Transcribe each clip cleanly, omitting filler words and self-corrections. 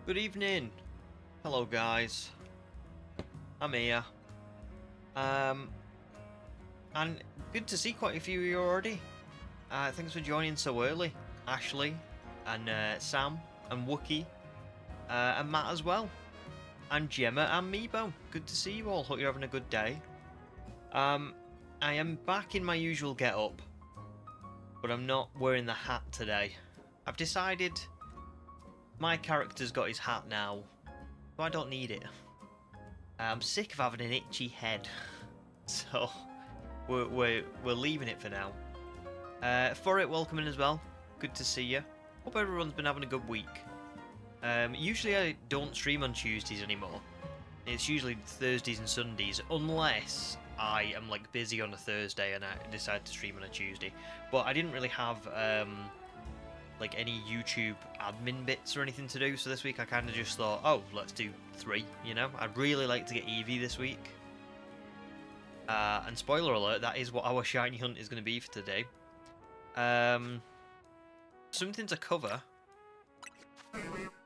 Good evening. Hello, guys. I'm here. And good to see quite a few of you already. Thanks for joining so early. Ashley, and Sam, and Wookie, and Matt as well. And Gemma and Meebo. Good to see you all. Hope you're having a good day. I am back in my usual get-up, but I'm not wearing the hat today. I've decided my character's got his hat now, so I don't need it. I'm sick of having an itchy head, so we're leaving it for now. For it, welcome in as well. Good to see you. Hope everyone's been having a good week. Usually I don't stream on Tuesdays anymore. It's usually Thursdays and Sundays, unless I am like busy on a Thursday and I decide to stream on a Tuesday. But I didn't really have like any YouTube admin bits or anything to do, so this week I kind of just thought, oh, let's do 3, you know? I'd really like to get Eevee this week. And spoiler alert, that is what our shiny hunt is going to be for today. Something to cover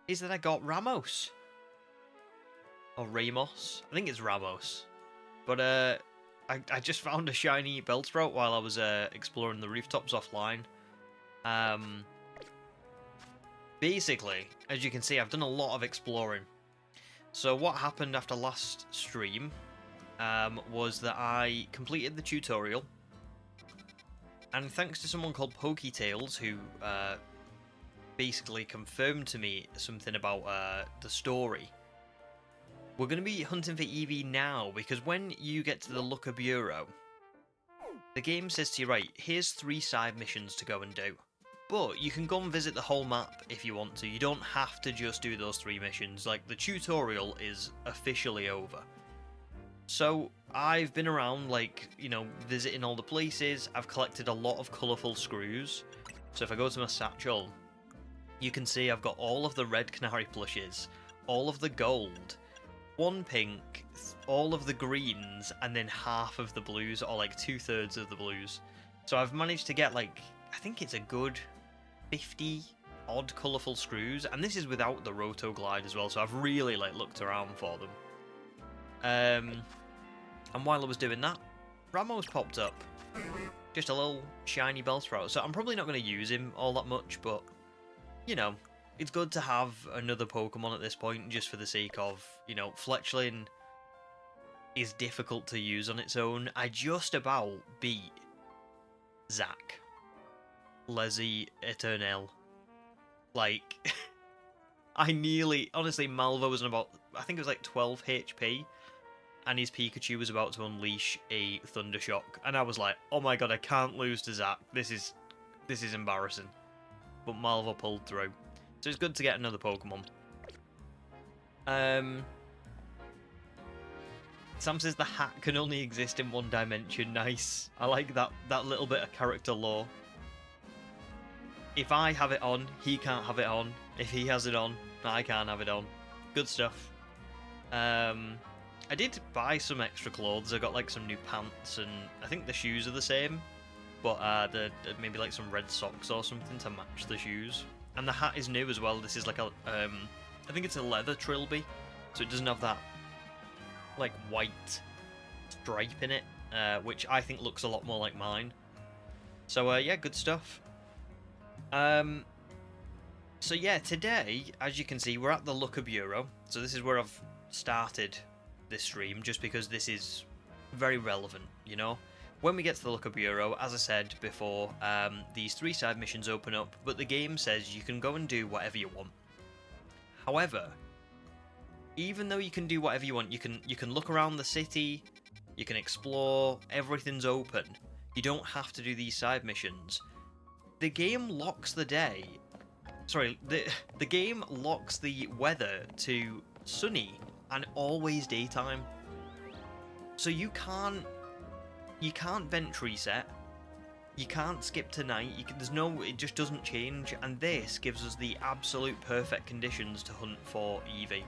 is that I got Ramos. Or Ramos. I think it's Ramos. But I just found a shiny Bellsprout while I was exploring the rooftops offline. Basically, as you can see, I've done a lot of exploring. So what happened after last stream was that I completed the tutorial. And thanks to someone called PokeTales, who basically confirmed to me something about the story, we're going to be hunting for Eevee now, because when you get to the Looker Bureau, the game says to you, right, here's 3 side missions to go and do. But you can go and visit the whole map if you want to. You don't have to just do those 3 missions. Like, the tutorial is officially over. So, I've been around, like, you know, visiting all the places. I've collected a lot of colourful screws. So if I go to my satchel, you can see I've got all of the red canary plushes, all of the gold, 1 pink, all of the greens, and then half of the blues, or like 2/3 of the blues. So I've managed to get, like, I think it's a good 50 odd colourful screws, and this is without the Roto Glide as well, so I've really like looked around for them. And while I was doing that, Ramos popped up. Just a little shiny Bellsprout, so I'm probably not going to use him all that much, but you know, it's good to have another Pokemon at this point, just for the sake of, you know, Fletchling is difficult to use on its own. I just about beat Zach. Lazy Eternel. Like, I nearly... Honestly, Malvo was on about... I think it was like 12 HP. And his Pikachu was about to unleash a Thunder Shock. And I was like, oh my god, I can't lose to Zach. This is embarrassing. But Malvo pulled through. So it's good to get another Pokemon. Sam says the hat can only exist in 1 dimension. Nice. I like that little bit of character lore. If I have it on, he can't have it on. If he has it on, I can't have it on. Good stuff. I did buy some extra clothes. I got like some new pants, and I think the shoes are the same. But maybe like some red socks or something to match the shoes. And the hat is new as well. This is like a, I think it's a leather trilby. So it doesn't have that like white stripe in it, which I think looks a lot more like mine. So yeah, good stuff. So yeah, today, as you can see, we're at the Looker Bureau. So this is where I've started this stream, just because this is very relevant, you know? When we get to the Looker Bureau, as I said before, these 3 side missions open up, but the game says you can go and do whatever you want. However, even though you can do whatever you want, you can look around the city, you can explore, everything's open. You don't have to do these side missions. The game locks the day. Sorry, the game locks the weather to sunny and always daytime. So you can't bench reset. You can't skip to night. It just doesn't change, and this gives us the absolute perfect conditions to hunt for Eevee,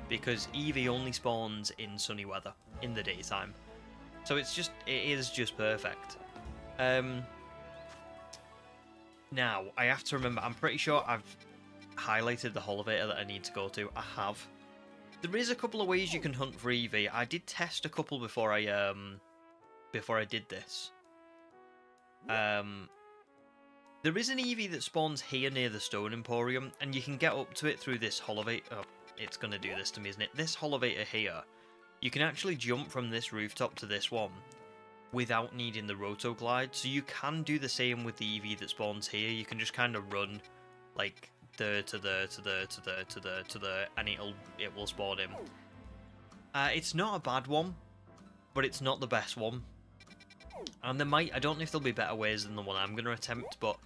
because Eevee only spawns in sunny weather in the daytime. So it is just perfect. Now, I have to remember, I'm pretty sure I've highlighted the Holovator that I need to go to. I have. There is a couple of ways you can hunt for Eevee. I did test a couple before I did this. There is an Eevee that spawns here near the Stone Emporium, and you can get up to it through this Holovator. Oh, it's going to do this to me, isn't it? This Holovator here, you can actually jump from this rooftop to this one without needing the Roto Glide. So you can do the same with the Eevee that spawns here. You can just kind of run like there to there, and it will spawn him. It's not a bad one, but it's not the best one. And I don't know if there'll be better ways than the one I'm going to attempt, but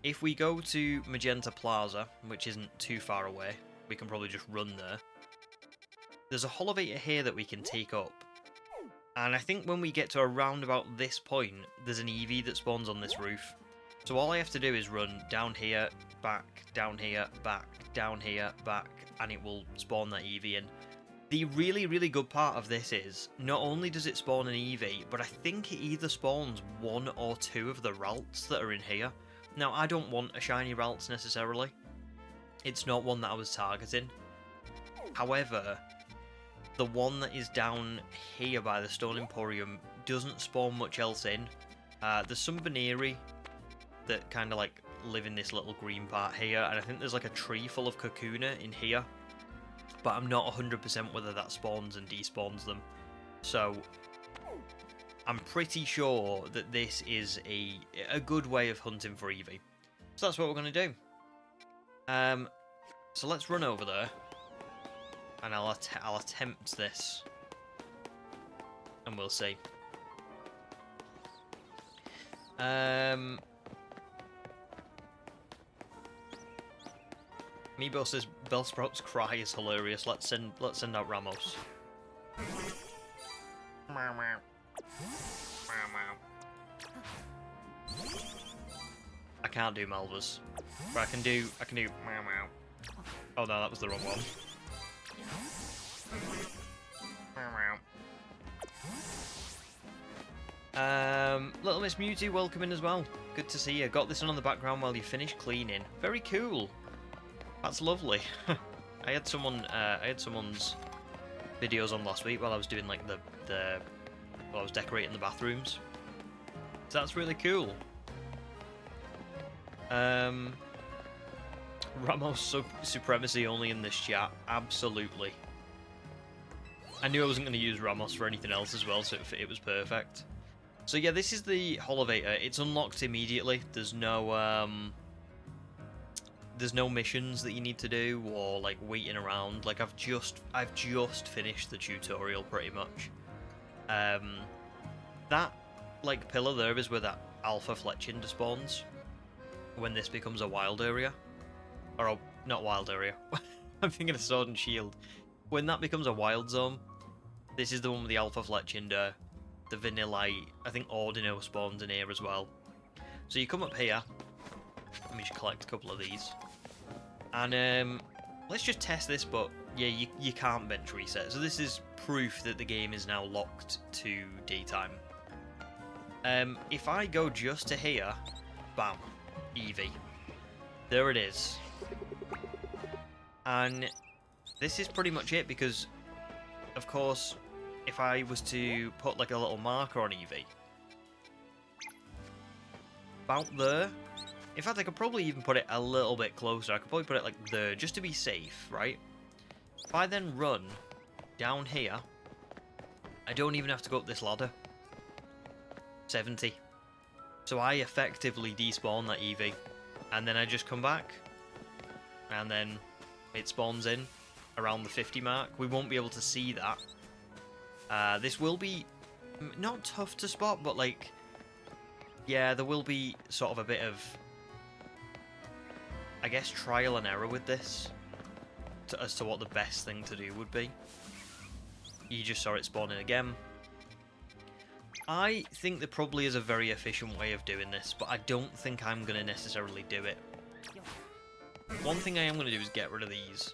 if we go to Magenta Plaza, which isn't too far away, we can probably just run there. There's a Holovator here that we can take up. And I think when we get to around about this point, there's an Eevee that spawns on this roof. So all I have to do is run down here, back, down here, back, down here, back, and it will spawn that Eevee in. The really, really good part of this is, not only does it spawn an Eevee, but I think it either spawns one or two of the Ralts that are in here. Now, I don't want a shiny Ralts necessarily. It's not one that I was targeting. However, the one that is down here by the Stone Emporium doesn't spawn much else in. There's some Baneri that kind of like live in this little green part here, and I think there's like a tree full of Kakuna in here. But I'm not 100% whether that spawns and despawns them. So I'm pretty sure that this is a good way of hunting for Eevee. So that's what we're going to do. So let's run over there. And I'll attempt this. And we'll see. Meebo says Bellsprout's cry is hilarious. Let's send out Ramos. I can't do Malvas, but I can do Oh no, that was the wrong one. Little Miss Mewtwo, welcome in as well. Good to see you. Got this on the background while you finish cleaning. Very cool. That's lovely. I had someone's videos on last week while I was doing like while I was decorating the bathrooms. So that's really cool. Ramos supremacy only in this chat. Absolutely. I knew I wasn't going to use Ramos for anything else as well, so it was perfect. So yeah, this is the Holovator. It's unlocked immediately. There's no missions that you need to do or like waiting around. Like I've just finished the tutorial pretty much. That like pillar there is where that Alpha Fletchinder spawns when this becomes a wild area. Or not wild area. I'm thinking of Sword and Shield. When that becomes a wild zone, this is the one with the Alpha Fletchinder, the Vanillite, I think Ordino spawns in here as well. So you come up here. Let me just collect a couple of these. And let's just test this, but yeah, you can't bench reset. So this is proof that the game is now locked to daytime. If I go just to here, bam, Eevee. There it is. And this is pretty much it, because of course if I was to put like a little marker on Eevee about there, in fact I could probably even put it a little bit closer. I could probably put it like there just to be safe, right? If I then run down here, I don't even have to go up this ladder. 70. So I effectively despawn that Eevee, and then I just come back, and then it spawns in around the 50 mark. We won't be able to see that. This will be not tough to spot, but like, yeah, there will be sort of a bit of, I guess, trial and error with this as to what the best thing to do would be. You just saw it spawning again. I think there probably is a very efficient way of doing this, but I don't think I'm going to necessarily do it. One thing I am going to do is get rid of these.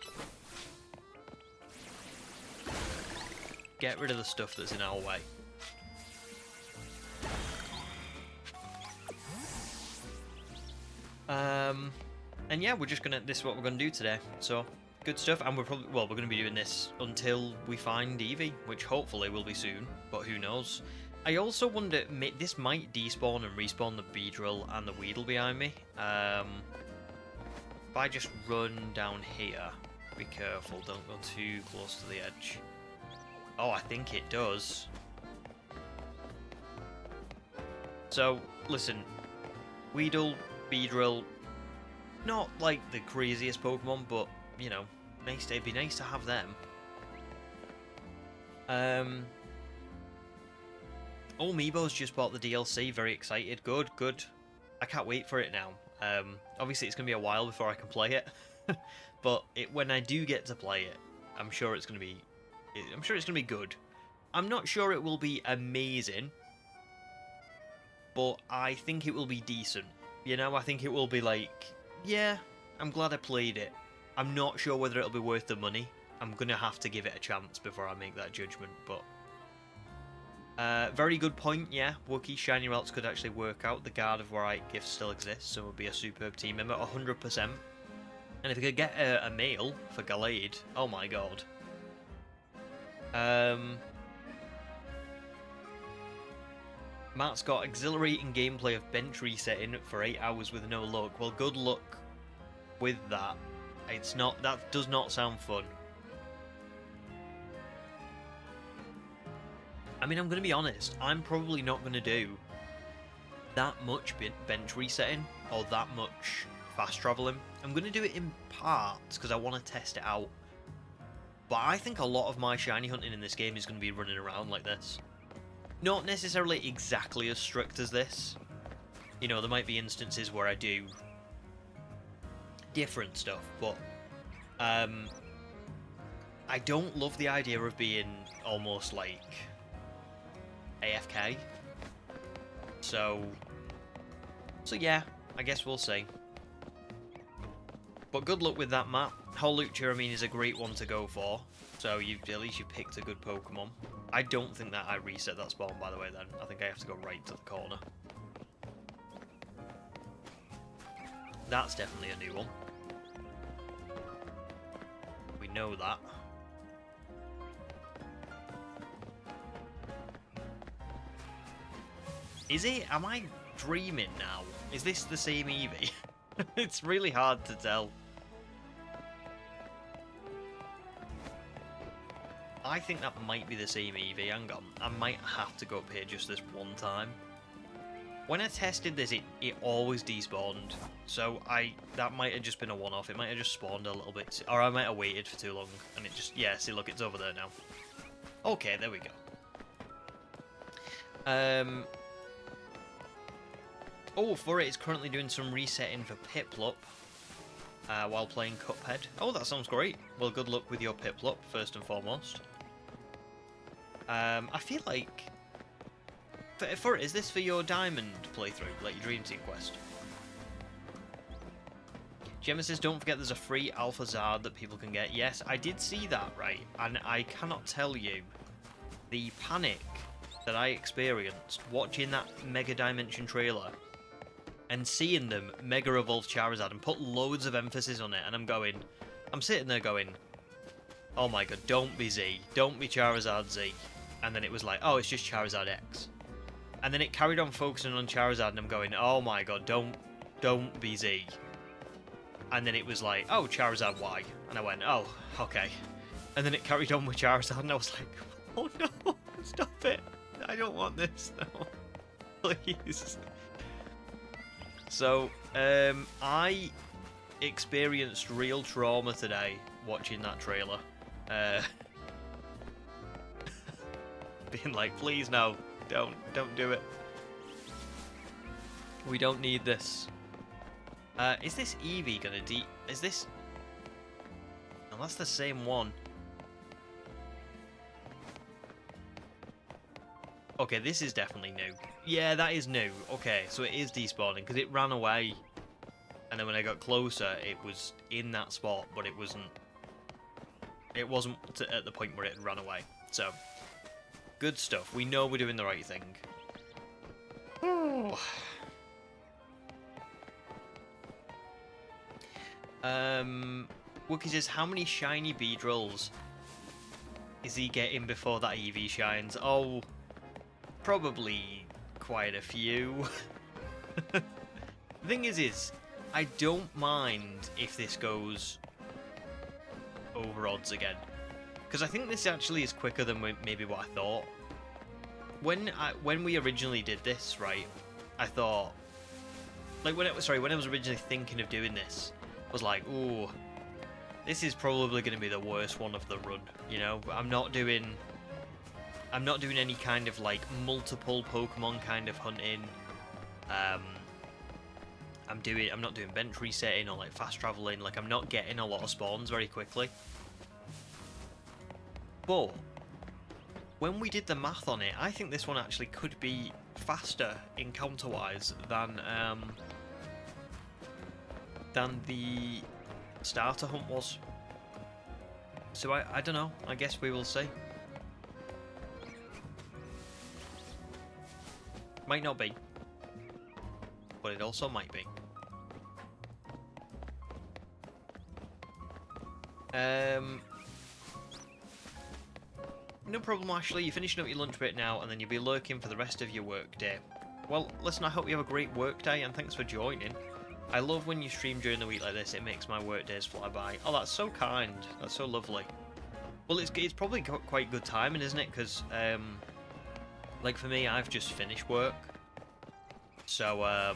Get rid of the stuff that's in our way. And yeah, we're just gonna. This is what we're gonna do today. So good stuff. And we're probably we're gonna be doing this until we find Eevee, which hopefully will be soon. But who knows? I also wonder, this might despawn and respawn the Beedrill and the Weedle behind me. If I just run down here, be careful, don't go too close to the edge. Oh, I think it does. So, listen, Weedle, Beedrill, not like the craziest Pokemon, but, you know, it'd be nice to have them. Oh, Meebo's just bought the DLC, very excited, good, good. I can't wait for it now. Obviously it's going to be a while before I can play it, but when I do get to play it, I'm sure it's going to be good. I'm not sure it will be amazing, but I think it will be decent. You know, I think it will be like, yeah, I'm glad I played it. I'm not sure whether it'll be worth the money. I'm going to have to give it a chance before I make that judgment, but... very good point, yeah. Wookiee, Shiny Relics could actually work out. The Guard of Warite gift still exists, so it would be a superb team member, 100%. And if we could get a male for Gallade, oh my god. Matt's got exhilarating gameplay of bench resetting for 8 hours with no luck. Well, good luck with that. That does not sound fun. I mean, I'm going to be honest, I'm probably not going to do that much bench resetting or that much fast traveling. I'm going to do it in parts because I want to test it out. But I think a lot of my shiny hunting in this game is going to be running around like this. Not necessarily exactly as strict as this. You know, there might be instances where I do different stuff, but I don't love the idea of being almost like AFK. So yeah, I guess we'll see. But good luck with that map. Holucha, I mean, is a great one to go for. So at least you picked a good Pokemon. I don't think that I reset that spawn, by the way, then. I think I have to go right to the corner. That's definitely a new one. We know that. Is it? Am I dreaming now? Is this the same Eevee? It's really hard to tell. I think that might be the same Eevee. Hang on. I might have to go up here just this one time. When I tested this, it always despawned. So that might have just been a one-off. It might have just spawned a little bit. Or I might have waited for too long. And it just... Yeah, see, look, it's over there now. Okay, there we go. Oh, for it's currently doing some resetting for Piplup while playing Cuphead. Oh, that sounds great. Well, good luck with your Piplup, first and foremost. I feel like... is this for your Diamond playthrough, like your Dream Team quest? Gemma says, don't forget there's a free Alpha Zard that people can get. Yes, I did see that, right? And I cannot tell you the panic that I experienced watching that Mega Dimension trailer and seeing them Mega Evolve Charizard and put loads of emphasis on it, and I'm sitting there going, oh my god, don't be Z, don't be Charizard Z. And then it was like, oh, it's just Charizard X. And then it carried on focusing on Charizard, and I'm going, oh my god, don't be Z. And then it was like, oh, Charizard Y. And I went, oh, okay. And then it carried on with Charizard, and I was like, oh no, stop it. I don't want this, no. Please. So, I experienced real trauma today watching that trailer. Being like, please no, don't do it. We don't need this. Is this Eevee gonna is this... No, that's the same one. Okay, this is definitely new. Yeah, that is new. Okay, so it is despawning, because it ran away. And then when I got closer, it was in that spot, but it wasn't... It wasn't at the point where it had run away. So, good stuff. We know we're doing the right thing. Wookie says, how many shiny Beedrills is he getting before that Eevee shines? Oh, probably quite a few. The thing is, I don't mind if this goes over odds again. Because I think this actually is quicker than maybe what I thought. When we originally did this, right, I thought, like when I was originally thinking of doing this, I was like, ooh, this is probably going to be the worst one of the run. You know, I'm not doing any kind of like multiple Pokemon kind of hunting. I'm not doing bench resetting or like fast traveling. Like I'm not getting a lot of spawns very quickly. But when we did the math on it, I think this one actually could be faster encounter-wise than the starter hunt was. So I don't know. I guess we will see. Might not be, but it also might be. No problem, Ashley. You're finishing up your lunch break now, and then you'll be lurking for the rest of your work day. Well, listen, I hope you have a great work day, and thanks for joining. I love when you stream during the week like this. It makes my work days fly by. Oh, that's so kind. That's so lovely. Well, it's probably quite good timing, isn't it? Because, like for me, I've just finished work. So,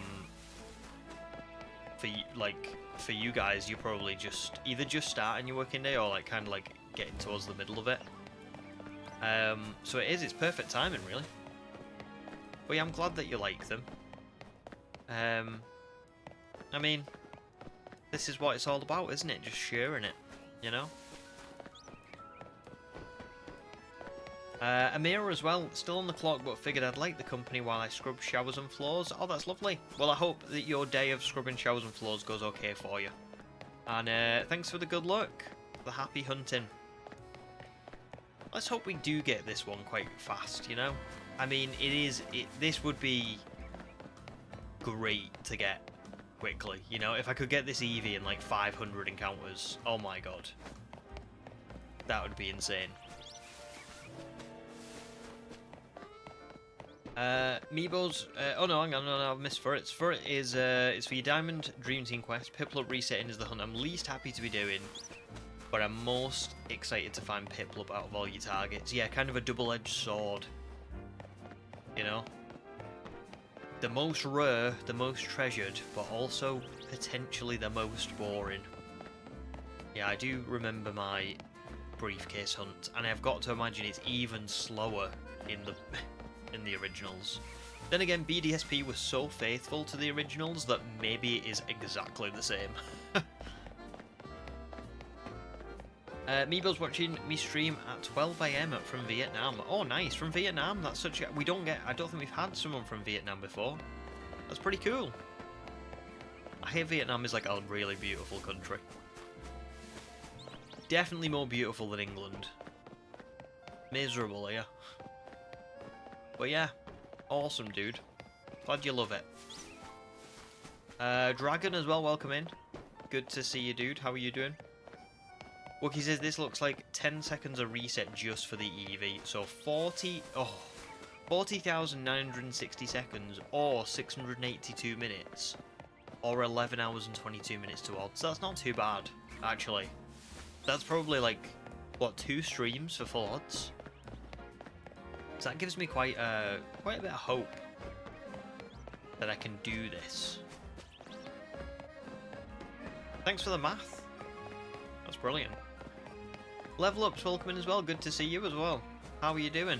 for you guys, you're probably either just starting your working day or like kind of like getting towards the middle of it. So it's perfect timing, really. But yeah, I'm glad that you like them. I mean, this is what it's all about, isn't it? Just sharing it, you know? Amira as well, still on the clock, but figured I'd like the company while I scrub showers and floors. Oh, that's lovely. Well, I hope that your day of scrubbing showers and floors goes okay for you. And thanks for the good luck, the happy hunting. Let's hope we do get this one quite fast, you know? I mean, this would be great to get quickly, you know? If I could get this Eevee in like 500 encounters, oh my god. That would be insane. Meebo's, oh no, hang on, no, I've missed Furret. Furret is for your Diamond Dream Team quest. Piplup resetting is the hunt I'm least happy to be doing, but I'm most excited to find Piplup out of all your targets. Yeah, kind of a double-edged sword, you know? The most rare, the most treasured, but also potentially the most boring. Yeah, I do remember my briefcase hunt, and I've got to imagine it's even slower in the originals. Then again, BDSP was so faithful to the originals that maybe it is exactly the same. Meebo's watching me stream at 12 AM from Vietnam. Oh, nice, from Vietnam. That's such a... I don't think we've had someone from Vietnam before. That's pretty cool. I hear Vietnam is like a really beautiful country. Definitely more beautiful than England. Miserable here. But yeah, awesome, dude. Glad you love it. Dragon as well, welcome in. Good to see you, dude. How are you doing? Wookie says this looks like 10 seconds of reset just for the Eevee. So 40,960 seconds or 682 minutes or 11 hours and 22 minutes to odds. That's not too bad, actually. That's probably like, what, 2 streams for full odds? So that gives me quite a bit of hope that I can do this. Thanks for the math. That's brilliant. Level Up's welcome in as well. Good to see you as well. How are you doing?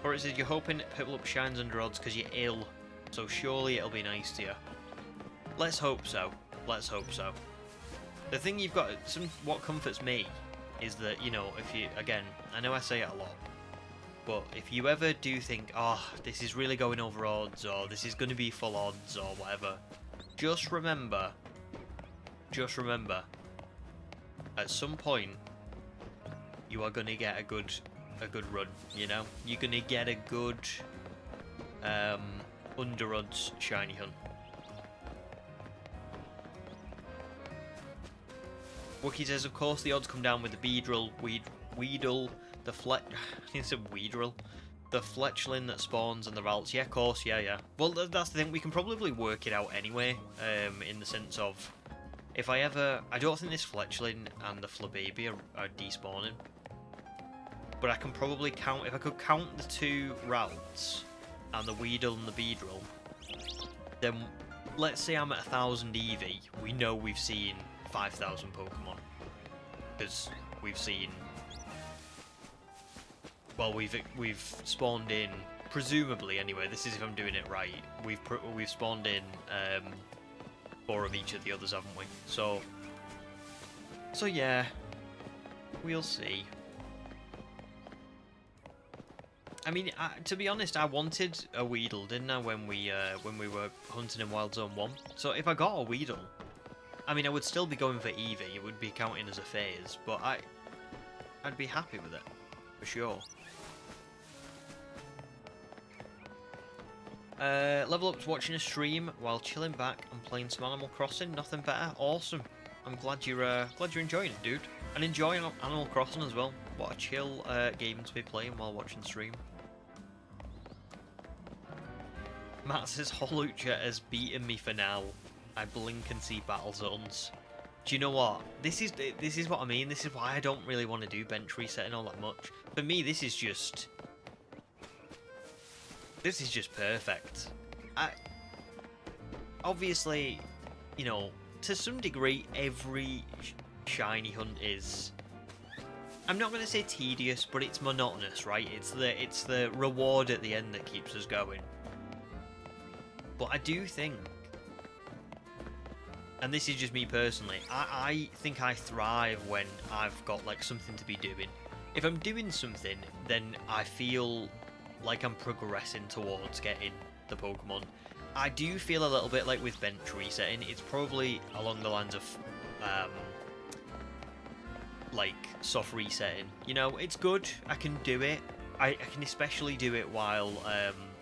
Or it says you're hoping Piplup shines under odds because you're ill, so surely it'll be nice to you. Let's hope so. Let's hope so. The thing you've got, what comforts me is that, you know, if you, again, I know I say it a lot, but if you ever do think, oh, this is really going over odds, or this is going to be full odds, or whatever, just remember, at some point, you are going to get a good run, you know? You're going to get a good under odds shiny hunt. Wookie says, of course, the odds come down with the Beedrill, Weedle, the I said Weedrill, the Fletchling that spawns and the Ralts. Yeah, of course, yeah. Well, that's the thing. We can probably work it out anyway. In the sense of, if I don't think this Fletchling and the Flababy are despawning. But I can probably count, if I could count the 2 Ralts and the Weedle and the Beedrill, then let's say I'm at 1,000 Eevee. We know we've seen 5,000 Pokemon, because we've seen, well, we've spawned in, presumably anyway, this is if I'm doing it right, we've spawned in 4 of each of the others, haven't we? So yeah, we'll see. I mean, to be honest, I wanted a Weedle, didn't I, when we were hunting in Wild Zone 1? So if I got a Weedle, I mean, I would still be going for Eevee. It would be counting as a phase, but I'd be happy with it, for sure. Level Up's watching a stream while chilling back and playing some Animal Crossing. Nothing better. Awesome. I'm glad you're enjoying it, dude. And enjoying Animal Crossing as well. What a chill game to be playing while watching stream. Matt says Holucha has beaten me for now. I blink and see battle zones. Do you know what? This is what I mean. This is why I don't really want to do bench resetting all that much. For me, this is just perfect. Obviously, you know, to some degree, every shiny hunt is, I'm not going to say tedious, but it's monotonous, right? It's the reward at the end that keeps us going. But I do think, and this is just me personally, I think I thrive when I've got like something to be doing. If I'm doing something, then I feel like I'm progressing towards getting the Pokemon. I do feel a little bit like with bench resetting, it's probably along the lines of like soft resetting. You know, it's good, I can do it. I can especially do it while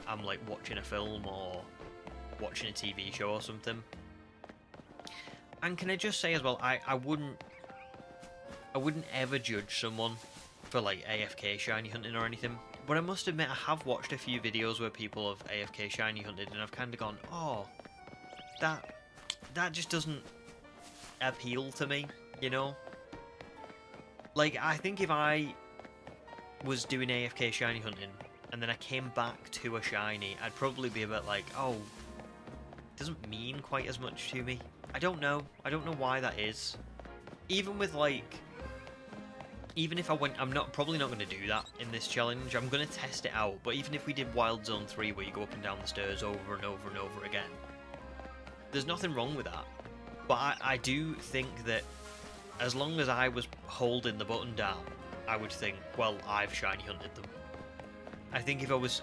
I'm like watching a film or watching a TV show or something. And can I just say as well, I wouldn't ever judge someone for like AFK shiny hunting or anything, but I must admit I have watched a few videos where people have AFK shiny hunted and I've kind of gone, oh, that just doesn't appeal to me, you know? Like, I think if I was doing AFK shiny hunting and then I came back to a shiny, I'd probably be a bit like, oh, it doesn't mean quite as much to me. I don't know why that is. Even with like, even if I went, probably not going to do that in this challenge. I'm going to test it out, but even if we did Wild Zone 3 where you go up and down the stairs over and over and over again, there's nothing wrong with that. But I do think that as long as I was holding the button down, I would think, well, I've shiny hunted them. I think if it was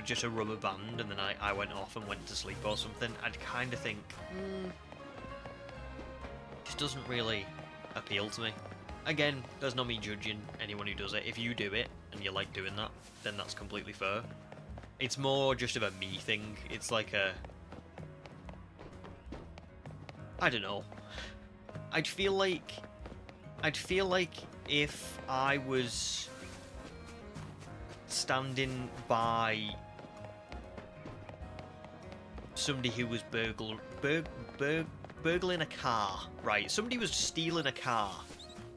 just a rubber band and then I went off and went to sleep or something, I'd kind of think, just doesn't really appeal to me. Again, there's not me judging anyone who does it. If you do it and you like doing that, then that's completely fair. It's more just of a me thing. It's like a, I don't know. I'd feel like if I was standing by somebody who was burgling a car, right? Somebody was stealing a car,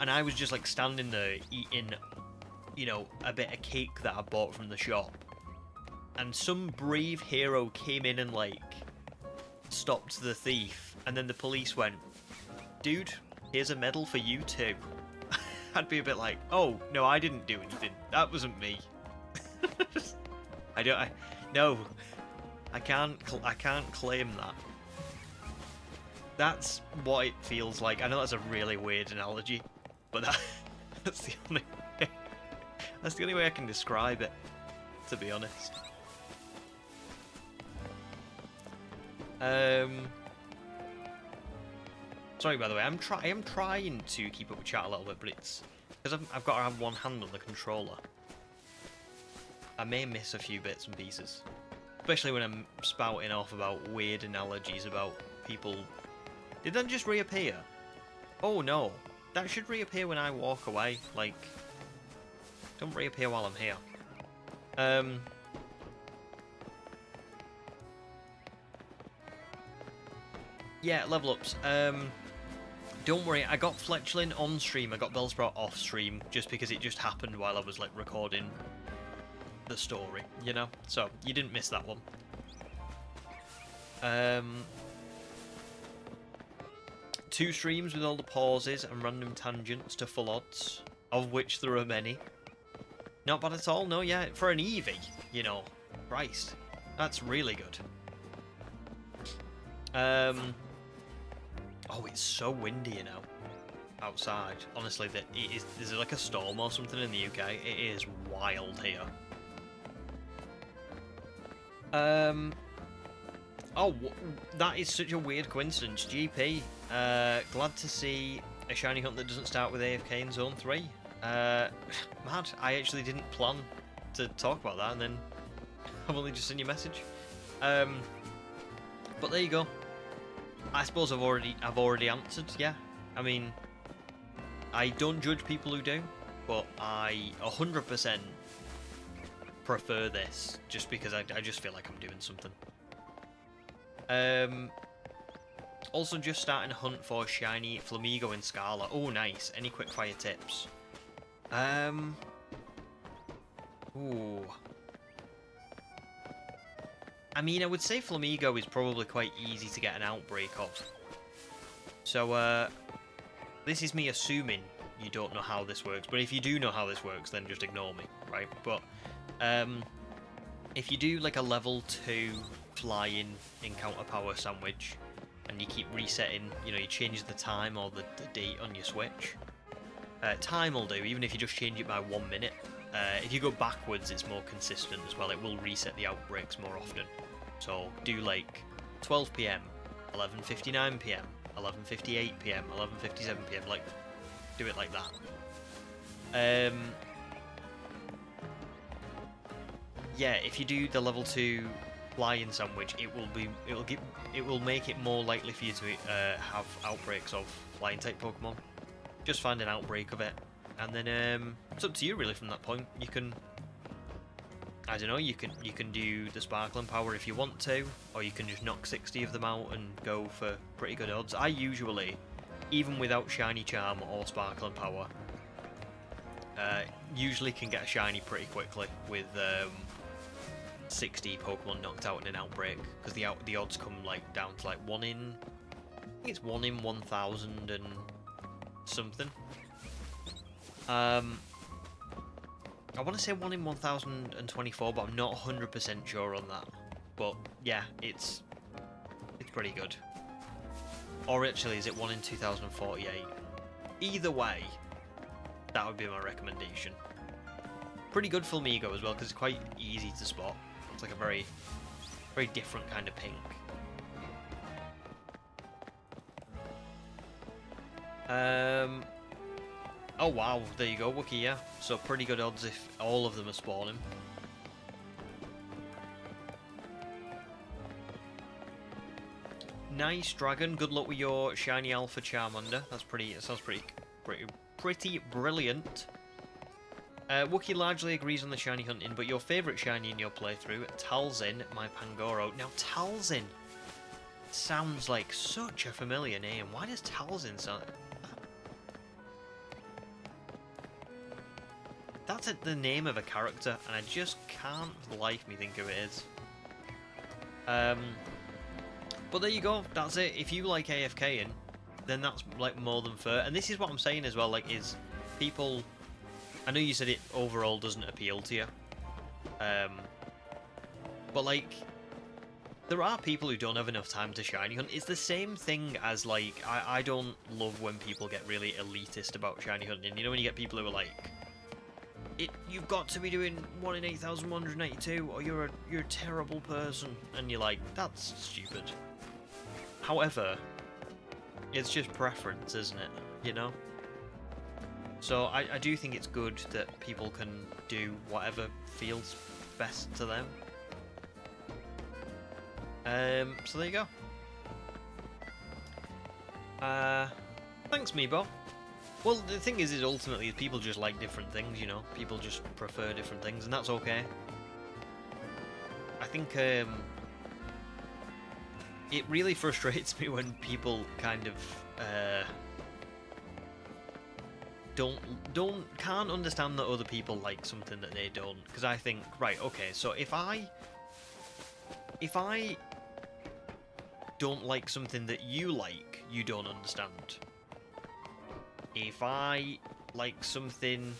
and I was just like standing there eating, you know, a bit of cake that I bought from the shop, and some brave hero came in and like stopped the thief, and then the police went, dude, here's a medal for you too. I'd be a bit like, oh no, I didn't do anything, that wasn't me. I can't claim that. That's what it feels like. I know that's a really weird analogy, but that's the only way I can describe it, to be honest. Sorry, by the way, I am trying to keep up with chat a little bit, but it's because I've got to have one hand on the controller. I may miss a few bits and pieces, especially when I'm spouting off about weird analogies about people. Did that just reappear? Oh no. that should reappear when I walk away. Like, don't reappear while I'm here. Yeah, level ups. Don't worry, I got Fletchling on stream, I got Bellsprout off stream, just because it just happened while I was like recording the story, you know? So, you didn't miss that one. 2 streams with all the pauses and random tangents to full odds, of which there are many. Not bad at all, no, yeah, for an Eevee, you know, Christ, that's really good. Oh, it's so windy, you know, outside. Honestly, there's like a storm or something in the UK. It is wild here. Oh, that is such a weird coincidence. GP, glad to see a shiny hunt that doesn't start with AFK in Zone 3. Mad, I actually didn't plan to talk about that, and then I've only just seen your message. But there you go. I suppose I've already answered, yeah. I mean, I don't judge people who do, but I 100% prefer this, just because I just feel like I'm doing something. Also just starting a hunt for shiny Flamigo in Scala. Oh, nice. Any quickfire tips? Ooh. I mean, I would say Flamigo is probably quite easy to get an outbreak of. So, this is me assuming you don't know how this works, but if you do know how this works, then just ignore me, right? But, if you do, like, a level 2 flying encounter power sandwich, and you keep resetting, you know, you change the time or the date on your switch, time will do, even if you just change it by 1 minute. If you go backwards, it's more consistent as well. It will reset the outbreaks more often. So do like 12 PM, 11:59 PM, 11:58 PM, 11:57 PM. Like, do it like that. Yeah, if you do the level 2 flying sandwich, it will make it more likely for you to have outbreaks of flying type Pokemon. Just find an outbreak of it. And then it's up to you really from that point. You can, I don't know, you can do the Sparkling Power if you want to, or you can just knock 60 of them out and go for pretty good odds. I usually, even without Shiny Charm or Sparkling Power, usually can get a Shiny pretty quickly with 60 Pokemon knocked out in an outbreak, because the odds come like down to like I think it's 1 in 1,000 and something. I want to say 1 in 1,024, but I'm not 100% sure on that. But yeah, it's pretty good. Or actually, is it 1 in 2,048? Either way, that would be my recommendation. Pretty good Flamigo as well, because it's quite easy to spot. It's like a very, very different kind of pink. Oh wow, there you go, Wookie, yeah. So pretty good odds if all of them are spawning. Nice, Dragon. Good luck with your shiny Alpha Charmander. It sounds pretty brilliant. Wookie largely agrees on the shiny hunting, but your favourite shiny in your playthrough, Talzin, my Pangoro. Now, Talzin sounds like such a familiar name. Why does Talzin sound... That's the name of a character, and I just can't for the life of me think who it is. But there you go, that's it. If you like AFKing, then that's like more than fair. And this is what I'm saying as well, like, is people... I know you said it overall doesn't appeal to you. But like, there are people who don't have enough time to shiny hunt. It's the same thing as like, I don't love when people get really elitist about shiny hunting. You know when you get people who are like, you've got to be doing 1 in 8,182 or you're a terrible person, and you're like, that's stupid. However, it's just preference, isn't it? You know? So I do think it's good that people can do whatever feels best to them. So there you go. Thanks, Meebo. Well, the thing is ultimately people just like different things, you know. People just prefer different things, and that's okay. I think it really frustrates me when people kind of can't understand that other people like something that they don't. Because I think, right, okay, so if I don't like something that you like, you don't understand. If I like something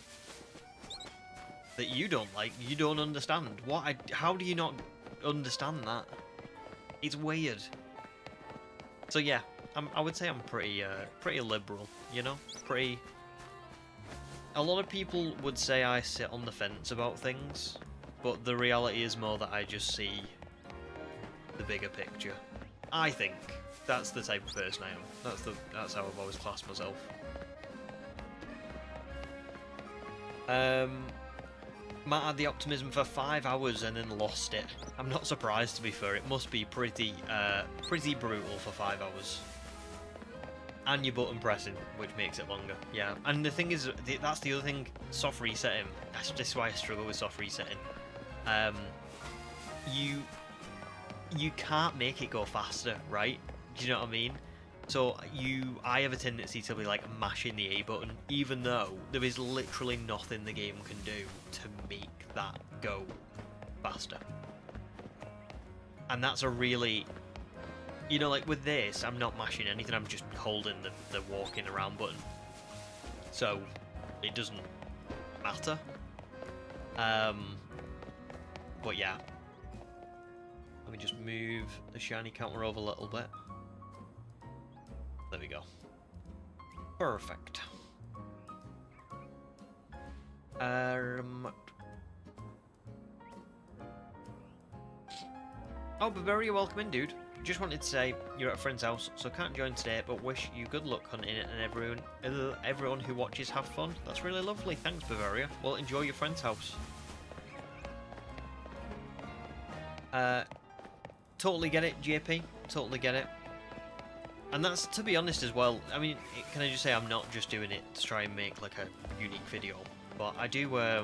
that you don't like, you don't understand. How do you not understand that? It's weird. So yeah, I would say I'm pretty liberal, you know? A lot of people would say I sit on the fence about things, but the reality is more that I just see the bigger picture. I think that's the type of person I am. That's how I've always classed myself. Matt had the optimism for 5 hours and then lost it. I'm not surprised, to be fair. It must be pretty brutal for 5 hours. And your button pressing, which makes it longer. Yeah, and the thing is, that's the other thing, soft resetting. That's just why I struggle with soft resetting. You can't make it go faster, right? Do you know what I mean? So I have a tendency to be like mashing the A button, even though there is literally nothing the game can do to make that go faster. And that's a really, you know, like with this, I'm not mashing anything, I'm just holding the walking around button. So it doesn't matter. But yeah. Let me just move the shiny counter over a little bit. There we go. Perfect. Oh, Bavaria, welcome in, dude. Just wanted to say you're at a friend's house, so can't join today, but wish you good luck hunting it and everyone who watches have fun. That's really lovely. Thanks, Bavaria. Well, enjoy your friend's house. Totally get it, JP. Totally get it. And that's, to be honest as well, I mean, can I just say I'm not just doing it to try and make like a unique video, but I do, I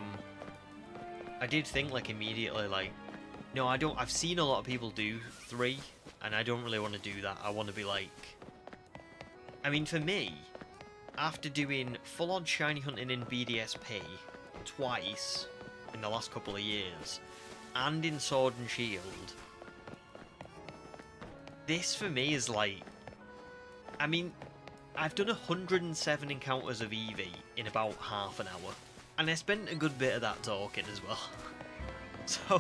did think like immediately like, no, I've seen a lot of people do 3, and I don't really want to do that. I want to be like, I mean, for me, after doing full-on shiny hunting in BDSP twice in the last couple of years, and in Sword and Shield, this for me is like, I mean, I've done 107 encounters of Eevee in about half an hour, and I spent a good bit of that talking as well. So,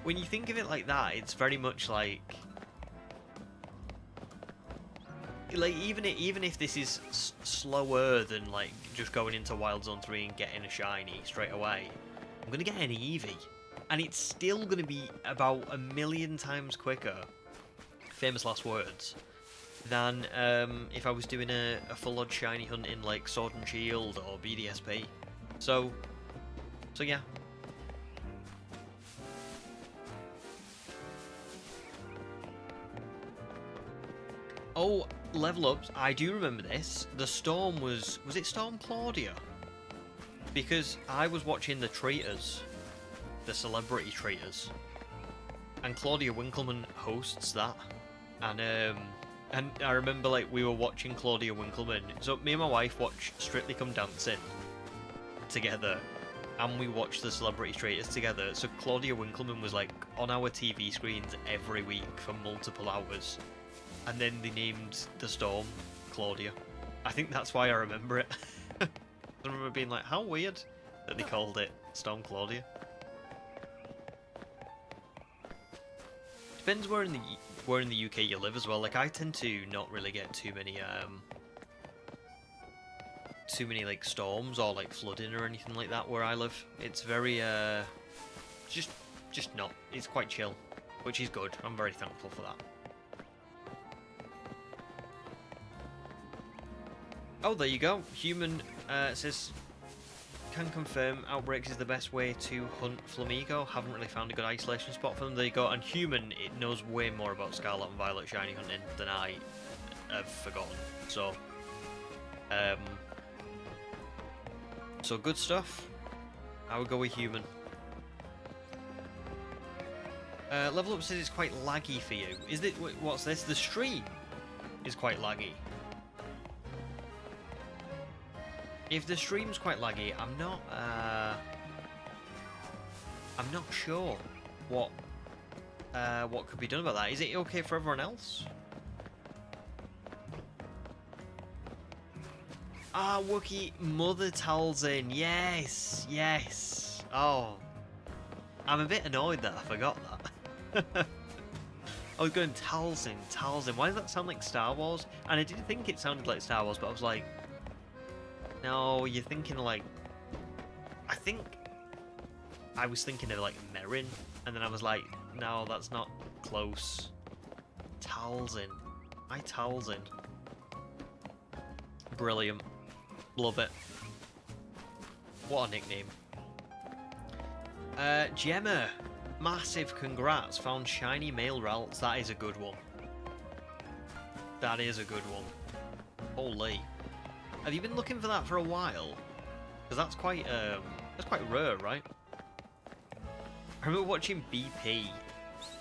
when you think of it like that, it's very much like even if this is slower than like just going into Wild Zone 3 and getting a shiny straight away, I'm gonna get an Eevee, and it's still gonna be about 1,000,000 times quicker, famous last words, than if I was doing a full-on shiny hunt in like Sword and Shield or BDSP. So yeah. Oh, level ups. I do remember this. The storm was it Storm Claudia? Because I was watching the Traitors, the celebrity Traitors, and Claudia Winkleman hosts that, and I remember like we were watching Claudia Winkleman. So me and my wife watched Strictly Come Dancing together, and we watched the celebrity Traitors together. So Claudia Winkleman was like on our TV screens every week for multiple hours. And then they named the storm Claudia. I think that's why I remember it. I remember being like, how weird that they called it Storm Claudia. Depends where in the UK you live as well. Like I tend to not really get too many like storms or like flooding or anything like that where I live. It's very just not. It's quite chill, which is good. I'm very thankful for that. Oh, there you go. Human says, can confirm Outbreaks is the best way to hunt Flamigo. Haven't really found a good isolation spot for them. There you go. And Human, it knows way more about Scarlet and Violet shiny hunting than I have forgotten. So, So good stuff. I would go with human. Level up says it's quite laggy for you. Is it? What's this? The stream is quite laggy. If the stream's quite laggy, I'm not sure what could be done about that. Is it okay for everyone else? Ah, Wookie Mother Talzin. Yes, yes. Oh, I'm a bit annoyed that I forgot that. I was going Talzin, Talzin. Why does that sound like Star Wars? And I did think it sounded like Star Wars, but I was like, no, you're thinking like... I think... I was thinking of like Merrin, and then I was like, no, that's not close. Talzin. My Talzin. Brilliant. Love it. What a nickname. Gemma. Massive congrats. Found shiny male relics. That is a good one. That is a good one. Holy. Have you been looking for that for a while? Because that's quite rare, right? I remember watching BP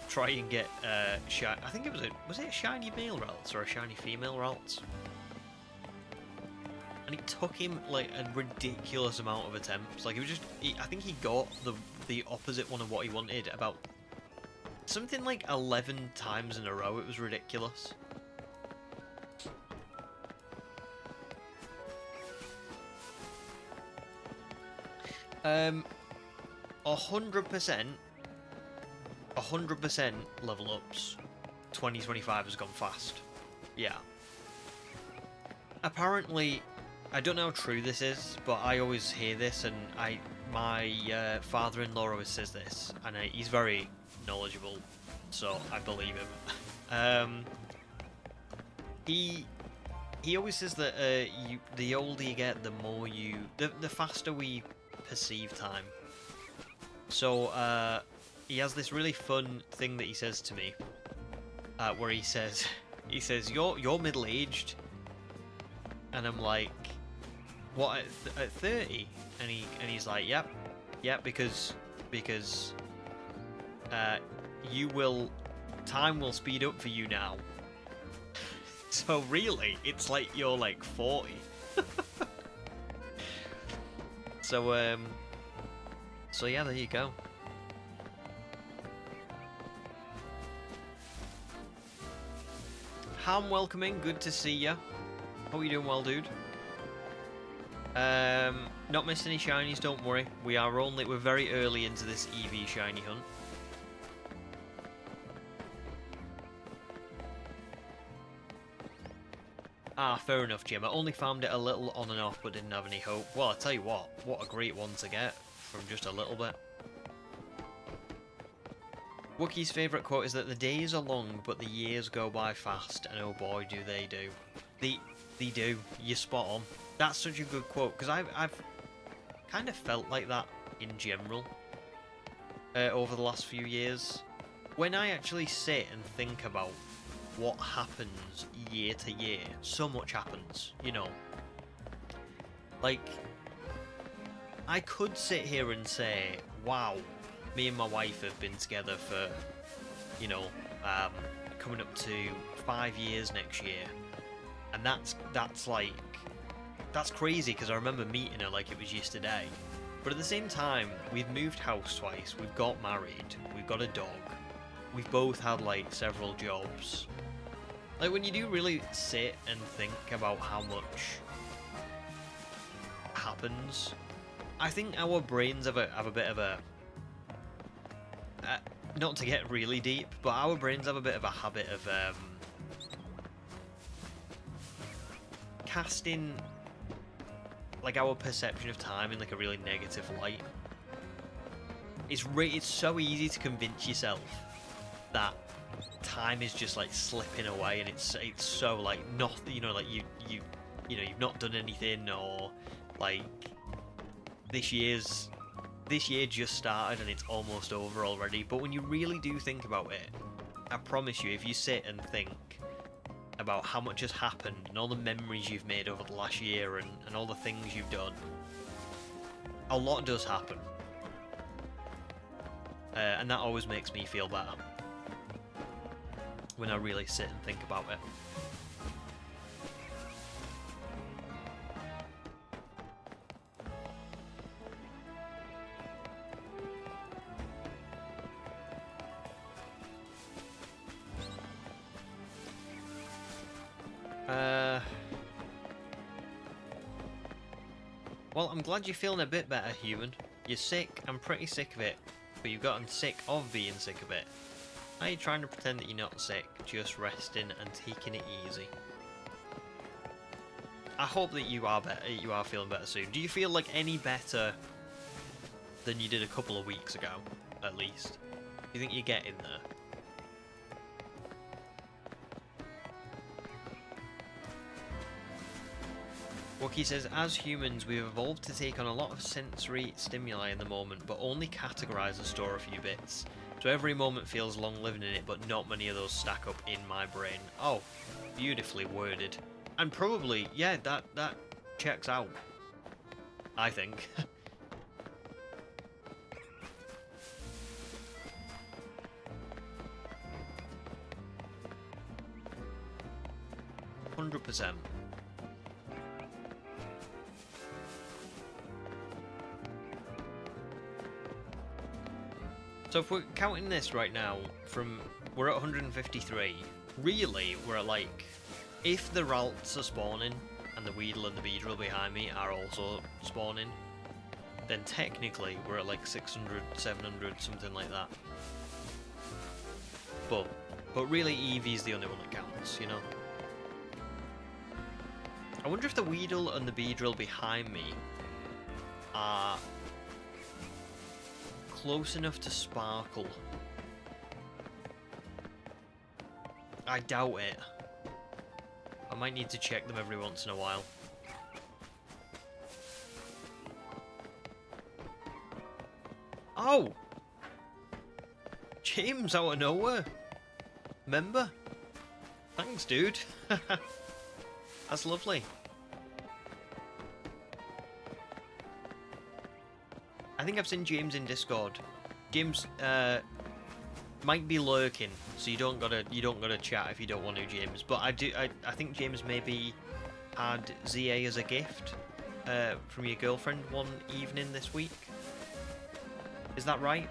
try and get I think it was it a shiny male relics or a shiny female relics? And it took him like a ridiculous amount of attempts. Like it was just, I think he got the opposite one of what he wanted about something like 11 times in a row. It was ridiculous. Um, 100% level ups. 2025 has gone fast. Yeah. Apparently, I don't know how true this is, but I always hear this, and my father-in-law always says this, and he's very knowledgeable, so I believe him. He always says that the older you get, the more the faster we perceive time. So he has this really fun thing that he says to me, where he says you're middle-aged, and I'm like, what, at 30? And he's like, yep, because time will speed up for you now. So really, it's like you're like 40. So yeah, there you go. Ham, welcoming, good to see ya. Hope you're doing well, dude. Not missed any shinies, don't worry. We're very early into this Eevee shiny hunt. Ah, fair enough, Jim. I only farmed it a little on and off, but didn't have any hope. Well, I tell you what a great one to get from just a little bit. Wookiee's favourite quote is that the days are long, but the years go by fast, and oh boy, do they do. They do. You're spot on. That's such a good quote, because I've kind of felt like that in general over the last few years. When I actually sit and think about what happens year to year, so much happens, you know. Like, I could sit here and say, wow, me and my wife have been together for, you know, coming up to 5 years next year. And that's like, that's crazy, because I remember meeting her like it was yesterday. But at the same time, we've moved house twice, we've got married, we've got a dog, we've both had like several jobs. Like, when you do really sit and think about how much happens, I think our brains have a bit of a, not to get really deep, but our brains have a bit of a habit of casting like our perception of time in like a really negative light. It's so easy to convince yourself that time is just like slipping away, and it's so like nothing, you know, like you know, you've not done anything, or like this year just started and it's almost over already. But when you really do think about it, I promise you, if you sit and think about how much has happened and all the memories you've made over the last year and all the things you've done, a lot does happen. And that always makes me feel better. When I really sit and think about it. Well, I'm glad you're feeling a bit better, human. You're sick, I'm pretty sick of it, but you've gotten sick of being sick of it. Now you're trying to pretend that you're not sick, just resting and taking it easy. I hope that you are better, you are feeling better soon. Do you feel like any better than you did a couple of weeks ago, at least? Do you think you're getting there? Wookie says, as humans, we've evolved to take on a lot of sensory stimuli in the moment, but only categorise and store a few bits. So every moment feels long living in it, but not many of those stack up in my brain. Oh, beautifully worded. And probably, yeah, that checks out. I think. 100%. So if we're counting this right now, we're at 153. Really, we're at like, if the Ralts are spawning and the Weedle and the Beedrill behind me are also spawning, then technically we're at like 600, 700, something like that. But really Eevee's the only one that counts, you know? I wonder if the Weedle and the Beedrill behind me are close enough to sparkle. I doubt it. I might need to check them every once in a while. Oh! James out of nowhere. Member? Thanks, dude. That's lovely. I think I've seen James in Discord. James might be lurking, so you don't gotta chat if you don't want to, James. But I think James maybe had ZA as a gift from your girlfriend one evening this week. Is that right?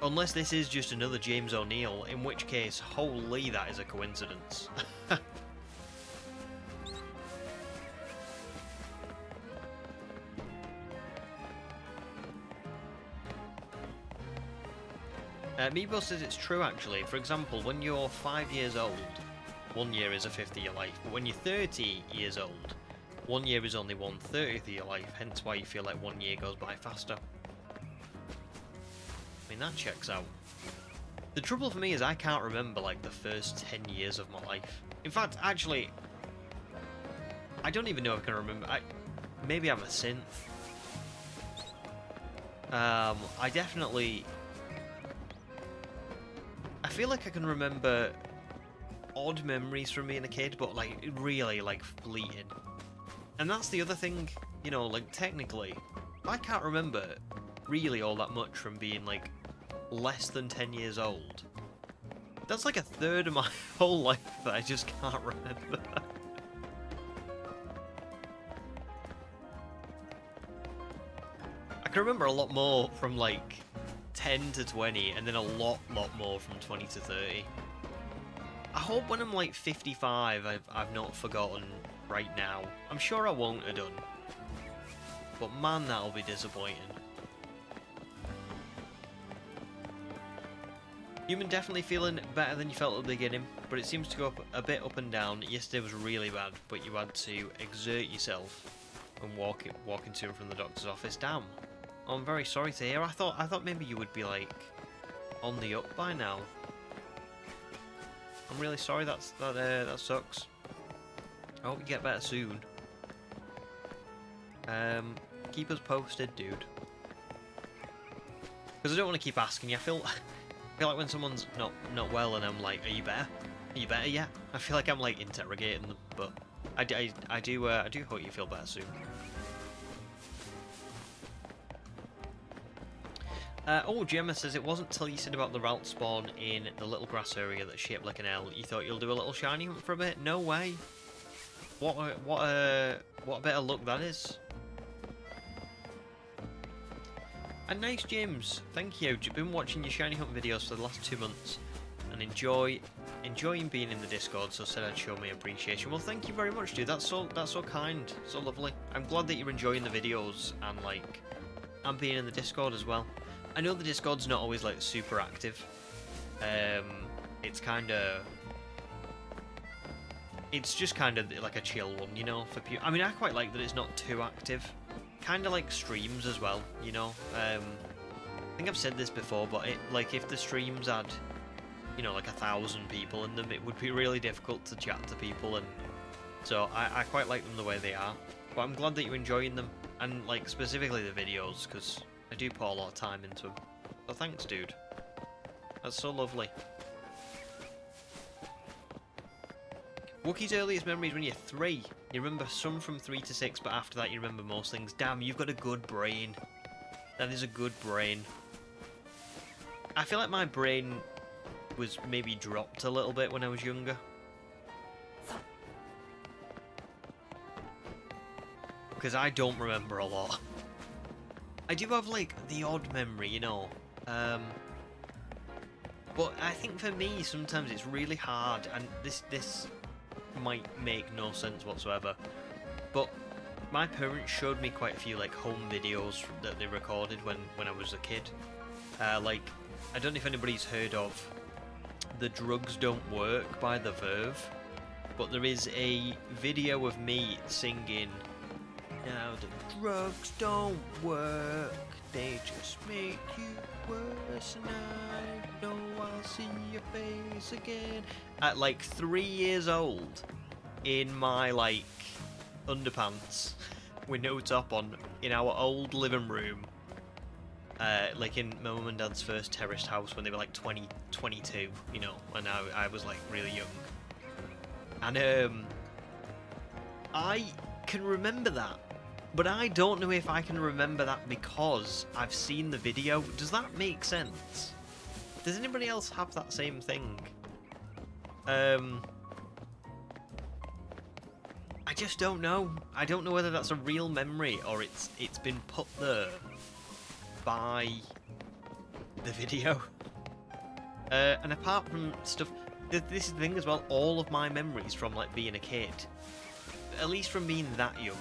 Unless this is just another James O'Neill, in which case, holy, that is a coincidence. Meebo says it's true actually. For example, when you're 5 years old, 1 year is a fifth of your life. But when you're 30 years old, 1 year is only 1/30 of your life. Hence why you feel like 1 year goes by faster. I mean, that checks out. The trouble for me is I can't remember like the first 10 years of my life. In fact, actually, I don't even know if I can remember. Maybe I'm a synth. I definitely... I feel like I can remember odd memories from being a kid, but like really like fleeting. And that's the other thing, you know, like technically, I can't remember really all that much from being like less than 10 years old. That's like a third of my whole life that I just can't remember. I can remember a lot more from like 10 to 20, and then a lot more from 20 to 30. I hope when I'm like 55, I've not forgotten right now. I'm sure I won't have done. But man, that'll be disappointing. Human definitely feeling better than you felt at the beginning, but it seems to go a bit up and down. Yesterday was really bad, but you had to exert yourself and walking to and from the doctor's office. Damn. I'm very sorry to hear. I thought maybe you would be like on the up by now. I'm really sorry. That sucks. I hope you get better soon. Keep us posted, dude. Because I don't want to keep asking you. I feel like when someone's not well and I'm like, "Are you better? Are you better yet?" I feel like I'm like interrogating them. But I do hope you feel better soon. Oh, Gemma says it wasn't till you said about the route spawn in the little grass area that's shaped like an L. You thought you'll do a little shiny hunt for a bit? No way. What a bit of luck that is. And nice, James. Thank you. I've been watching your shiny hunt videos for the last 2 months and enjoying being in the Discord. So said I'd show my appreciation. Well, thank you very much, dude. That's so kind, so lovely. I'm glad that you're enjoying the videos and like and being in the Discord as well. I know the Discord's not always like super active. It's just kind of like a chill one, you know. For people, I mean, I quite like that it's not too active. Kind of like streams as well, you know. I think I've said this before, but like if the streams had, you know, like 1,000 people in them, it would be really difficult to chat to people, and so I quite like them the way they are. But I'm glad that you're enjoying them, and like specifically the videos, because I do put a lot of time into them. So thanks, dude. That's so lovely. Wookie's earliest memory is when you're 3. You remember some from 3 to 6, but after that you remember most things. Damn, you've got a good brain. That is a good brain. I feel like my brain was maybe dropped a little bit when I was younger. Because I don't remember a lot. I do have like the odd memory, you know. But I think for me sometimes it's really hard, and this might make no sense whatsoever, but my parents showed me quite a few like home videos that they recorded when I was a kid. Like, I don't know if anybody's heard of The Drugs Don't Work by The Verve, but there is a video of me singing, "Now the drugs don't work, they just make you worse, and I know I'll see your face again." At like 3 years old, in my like underpants with no top on, in our old living room, like in my mum and dad's first terraced house when they were like 22, you know, and I was like really young. And I can remember that, but I don't know if I can remember that because I've seen the video. Does that make sense? Does anybody else have that same thing? I just don't know. I don't know whether that's a real memory or it's been put there by the video. And apart from stuff, this is the thing as well, all of my memories from like being a kid, at least from being that young,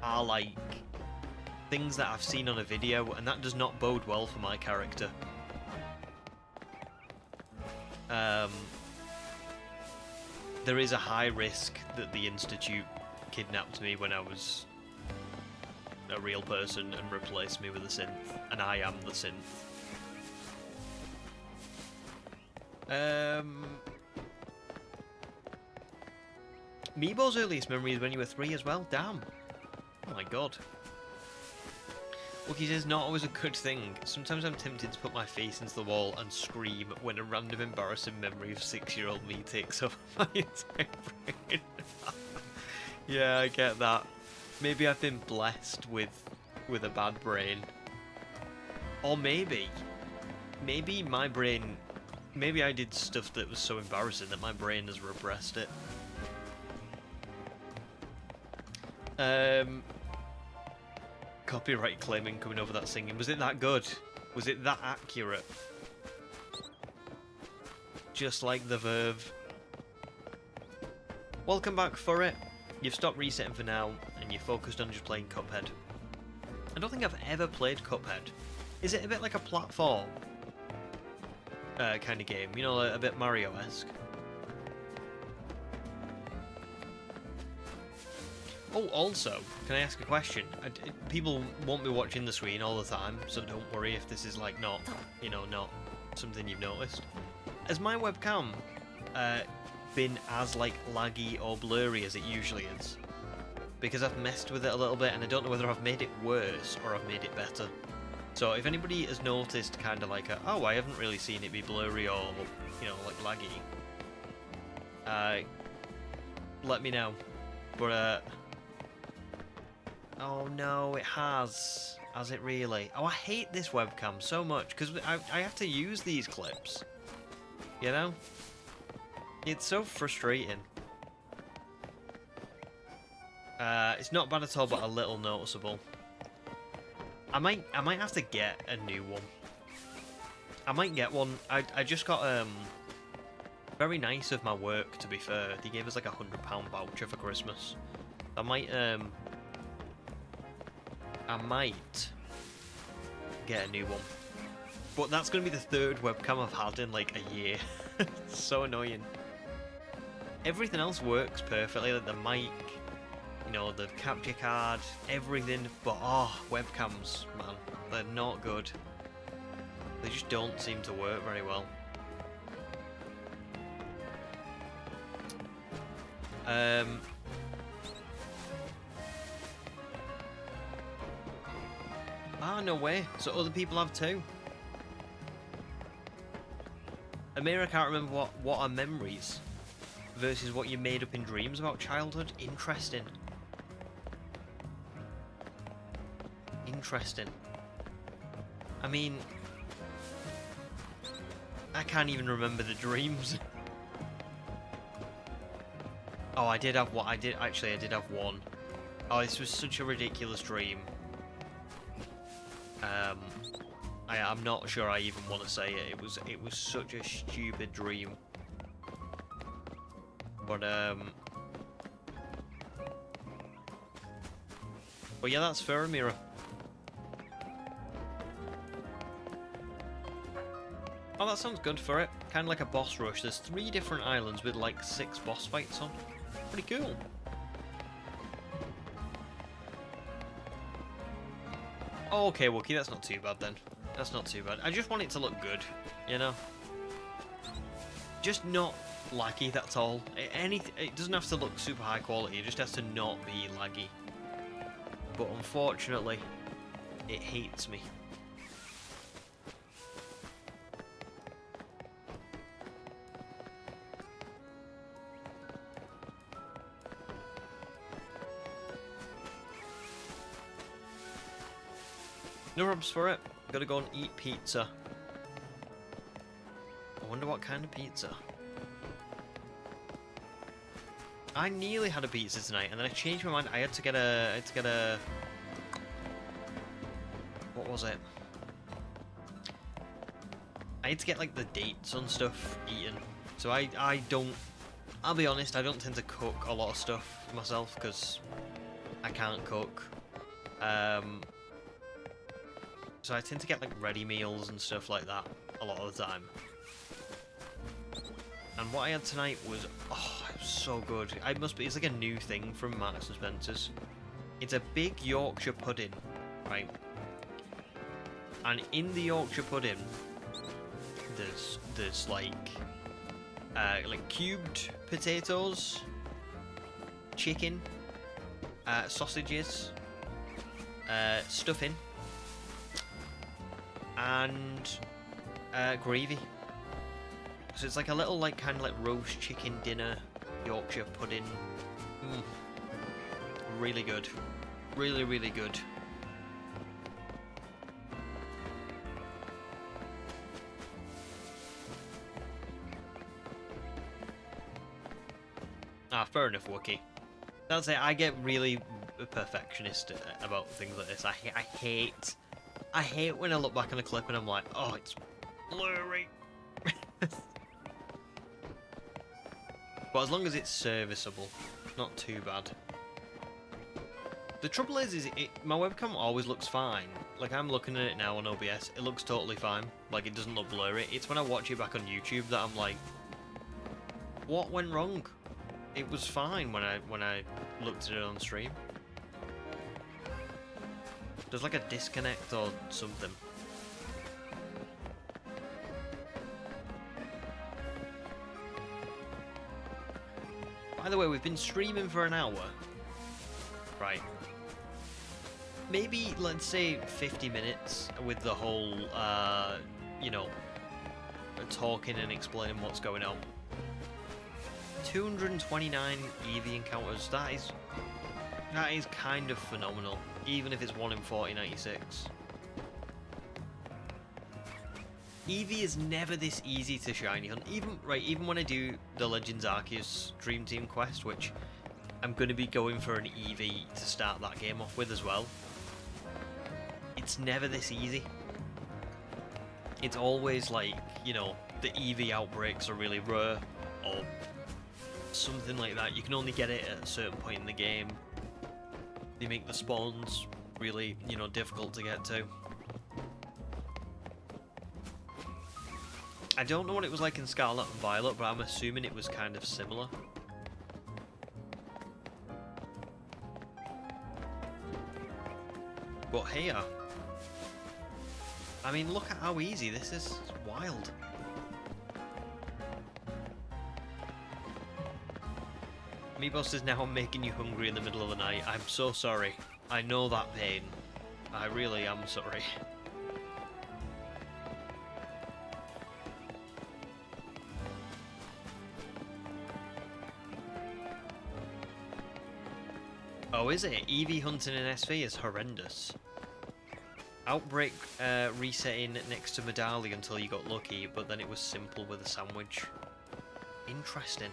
are like things that I've seen on a video, and that does not bode well for my character. There is a high risk that the Institute kidnapped me when I was a real person and replaced me with a synth, and I am the synth. Meebo's earliest memory is when you were 3 as well? Damn. Oh my god. Wookie says, not always a good thing. Sometimes I'm tempted to put my face into the wall and scream when a random embarrassing memory of 6-year-old me takes over my entire brain. Yeah, I get that. Maybe I've been blessed with a bad brain. Or maybe my brain... Maybe I did stuff that was so embarrassing that my brain has repressed it. Copyright claiming coming over that singing. Was it that good? Was it that accurate? Just like the Verve. Welcome back for it. You've stopped resetting for now, and you're focused on just playing Cuphead. I don't think I've ever played Cuphead. Is it a bit like a platform kind of game? You know, a bit Mario-esque? Oh, also, can I ask a question? People won't be watching the screen all the time, so don't worry if this is like not, you know, not something you've noticed. Has my webcam been as like laggy or blurry as it usually is? Because I've messed with it a little bit and I don't know whether I've made it worse or I've made it better. So if anybody has noticed kind of like oh, I haven't really seen it be blurry or, you know, like laggy, let me know. But Oh no, it has. Has it really? Oh, I hate this webcam so much because I have to use these clips. You know? It's so frustrating. It's not bad at all, but a little noticeable. I might have to get a new one. I might get one. I just got very nice of my work, to be fair. They gave us like a £100 voucher for Christmas. I might get a new one. But that's gonna be the third webcam I've had in like a year. It's so annoying. Everything else works perfectly, like the mic, you know, the capture card, everything, but webcams, man, they're not good. They just don't seem to work very well. No way. So other people have too. Amira can't remember what are memories versus what you made up in dreams about childhood. Interesting. Interesting. I mean, I can't even remember the dreams. Oh, I did have what I did have one. Oh, this was such a ridiculous dream. I'm not sure I even want to say it. It was such a stupid dream. But yeah, that's fair, Amira. Oh, that sounds good for it. Kind of like a boss rush. There's 3 different islands with like 6 boss fights on. Pretty cool. Oh, okay, Wookie, that's not too bad then. That's not too bad. I just want it to look good, you know? Just not laggy, that's all. It doesn't have to look super high quality, it just has to not be laggy. But unfortunately, it hates me. No rubs for it. Gotta go and eat pizza. I wonder what kind of pizza. I nearly had a pizza tonight, and then I changed my mind. I had to get a. What was it? I had to get like the dates on stuff eaten. So I don't. I'll be honest. I don't tend to cook a lot of stuff myself because I can't cook. So I tend to get like ready meals and stuff like that a lot of the time. And what I had tonight was, it was so good. It's like a new thing from Marks and Spencer's. It's a big Yorkshire pudding, right? And in the Yorkshire pudding, there's like cubed potatoes, chicken, sausages, stuffing, and gravy. So it's like a little kind of roast chicken dinner Yorkshire pudding. Really good. Really, really good. Fair enough, Wookie. That's it. I get really perfectionist about things like this. I hate when I look back on a clip and I'm like, oh, it's blurry. But as long as it's serviceable, not too bad. The trouble is my webcam always looks fine. Like, I'm looking at it now on OBS, it looks totally fine. Like, it doesn't look blurry. It's when I watch it back on YouTube that I'm like, what went wrong? It was fine when I looked at it on stream. There's like a disconnect or something. By the way, we've been streaming for an hour. Right. Maybe, let's say, 50 minutes with the whole, you know, talking and explaining what's going on. 229 Eevee encounters, that is That is kind of phenomenal, even if it's 1 in 4096. Eevee is never this easy to shiny hunt. Even when I do the Legends Arceus Dream Team quest, which I'm going to be going for an Eevee to start that game off with as well, it's never this easy. It's always like, you know, the Eevee outbreaks are really rare, or something like that. You can only get it at a certain point in the game. They make the spawns really, you know, difficult to get to. I don't know what it was like in Scarlet and Violet, but I'm assuming it was kind of similar. But here, I mean, look at how easy this is. It's wild. Meatboss is now making you hungry in the middle of the night. I'm so sorry. I know that pain. I really am sorry. Oh, is it? Eevee hunting in SV is horrendous. Outbreak resetting next to Medali until you got lucky, but then it was simple with a sandwich. Interesting.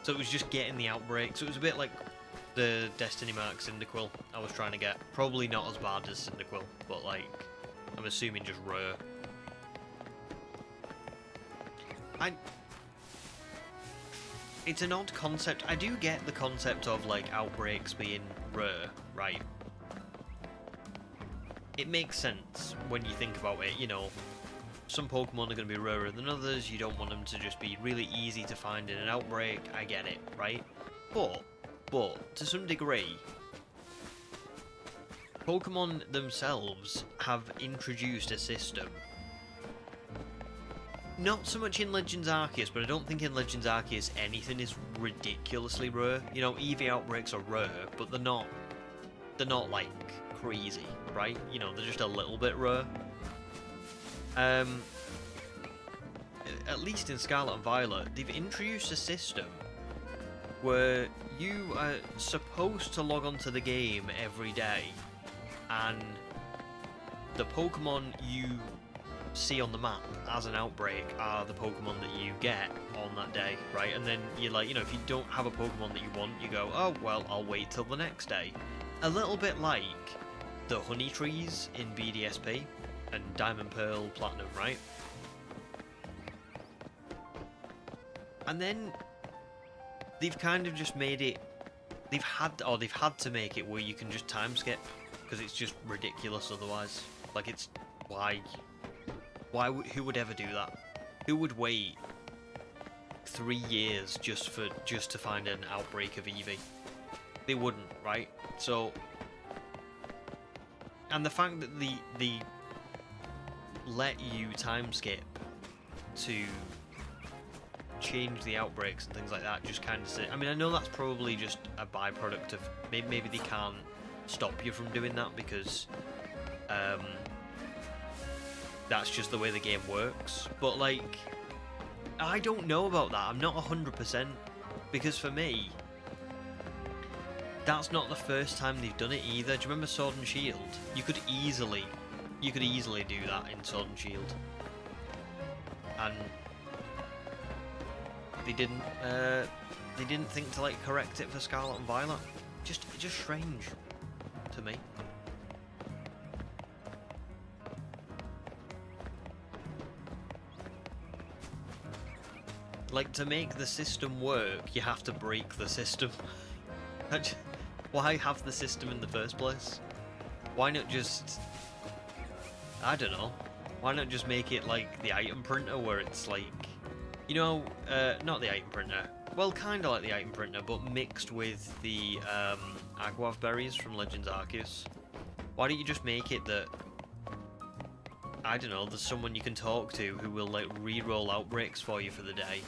So it was just getting the outbreak. So it was a bit like the Destiny Mark Cyndaquil I was trying to get. Probably not as bad as Cyndaquil, but like, I'm assuming just rare. It's an odd concept. I do get the concept of like outbreaks being rare, right? It makes sense when you think about it, you know. Some Pokemon are going to be rarer than others, you don't want them to just be really easy to find in an outbreak, I get it, right? But, to some degree, Pokemon themselves have introduced a system. Not so much in Legends Arceus, but I don't think in Legends Arceus anything is ridiculously rare. You know, Eevee outbreaks are rare, but they're not like crazy, right? You know, they're just a little bit rare. At least in Scarlet and Violet, they've introduced a system where you are supposed to log onto the game every day, and the Pokemon you see on the map as an outbreak are the Pokemon that you get on that day, right? And then you're like, you know, if you don't have a Pokemon that you want, you go, oh, well, I'll wait till the next day. A little bit like the honey trees in BDSP and Diamond, Pearl, Platinum, right? And then they've kind of just made it, they've had to make it where you can just time skip, because it's just ridiculous otherwise. Like, it's, who would ever do that? Who would wait 3 years just to find an outbreak of Eevee? They wouldn't, right? So, and the fact that the let you time skip to change the outbreaks and things like that just kind of, I mean, I know that's probably just a byproduct of maybe they can't stop you from doing that because that's just the way the game works, but like, I don't know about that. I'm not 100%, because for me, that's not the first time they've done it either. Do you remember Sword and Shield? You could easily do that in Sword and Shield, and they didn't think to like correct it for Scarlet and Violet. Just strange to me. Like, to make the system work, you have to break the system. Why have the system in the first place? Why not just, I don't know, why not just make it like the item printer, where it's like, you know, not the item printer, well, kind of like the item printer, but mixed with the Aguav berries from Legends Arceus. Why don't you just make it that, I don't know, there's someone you can talk to who will like re-roll outbreaks for you for the day,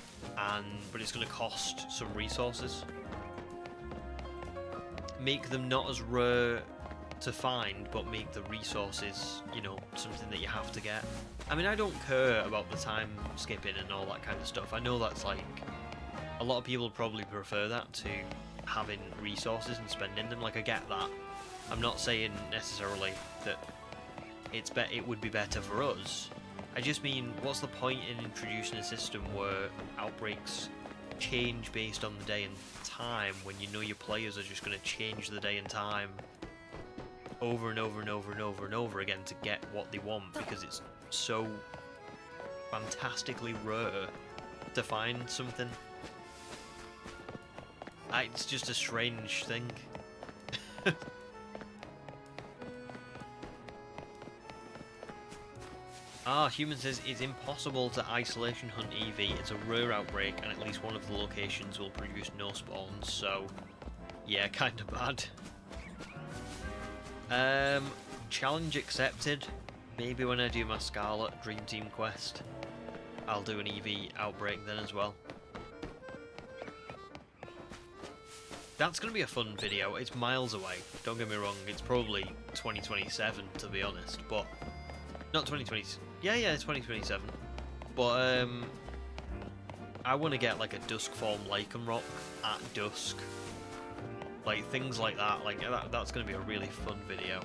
but it's going to cost some resources. Make them not as rare to find, but make the resources, you know, something that you have to get. I mean, I don't care about the time skipping and all that kind of stuff. I know that's like, a lot of people probably prefer that to having resources and spending them. Like, I get that. I'm not saying necessarily that it would be better for us. I just mean, what's the point in introducing a system where outbreaks change based on the day and time when you know your players are just going to change the day and time over and over and over and over and over again to get what they want, because it's so fantastically rare to find something. It's just a strange thing. Human says it's impossible to isolation hunt Eevee. It's a rare outbreak, and at least one of the locations will produce no spawns. So, yeah, kind of bad. Challenge accepted. Maybe when I do my Scarlet Dream Team quest, I'll do an Eevee outbreak then as well. That's going to be a fun video. It's miles away, don't get me wrong. It's probably 2027 to be honest, but not 2020. Yeah, it's 2027. But I want to get like a dusk form lichen rock at dusk, like things like that. Like that's going to be a really fun video.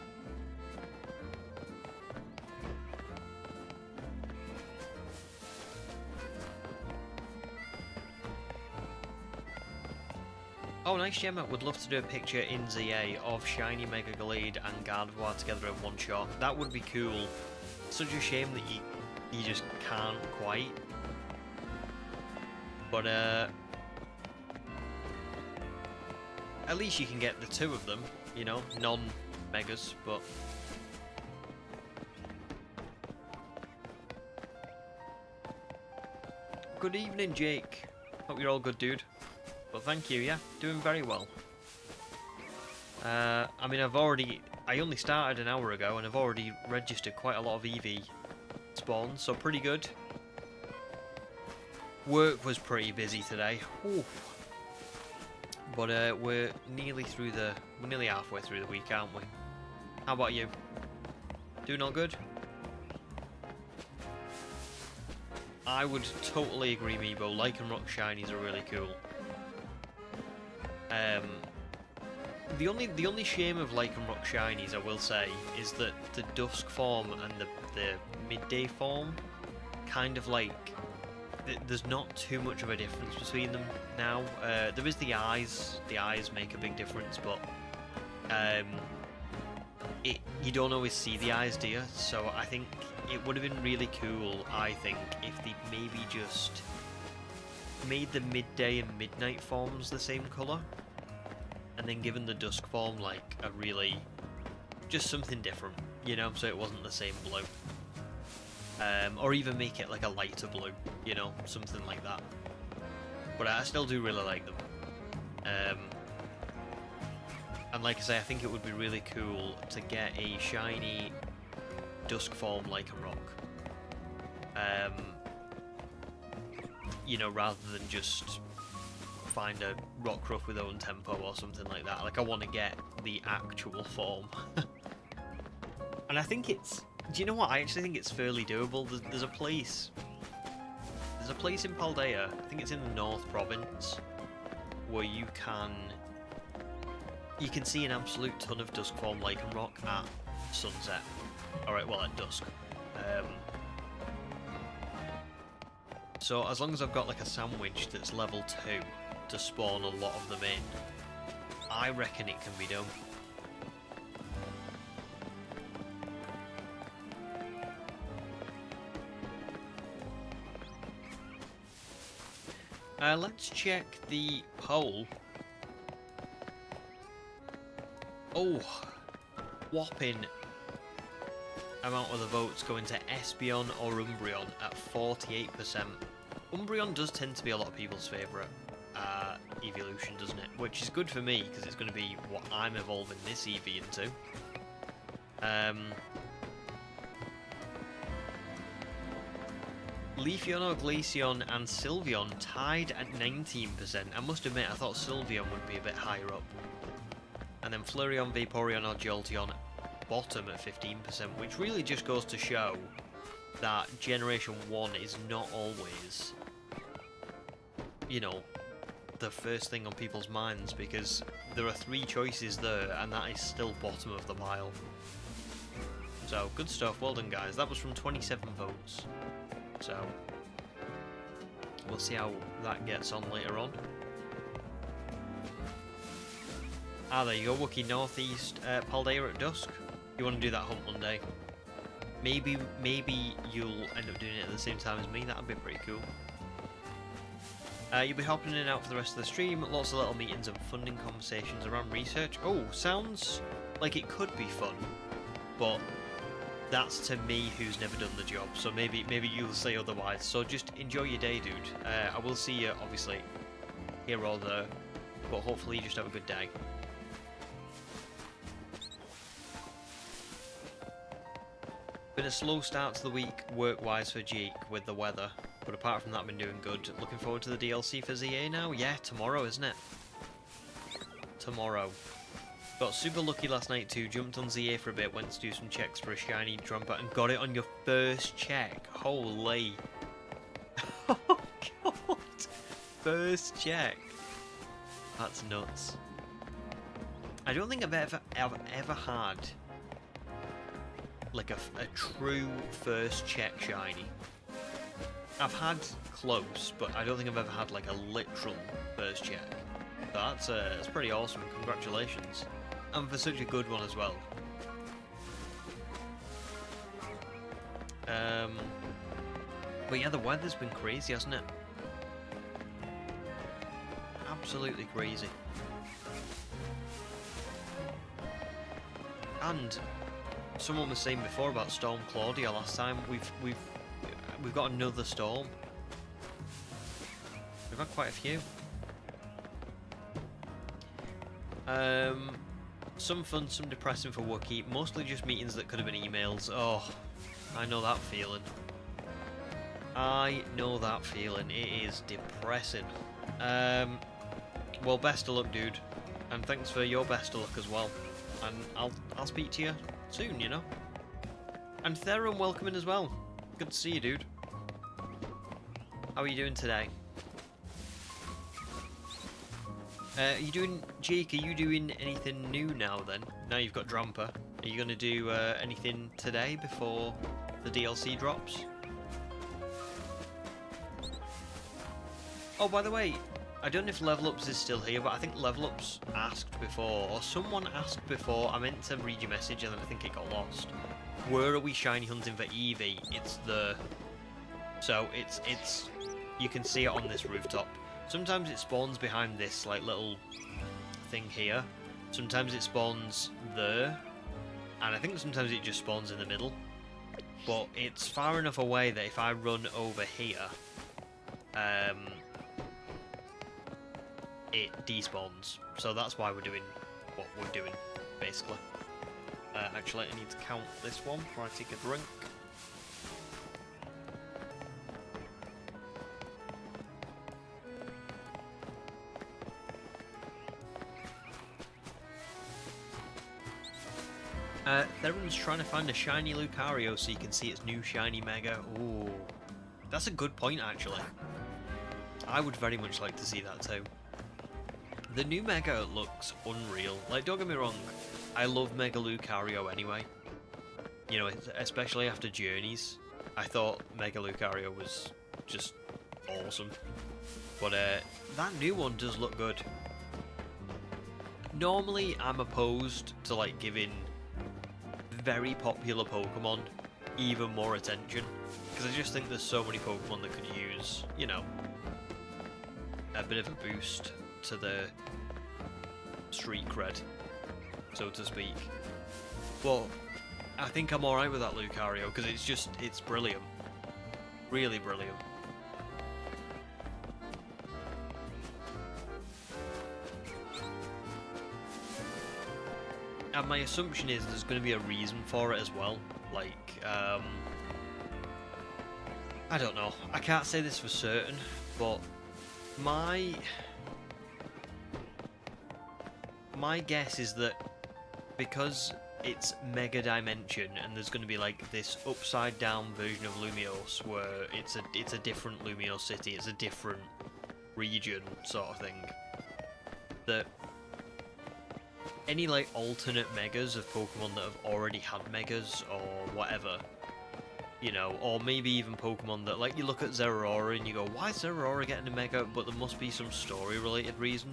Oh, nice, Gemma. Would love to do a picture in ZA of Shiny, Mega Glade and Gardevoir together in one shot. That would be cool. Such a shame that you just can't quite. But at least you can get the two of them, you know, non-Megas, but... Good evening, Jake. Hope you're all good, dude. But thank you, yeah, doing very well. I mean, I only started an hour ago and I've already registered quite a lot of Eevee spawns, so pretty good. Work was pretty busy today. Ooh. But we're nearly halfway through the week, aren't we? How about you? Doing all good? I would totally agree, Meebo. Lichen Rock Shinies are really cool. The only shame of Lichen Rock Shinies, I will say, is that the Dusk form and the Midday form, kind of like, there's not too much of a difference between them now. There is the eyes make a big difference, but you don't always see the eyes, do you? So I think it would have been really cool, I think, if they maybe just made the midday and midnight forms the same colour, and then given the dusk form like a really, just something different, you know, so it wasn't the same blue. Or even make it like a lighter blue, you know, something like that. But I still do really like them. And like I say, I think it would be really cool to get a shiny dusk form like a rock. You know, rather than just find a Rockruff with own tempo or something like that. Like, I want to get the actual form. And I think it's... Do you know what? I actually think it's fairly doable. There's a place... There's a place in Paldea, I think it's in the North Province, where you can see an absolute ton of dusk form lichen rock at sunset. Alright, well, at dusk. So as long as I've got like a sandwich that's level 2 to spawn a lot of them in, I reckon it can be done. Let's check the poll. Oh, whopping amount of the votes going to Espeon or Umbreon at 48%. Umbreon does tend to be a lot of people's favourite evolution, doesn't it? Which is good for me, because it's going to be what I'm evolving this Eevee into. Leafeon or Glaceon and Sylveon tied at 19%. I must admit, I thought Sylveon would be a bit higher up. And then Flareon, Vaporeon or Jolteon bottom at 15%, which really just goes to show that Generation 1 is not always, you know, the first thing on people's minds, because there are 3 choices there, and that is still bottom of the pile. So, good stuff, well done guys. That was from 27 votes. So, we'll see how that gets on later on. Ah, there you go, Wookie Northeast, Paldea at dusk. You want to do that hunt one day? Maybe you'll end up doing it at the same time as me, that'd be pretty cool. You'll be hopping in and out for the rest of the stream, lots of little meetings and funding conversations around research. Oh, sounds like it could be fun, but that's to me who's never done the job, so maybe you'll say otherwise. So just enjoy your day, dude. I will see you, obviously, here or there, but hopefully you just have a good day. Been a slow start to the week work-wise for Jake with the weather, but apart from that, I've been doing good. Looking forward to the DLC for ZA now? Yeah, tomorrow, isn't it? Tomorrow. Got super lucky last night too, jumped on ZA for a bit, went to do some checks for a shiny Trumper and got it on your first check. Holy. Oh god. First check. That's nuts. I don't think I've ever had like a true first check shiny. I've had close, but I don't think I've ever had like a literal first check. That's pretty awesome, congratulations. And for such a good one as well. But yeah, the weather's been crazy, hasn't it? Absolutely crazy. And someone was saying before about Storm Claudia last time. We've got another storm. We've had quite a few. Some fun, some depressing for Wookie. Mostly just meetings that could have been emails. Oh, I know that feeling. I know that feeling. It is depressing. Well, best of luck, dude. And thanks for your best of luck as well. And I'll speak to you soon, you know. And Theron, welcome in as well. Good to see you, dude. How are you doing today? Jake, are you doing anything new now then? Now you've got Dramper. Are you going to do anything today before the DLC drops? Oh, by the way, I don't know if Level Ups is still here, but I think Level Ups asked before, or someone asked before. I meant to read your message and then I think it got lost. Where are we shiny hunting for Eevee? It's the... So, it's... You can see it on this rooftop. Sometimes it spawns behind this like little thing here. Sometimes it spawns there. And I think sometimes it just spawns in the middle. But it's far enough away that if I run over here, it despawns. So that's why we're doing what we're doing, basically. Actually, I need to count this one before I take a drink. Theron's trying to find a shiny Lucario so you can see its new shiny Mega. Ooh, that's a good point actually. I would very much like to see that too. The new Mega looks unreal. Like, don't get me wrong, I love Mega Lucario anyway. You know, especially after Journeys. I thought Mega Lucario was just awesome. But that new one does look good. Normally, I'm opposed to like giving very popular Pokemon even more attention, because I just think there's so many Pokemon that could use, you know, a bit of a boost to the street cred, so to speak. But I think I'm alright with that Lucario, because it's brilliant. Really brilliant. And my assumption is there's going to be a reason for it as well. Like, I don't know. I can't say this for certain, but my guess is that because it's Mega Dimension and there's going to be like this upside down version of Lumiose where it's a different Lumiose city, it's a different region sort of thing. That any like alternate megas of Pokemon that have already had megas or whatever, you know, or maybe even Pokemon that, like, you look at Zeraora and you go, why is Zeraora getting a mega? But there must be some story related reason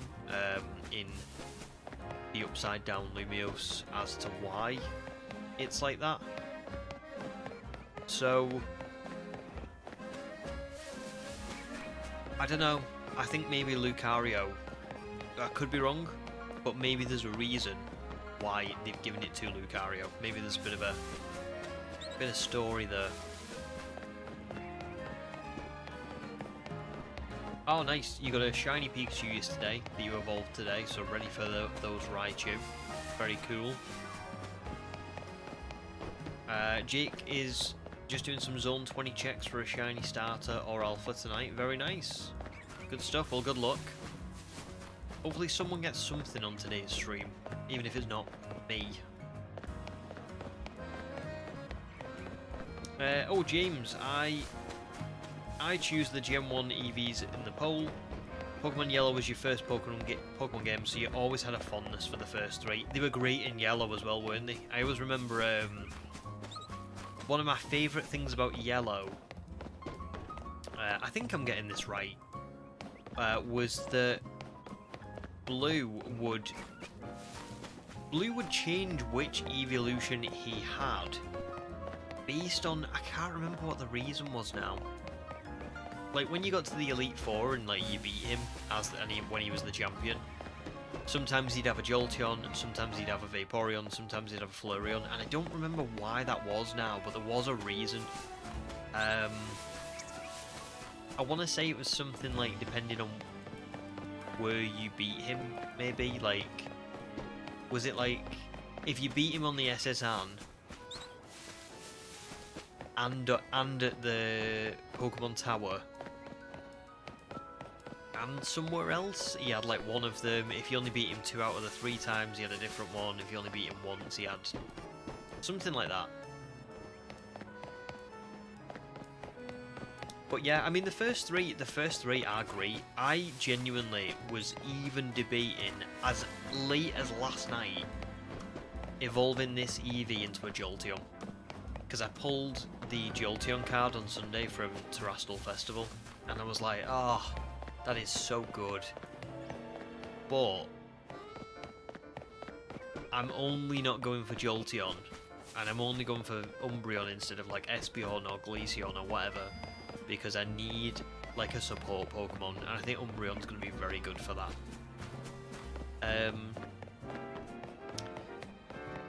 in the Upside Down Lumiose as to why it's like that. So I don't know, I think maybe Lucario, I could be wrong, but maybe there's a reason why they've given it to Lucario. Maybe there's a bit of story there. Oh nice, you got a shiny Pikachu yesterday that you evolved today, so ready for those Raichu. Very cool. Jake is just doing some Zone 20 checks for a shiny starter or alpha tonight. Very nice. Good stuff, well good luck. Hopefully someone gets something on today's stream, even if it's not me. Oh James, I choose the Gen 1 Eevees in the poll. Pokemon Yellow was your first Pokemon game, so you always had a fondness for the first three. They were great in Yellow as well, weren't they? I always remember one of my favourite things about Yellow, I think I'm getting this right, was that Blue would change which evolution he had based on, I can't remember what the reason was now. Like when you got to the Elite Four and like you beat him when he was the champion, sometimes he'd have a Jolteon, and sometimes he'd have a Vaporeon, sometimes he'd have a Flareon, and I don't remember why that was now, but there was a reason. I want to say it was something like depending on where you beat him, maybe, like, was it like if you beat him on the SSN and at the Pokemon Tower and somewhere else, he had like one of them. If you only beat him 2 out of the 3 times, he had a different one. If you only beat him once, he had something like that. But yeah, I mean the first three are great. I genuinely was even debating as late as last night evolving this Eevee into a Jolteon, because I pulled the Jolteon card on Sunday from Terastal Festival, and I was like, oh, that is so good. But I'm only not going for Jolteon, and I'm only going for Umbreon instead of like Espeon or Glaceon or whatever, because I need like a support Pokemon, and I think Umbreon's going to be very good for that.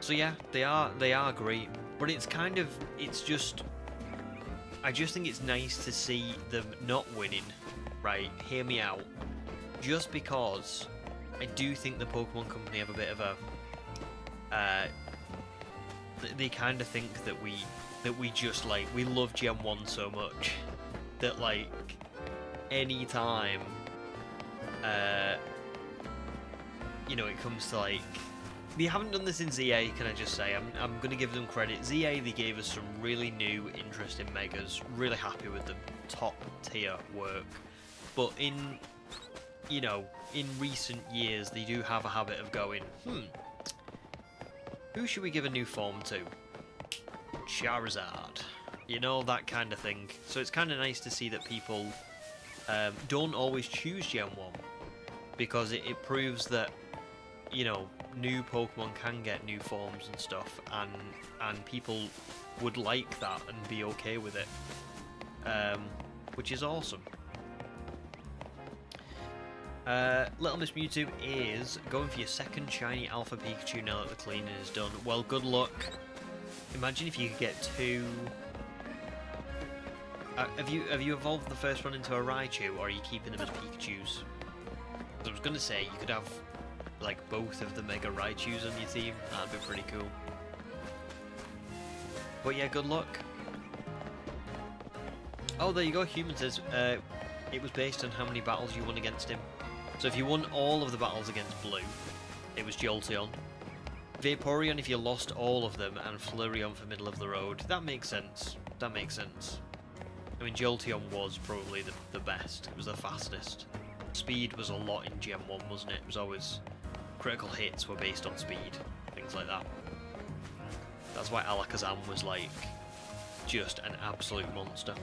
So yeah, they are great, but it's kind of, I just think it's nice to see them not winning, right? Hear me out. Just because I do think the Pokemon Company have a bit of a, they kind of think that we just like, we love Gen 1 so much that like any time you know, it comes to like, they haven't done this in ZA, can I just say, I'm gonna give them credit. ZA, they gave us some really new, interesting megas, really happy with them, top tier work. But in, you know, in recent years, they do have a habit of going, who should we give a new form to? Charizard. You know, that kind of thing. So it's kind of nice to see that people don't always choose Gen 1, because it proves that, you know, new Pokemon can get new forms and stuff, and people would like that and be okay with it, which is awesome. Little Miss Mewtwo is going for your second shiny Alpha Pikachu now that the cleaning is done. Well, good luck. Imagine if you could get 2... have you evolved the first one into a Raichu, or are you keeping them as Pikachus? I was going to say, you could have like both of the Mega Raichus on your team. That'd be pretty cool. But yeah, good luck. Oh, there you go. Human says it was based on how many battles you won against him. So if you won all of the battles against Blue, it was Jolteon. Vaporeon if you lost all of them, and Flareon for middle of the road. That makes sense. That makes sense. I mean, Jolteon was probably the best. It was the fastest. speed was a lot in Gen 1, wasn't it? It was always critical hits were based on speed, things like that. That's why Alakazam was like just an absolute monster.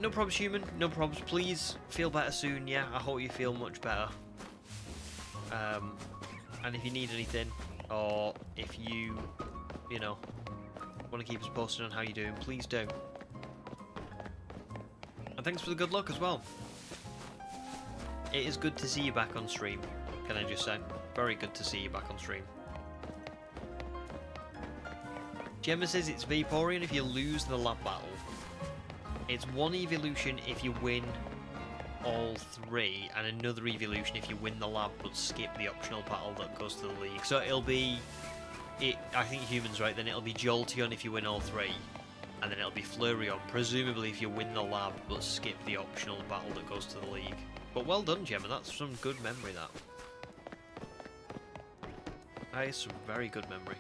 No problems, human. No problems. Please feel better soon. Yeah, I hope you feel much better. And if you need anything, or if you know, want to keep us posted on how you're doing, please do. And thanks for the good luck as well. It is good to see you back on stream, can I just say? Very good to see you back on stream. Gemma says it's Vaporeon if you lose the lab battle. It's one evolution if you win all three, and another evolution if you win the lab but skip the optional battle that goes to the league. So it'll be... I think Human's right, then it'll be Jolteon if you win all three, and then it'll be Flareon, presumably if you win the lab but skip the optional battle that goes to the league. But well done, Gemma, that's some good memory, that. That is some very good memory.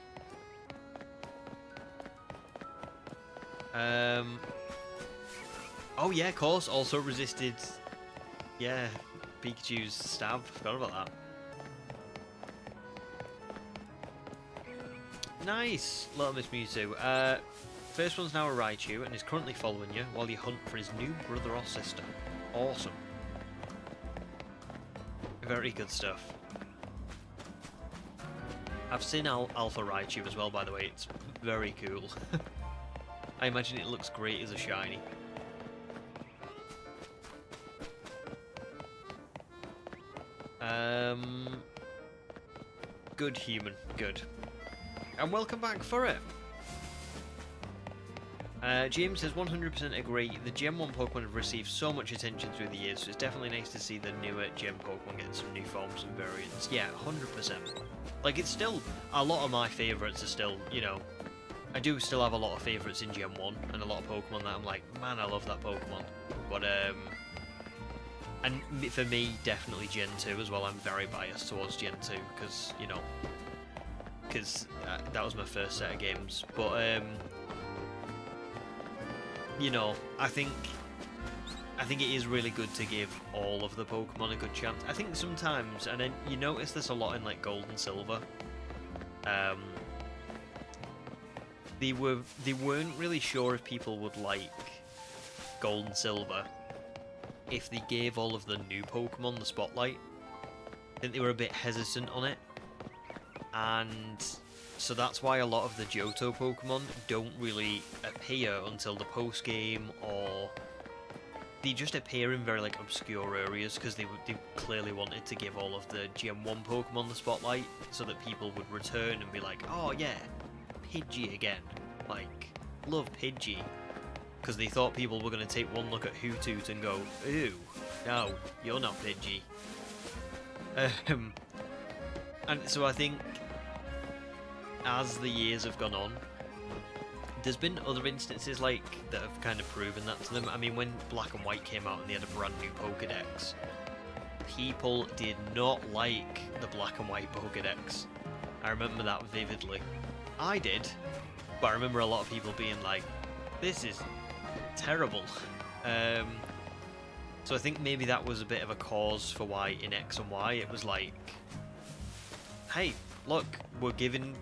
Oh yeah, of course, also resisted, yeah, Pikachu's stab, forgot about that. Nice, Little Miss Mewtwo. First one's now a Raichu and is currently following you while you hunt for his new brother or sister. Awesome. Very good stuff. I've seen Alpha Raichu as well, by the way, it's very cool. I imagine it looks great as a shiny. Good, Human, good. And welcome back for it. James says 100% agree. The Gen 1 Pokemon have received so much attention through the years, so it's definitely nice to see the newer Gen Pokemon getting some new forms and variants. Yeah, 100%. Like, it's still, a lot of my favourites are still, you know, I do still have a lot of favourites in Gen 1, and a lot of Pokemon that I'm like, man, I love that Pokemon. But, and for me, definitely Gen 2 as well. I'm very biased towards Gen 2, because, you know, that was my first set of games. But, you know, I think it is really good to give all of the Pokemon a good chance. I think sometimes, and then you notice this a lot in like Gold and Silver, they weren't really sure if people would like Gold and Silver if they gave all of the new Pokemon the spotlight. I think they were a bit hesitant on it, and so that's why a lot of the Johto Pokemon don't really appear until the post-game, or they just appear in very like obscure areas because they clearly wanted to give all of the Gen 1 Pokemon the spotlight so that people would return and be like, oh yeah, Pidgey again, like, love Pidgey, because they thought people were going to take one look at Hoothoot and go, ooh, no, you're not Pidgey. And so I think as the years have gone on, there's been other instances like that have kind of proven that to them. I mean, when Black and White came out and they had a brand new Pokédex, people did not like the Black and White Pokédex. I remember that vividly. I did, but I remember a lot of people being like, this is terrible. So I think maybe that was a bit of a cause for why in X and Y it was like, hey, look, we're giving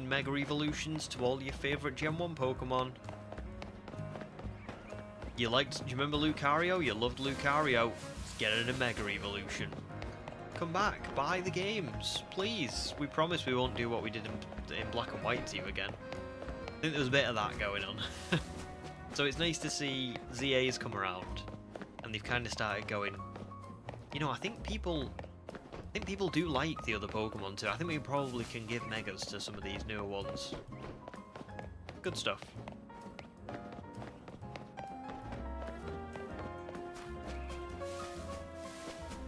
Mega Evolutions to all your favourite Gen 1 Pokemon. Do you remember Lucario? You loved Lucario. Get it in a Mega Evolution. Come back, buy the games, please. We promise we won't do what we did in Black and White to you again. I think there was a bit of that going on. So it's nice to see ZA's come around, and they've kind of started going, you know, I think people do like the other Pokemon too. I think we probably can give Megas to some of these newer ones. Good stuff.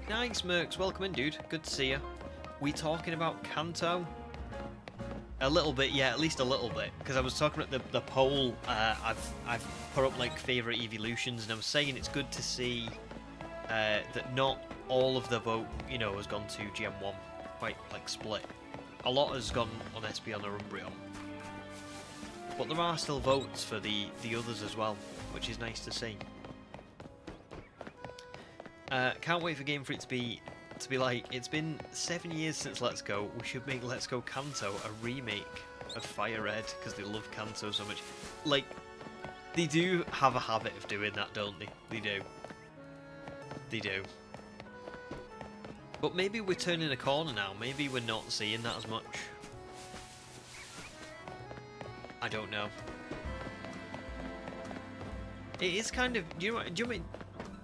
Nice, Mercs. Welcome in, dude. Good to see you. We talking about Kanto? A little bit, yeah, at least a little bit. Because I was talking about the poll. I've put up like favourite evolutions, and I was saying it's good to see that not all of the vote, you know, has gone to Gen 1, quite like split. A lot has gone on Espeon or Umbreon, but there are still votes for the others as well, which is nice to see. Can't wait for Game Freak to be like, it's been 7 years since Let's Go. We should make Let's Go Kanto a remake of Fire Red because they love Kanto so much. Like, they do have a habit of doing that, don't they? They do. They do. But maybe we're turning a corner now. Maybe we're not seeing that as much. I don't know. It is kind of. Do you know what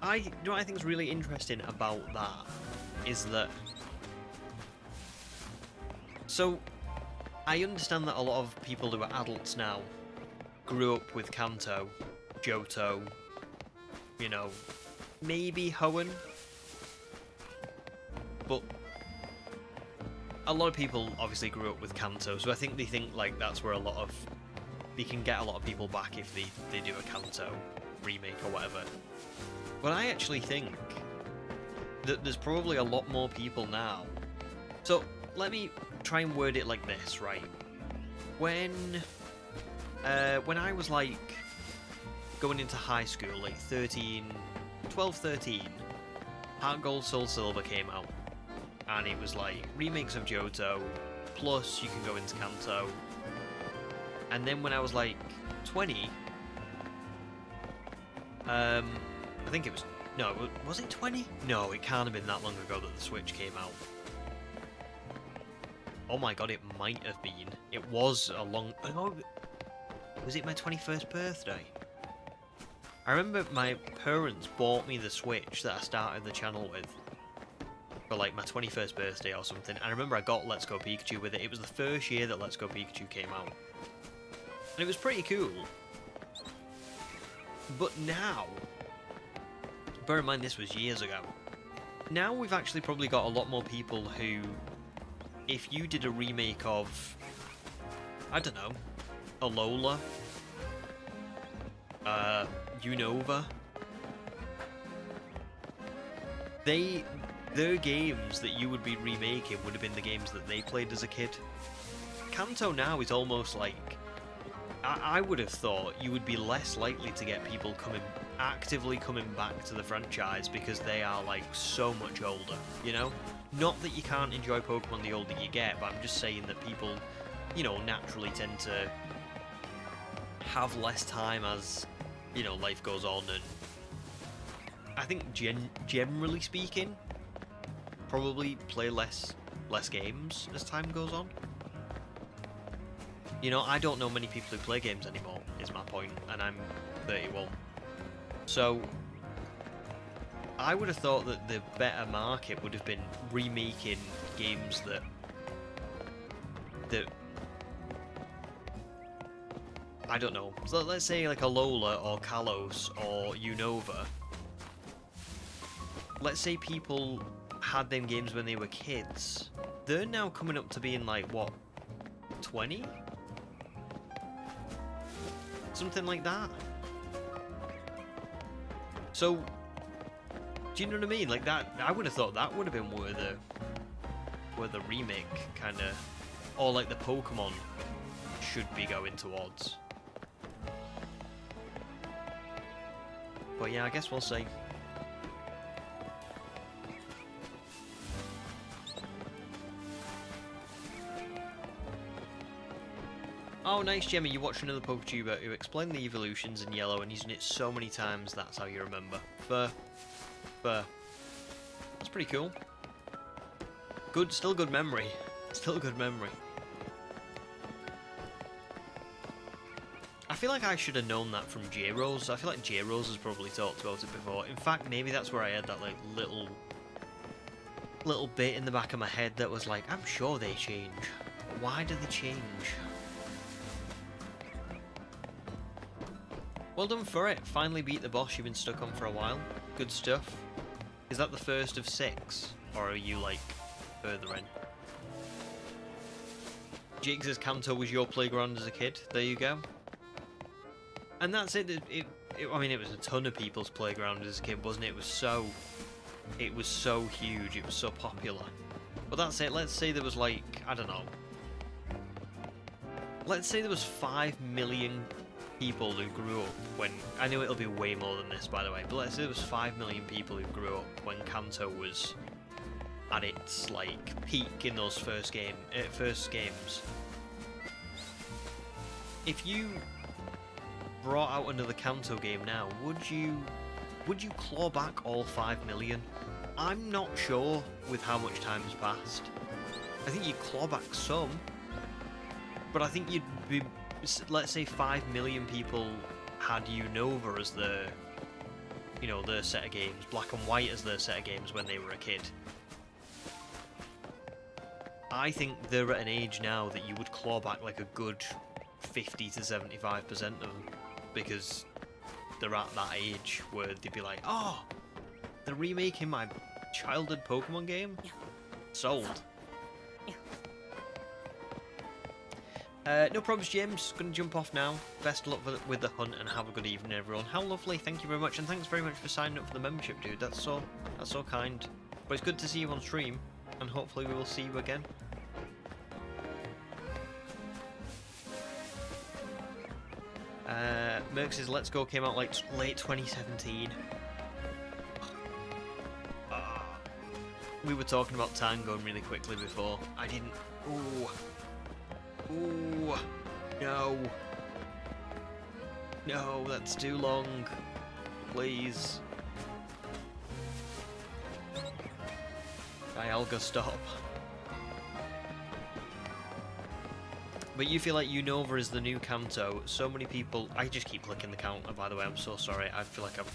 I think is really interesting about that is that. So, I understand that a lot of people who are adults now grew up with Kanto, Johto, you know, maybe Hoenn. But a lot of people obviously grew up with Kanto, so I think they think like that's where they can get a lot of people back if they do a Kanto remake or whatever. But I actually think that there's probably a lot more people now. So let me try and word it like this, right? When I was like going into high school, like 12, 13, Heart Gold Soul Silver came out. And it was like remakes of Johto, plus you can go into Kanto. And then when I was like 20, I think it was, no, was it 20? No, it can't have been that long ago that the Switch came out. Oh my god, it might have been. It was a long, oh, was it my 21st birthday? I remember my parents bought me the Switch that I started the channel with. For like my 21st birthday or something. I remember I got Let's Go Pikachu with it. It was the first year that Let's Go Pikachu came out. And it was pretty cool. But now, bear in mind this was years ago. Now we've actually probably got a lot more people who, if you did a remake of, I don't know, Alola, Unova, their games that you would be remaking would have been the games that they played as a kid. Kanto now is almost like, I would have thought you would be less likely to get people actively coming back to the franchise because they are like so much older, you know? Not that you can't enjoy Pokemon the older you get, but I'm just saying that people, you know, naturally tend to have less time as, you know, life goes on, and I think generally speaking, probably play less games as time goes on. You know, I don't know many people who play games anymore, is my point, and I'm 31. So, I would have thought that the better market would have been remaking games that I don't know. So let's say like Alola or Kalos or Unova. Let's say people had them games when they were kids. They're now coming up to being like, what, 20? Something like that. So, do you know what I mean? Like that, I would have thought that would have been where the remake kind of, or like the Pokemon should be going towards. But yeah, I guess we'll see. Oh, nice, Jemmy. You watched another PokeTuber who explained the evolutions in yellow and using it so many times, that's how you remember. Fair. That's pretty cool. Good, still good memory. Still good memory. I feel like I should have known that from J-Rose. I feel like J-Rose has probably talked about it before. In fact, maybe that's where I had that like little bit in the back of my head that was like, I'm sure they change. Why do they change? Well done for it. Finally beat the boss you've been stuck on for a while. Good stuff. Is that the first of 6? Or are you like further in? Jake says Kanto was your playground as a kid. There you go. And that's it. I mean, it was a ton of people's playground as a kid, wasn't it? It was so huge. It was so popular. But that's it. Let's say there was like, I don't know. Let's say there was 5 million people who grew up when... I know it'll be way more than this, by the way, but let's say there was 5 million people who grew up when Kanto was at its, like, peak in those first games. If you brought out another Kanto game now, would you claw back all 5 million? I'm not sure with how much time has passed. I think you'd claw back some, but I think you'd be... Let's say 5 million people had Unova as their, you know, their set of games, Black and White as their set of games when they were a kid. I think they're at an age now that you would claw back like a good 50 to 75% of them, because they're at that age where they'd be like, oh, they're remaking my childhood Pokemon game? Sold. No problems, James. Gonna jump off now. Best of luck with the hunt and have a good evening, everyone. How lovely. Thank you very much, and thanks very much for signing up for the membership, dude. That's so kind. But it's good to see you on stream, and hopefully we will see you again. Merx's Let's Go came out like late 2017. We were talking about time going really quickly before. I didn't... Ooh, no. No, that's too long. Please. Dialga, stop. But you feel like Unova is the new Kanto. So many people... I just keep clicking the counter, by the way. I'm so sorry. I feel like I've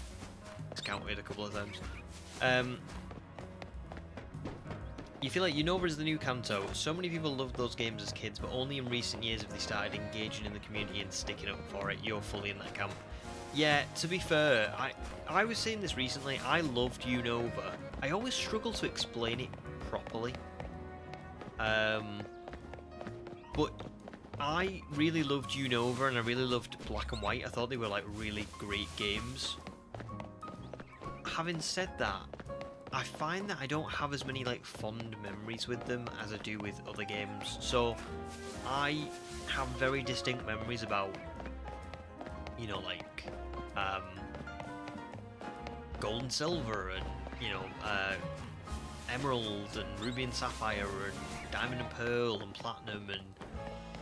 discounted a couple of times. You feel like Unova is the new Kanto. So many people loved those games as kids, but only in recent years have they started engaging in the community and sticking up for it. You're fully in that camp. Yeah, to be fair, I was saying this recently. I loved Unova. I always struggle to explain it properly. But I really loved Unova, and I really loved Black and White. I thought they were like really great games. Having said that, I find that I don't have as many like fond memories with them as I do with other games. So I have very distinct memories about, you know, like Gold and Silver, and you know, Emerald and Ruby and Sapphire, and Diamond and Pearl and Platinum, and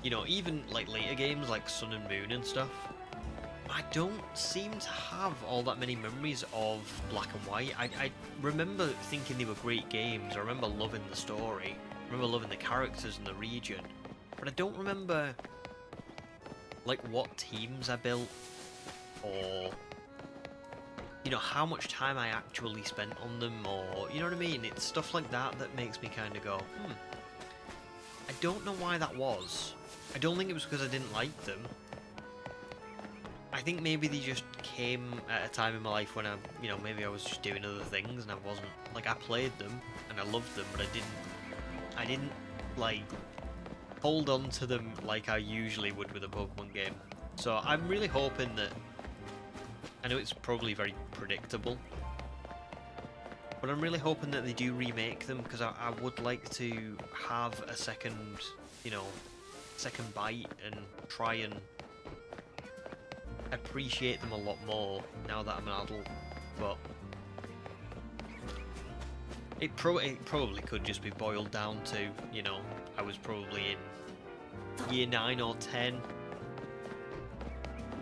you know, even like later games like Sun and Moon and stuff. I don't seem to have all that many memories of Black and White. I remember thinking they were great games. I remember loving the story. I remember loving the characters and the region. But I don't remember, like, what teams I built, or, you know, how much time I actually spent on them, or, you know what I mean? It's stuff like that that makes me kind of go, I don't know why that was. I don't think it was because I didn't like them. I think maybe they just came at a time in my life when you know, maybe I was just doing other things and I wasn't, like, I played them and I loved them, but I didn't, like, hold on to them like I usually would with a Pokemon game. So I'm really hoping that, I know it's probably very predictable, but I'm really hoping that they do remake them, because I would like to have a second, you know, second bite and try and appreciate them a lot more now that I'm an adult. But it probably could just be boiled down to, you know, I was probably in year 9 or 10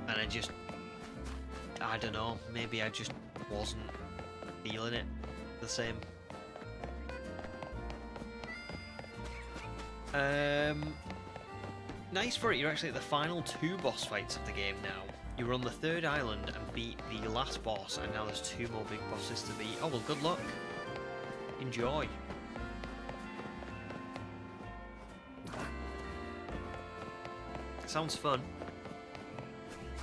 and I don't know, maybe I just wasn't feeling it the same. Nice for it, you're actually at the final 2 boss fights of the game now. You were on the 3rd island and beat the last boss, and now there's 2 more big bosses to beat. Oh well, good luck. Enjoy. Sounds fun.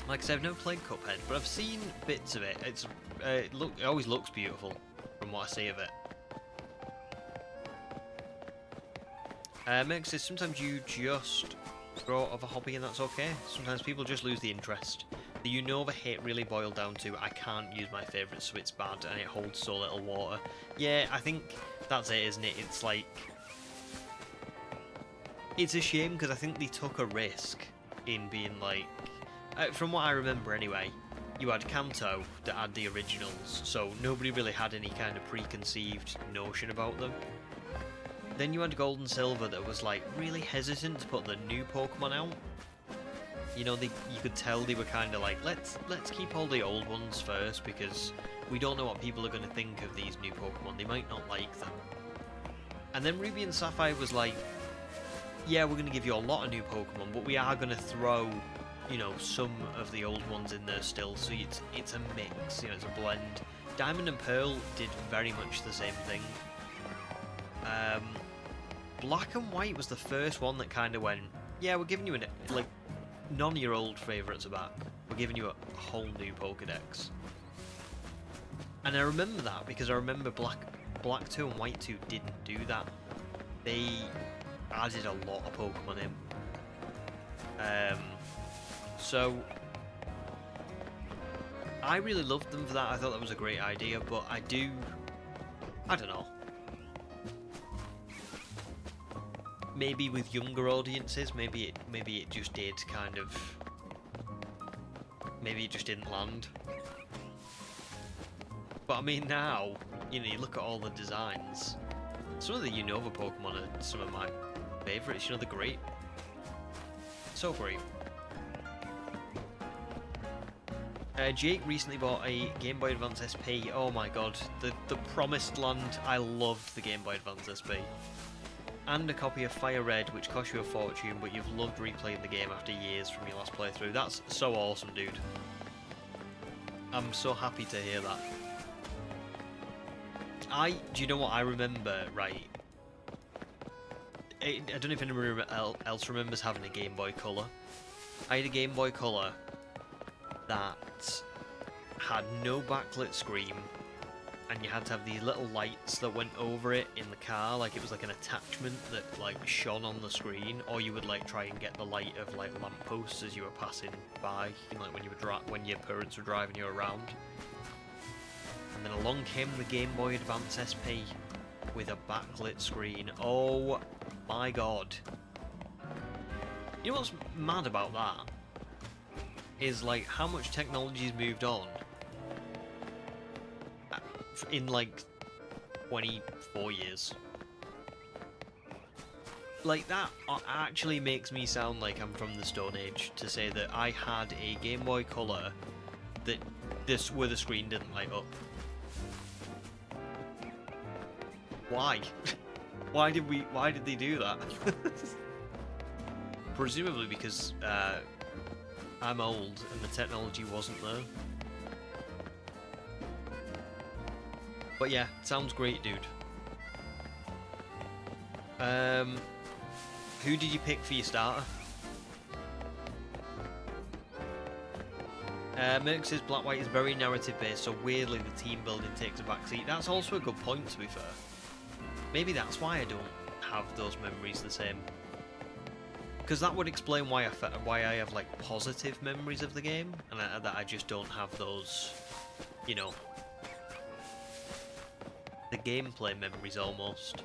Like I said, I've never played Cuphead, but I've seen bits of it. It always looks beautiful from what I see of it. Meg says, sometimes you just grow out of a hobby and that's okay. Sometimes people just lose the interest. The Unova hate really boiled down to, I can't use my favourite so it's bad and it holds so little water. Yeah, I think that's it, isn't it? It's like, it's a shame because I think they took a risk in being like, from what I remember anyway, you had Kanto that had the originals, so nobody really had any kind of preconceived notion about them. Then you had Gold and Silver that was like really hesitant to put the new Pokemon out. You know, you could tell they were kind of like, let's keep all the old ones first because we don't know what people are going to think of these new Pokemon. They might not like them. And then Ruby and Sapphire was like, yeah, we're going to give you a lot of new Pokemon, but we are going to throw, you know, some of the old ones in there still. So it's a mix, you know, it's a blend. Diamond and Pearl did very much the same thing. Black and White was the first one that kind of went, yeah, we're giving you like, none of your old favourites are back. We're giving you a whole new Pokedex. And I remember that because I remember Black 2 and White 2 didn't do that. They added a lot of Pokemon in. So I really loved them for that. I thought that was a great idea, but I don't know. Maybe with younger audiences, maybe it just did kind of. Maybe it just didn't land. But I mean, now, you know, you look at all the designs. Some of the Unova Pokemon are some of my favourites. You know, they're great. So great. Jake recently bought a Game Boy Advance SP. Oh my god, the promised land. I loved the Game Boy Advance SP. And a copy of Fire Red, which cost you a fortune, but you've loved replaying the game after years from your last playthrough. That's so awesome, dude. I'm so happy to hear that. Do you know what I remember, right? I don't know if anyone else remembers having a Game Boy Color. I had a Game Boy Color that had no backlit screen, and you had to have these little lights that went over it in the car, like it was like an attachment that like shone on the screen, or you would like try and get the light of like lampposts as you were passing by, you know, like when your parents were driving you around. And then along came the Game Boy Advance SP with a backlit screen. Oh my god. You know what's mad about that? Is like how much technology's moved on in like 24 years. Like that actually makes me sound like I'm from the Stone Age to say that I had a Game Boy Color that where the screen didn't light up. Why? Why did they do that? Presumably because I'm old and the technology wasn't there. But yeah, sounds great, dude. Who did you pick for your starter? Merc says Black White is very narrative based, so weirdly the team building takes a backseat. That's also a good point, to be fair. Maybe that's why I don't have those memories the same. Because that would explain why I have like positive memories of the game, and that I just don't have those, you know, the gameplay memories almost.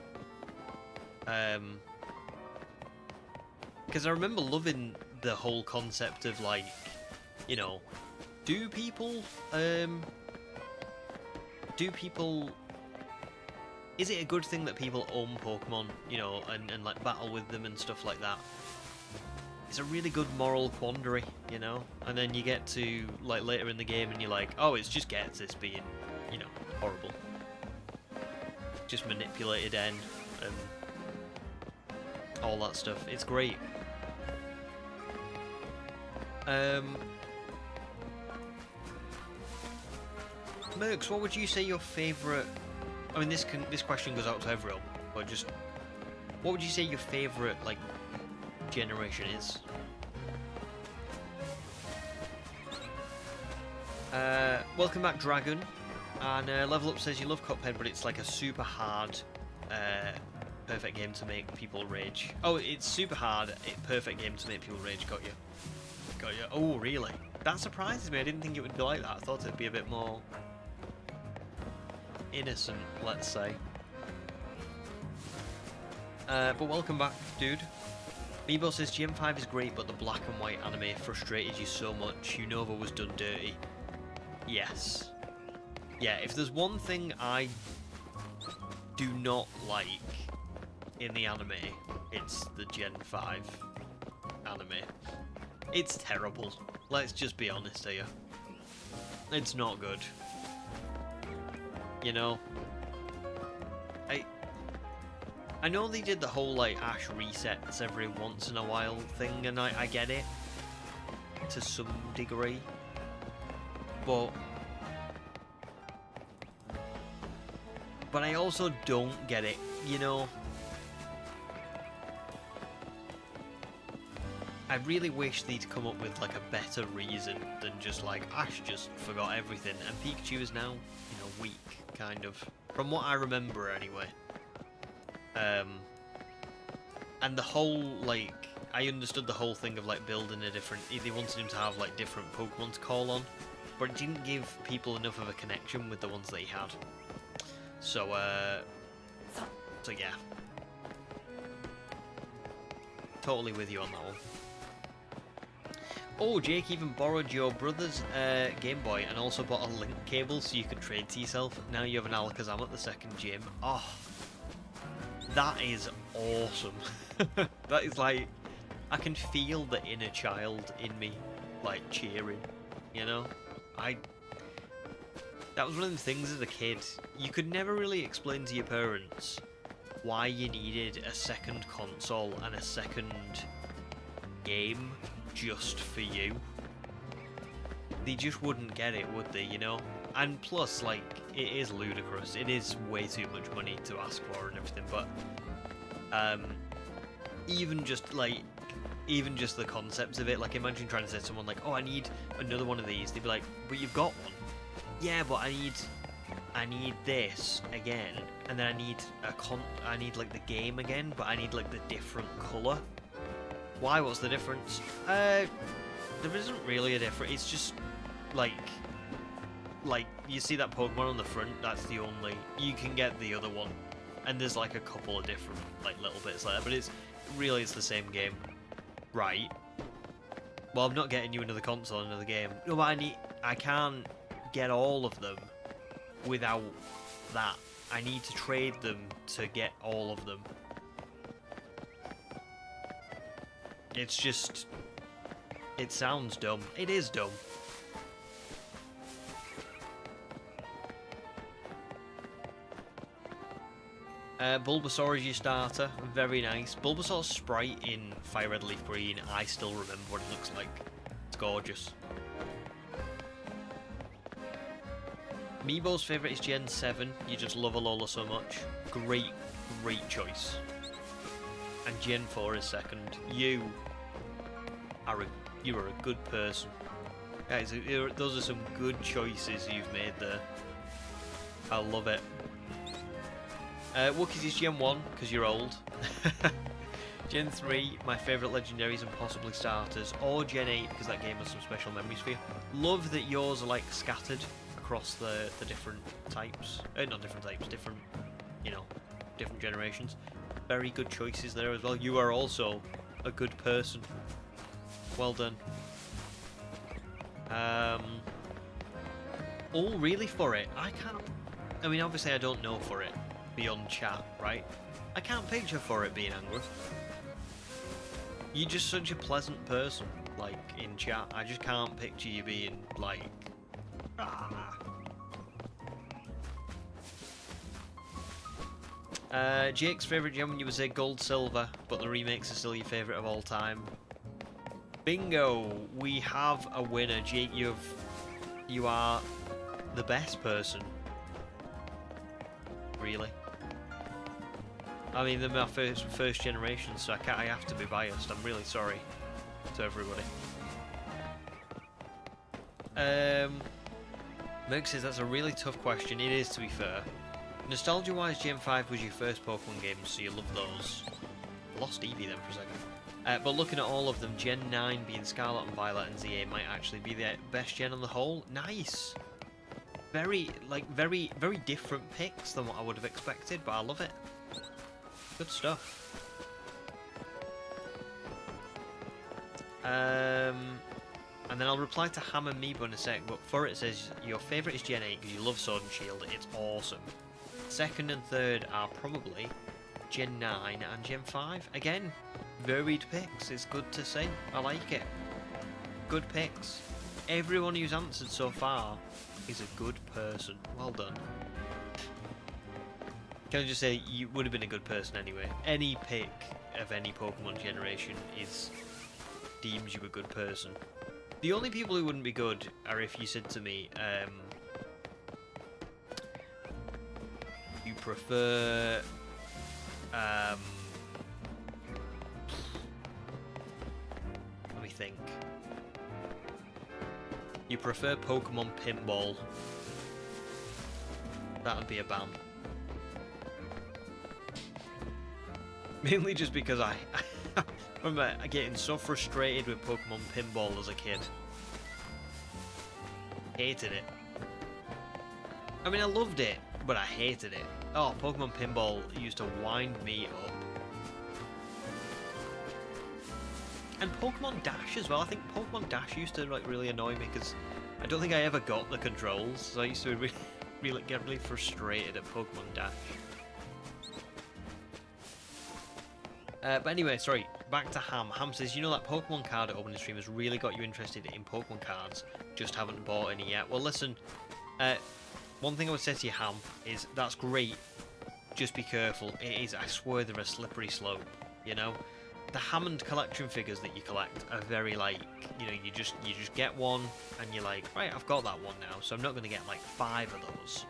Because I remember loving the whole concept of like, you know, do people is it a good thing that people own Pokemon, you know, and like battle with them and stuff like that? It's a really good moral quandary, you know? And then you get to like later in the game and you're like, oh, it's just Ghetsis being, you know, horrible. Just manipulated N and all that stuff. It's great. Mercs, what would you say your favourite... I mean, this question goes out to everyone, but just... What would you say your favourite, like, generation is? Welcome back, Dragon. And Level Up says you love Cuphead, but it's like a super hard, perfect game to make people rage. Oh, it's super hard, perfect game to make people rage. Got you. Got you. Oh, really? That surprises me. I didn't think it would be like that. I thought it'd be a bit more innocent, let's say. But welcome back, dude. Meebo says Gen 5 is great, but the black and white anime frustrated you so much. Unova was done dirty. Yes. Yeah, if there's one thing I do not like in the anime, it's the Gen 5 anime. It's terrible. Let's just be honest here. It's not good. You know? I know they did the whole, like, Ash resets every once in a while thing, and I get it. To some degree. But I also don't get it, you know? I really wish they'd come up with, like, a better reason than just, like, Ash just forgot everything, and Pikachu is now, you know, weak, kind of. From what I remember, anyway. And the whole, like, I understood the whole thing of, like, building a different... They wanted him to have, like, different Pokemon to call on, but it didn't give people enough of a connection with the ones that he had. So yeah. Totally with you on that one. Oh, Jake even borrowed your brother's Game Boy and also bought a link cable so you could trade to yourself. Now you have an Alakazam at the second gym. Oh, that is awesome. That is like, I can feel the inner child in me, like, cheering, you know? That was one of the things as a kid. You could never really explain to your parents why you needed a second console and a second game just for you. They just wouldn't get it, would they, you know? And plus, like, it is ludicrous. It is way too much money to ask for and everything, but even just the concepts of it, like, imagine trying to say to someone like, oh, I need another one of these. They'd be like, but you've got one. Yeah, but I need this again, and then I need like the game again, but I need like the different colour. Why? What's the difference? There isn't really a difference. It's just like you see that Pokemon on the front. That's the only you can get the other one, and there's like a couple of different like little bits like that. But it's the same game, right? Well, I'm not getting you another console, another game. No, but I can't get all of them without that. I need to trade them to get all of them. It's just... It sounds dumb. It is dumb. Bulbasaur is your starter. Very nice. Bulbasaur's sprite in Fire Red Leaf Green, I still remember what it looks like. It's gorgeous. Meebo's favourite is Gen 7. You just love Alola so much. Great choice. And Gen 4 is second. You are a good person. Guys, those are some good choices you've made there. I love it. Wookiees is Gen 1, because you're old. Gen 3, my favourite legendaries and possibly starters. Or Gen 8, because that game has some special memories for you. Love that yours are like scattered across the different types. Not different types, different, you know, different generations. Very good choices there as well. You are also a good person. Well done. All really for it. I mean, obviously I don't know for it beyond chat, right? I can't picture for it being angry. You're just such a pleasant person, like, in chat. I just can't picture you being, like... Jake's favourite gem when you was a gold silver, but the remakes are still your favourite of all time. Bingo! We have a winner. Jake, you are the best person. Really. I mean, they're my first generation, so I have to be biased. I'm really sorry to everybody. Merc says that's a really tough question. It is, to be fair. Nostalgia-wise, Gen 5 was your first Pokemon game, so you love those. Lost Eevee then for a second. But looking at all of them, Gen 9 being Scarlet and Violet and ZA might actually be the best gen on the whole. Nice! Very different picks than what I would have expected, but I love it. Good stuff. And then I'll reply to Ham and Meebo in a sec, but for it says, your favourite is Gen 8 because you love Sword and Shield, it's awesome. Second and third are probably Gen 9 and Gen 5. Again, varied picks, it's good to see, I like it. Good picks. Everyone who's answered so far is a good person. Well done. Can I just say, you would have been a good person anyway. Any pick of any Pokemon generation deems you a good person. The only people who wouldn't be good are if you said to me, you prefer, let me think. You prefer Pokemon Pinball. That would be a ban. Mainly just because I remember getting so frustrated with Pokemon Pinball as a kid. Hated it. I mean, I loved it, but I hated it. Oh, Pokemon Pinball used to wind me up. And Pokemon Dash as well. I think Pokemon Dash used to like really annoy me because I don't think I ever got the controls, so I used to get really frustrated at Pokemon Dash. But anyway, sorry, back to Ham. Ham says, you know that Pokemon card opening stream has really got you interested in Pokemon cards, just haven't bought any yet. Well, listen, one thing I would say to you, Ham, is that's great, just be careful. It is, I swear, they're a slippery slope, you know? The Hammond collection figures that you collect are very like, you know, you just get one and you're like, right, I've got that one now, so I'm not going to get like 5 of those.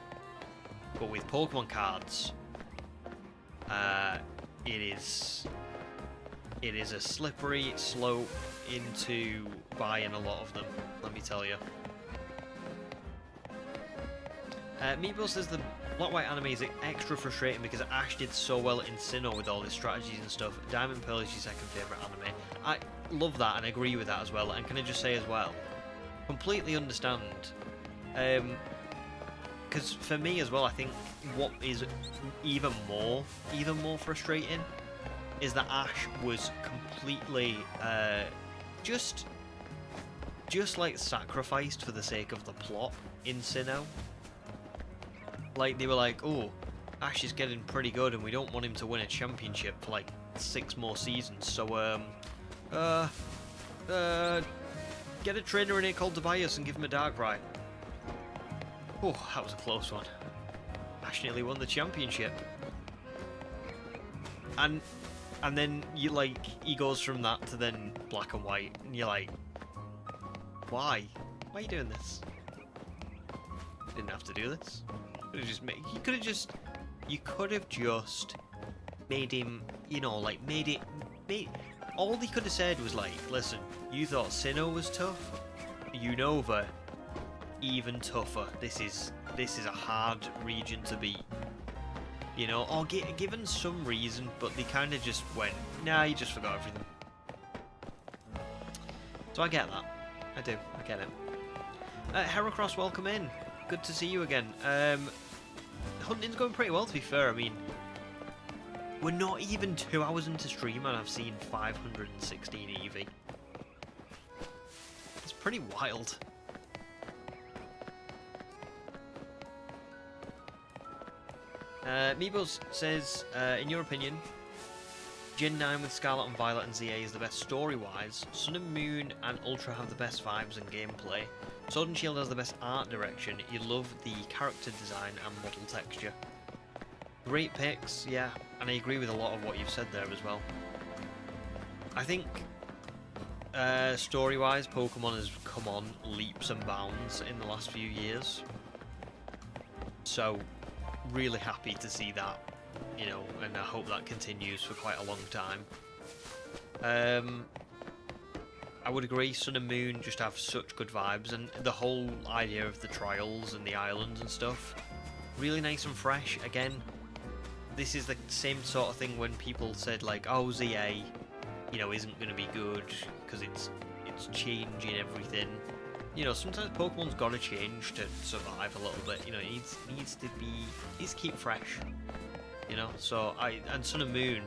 But with Pokemon cards, it is a slippery slope into buying a lot of them, let me tell you. Meeple says the Black White anime is extra frustrating because Ash did so well in Sinnoh with all his strategies and stuff. Diamond Pearl is your second favourite anime. I love that and agree with that as well. And can I just say as well, completely understand. Because for me as well, I think what is even more frustrating is that Ash was completely just like sacrificed for the sake of the plot in Sinnoh. Like, they were like, oh, Ash is getting pretty good and we don't want him to win a championship for like 6 more seasons, so get a trainer in here called Tobias and give him a Darkrai. Oh, that was a close one. Ash nearly won the championship. And then you like, he goes from that to then Black and White, and you're like, why? Why are you doing this? You didn't have to do this. You could have just made him, you know, like all he could have said was like, listen, you thought Sinnoh was tough, Unova even tougher. This is a hard region to beat, you know, or given some reason, but they kind of just went, nah, you just forgot everything. So I get that. I do. I get it. Heracross, welcome in. Good to see you again. Hunting's going pretty well, to be fair. I mean, we're not even 2 hours into stream and I've seen 516 Eevee. It's pretty wild. Meebos says, in your opinion, Gen 9 with Scarlet and Violet and ZA is the best story-wise. Sun and Moon and Ultra have the best vibes and gameplay. Sword and Shield has the best art direction. You love the character design and model texture. Great picks, yeah, and I agree with a lot of what you've said there as well. I think story-wise, Pokemon has come on leaps and bounds in the last few years. So, really happy to see that, you know, and I hope that continues for quite a long time. I would agree, Sun and Moon just have such good vibes, and the whole idea of the trials and the islands and stuff, really nice and fresh. Again, this is the same sort of thing when people said like, oh, ZA, you know, isn't going to be good because it's changing everything. You know, sometimes Pokemon's got to change to survive a little bit. You know, it needs to keep fresh. You know, so and Sun and Moon,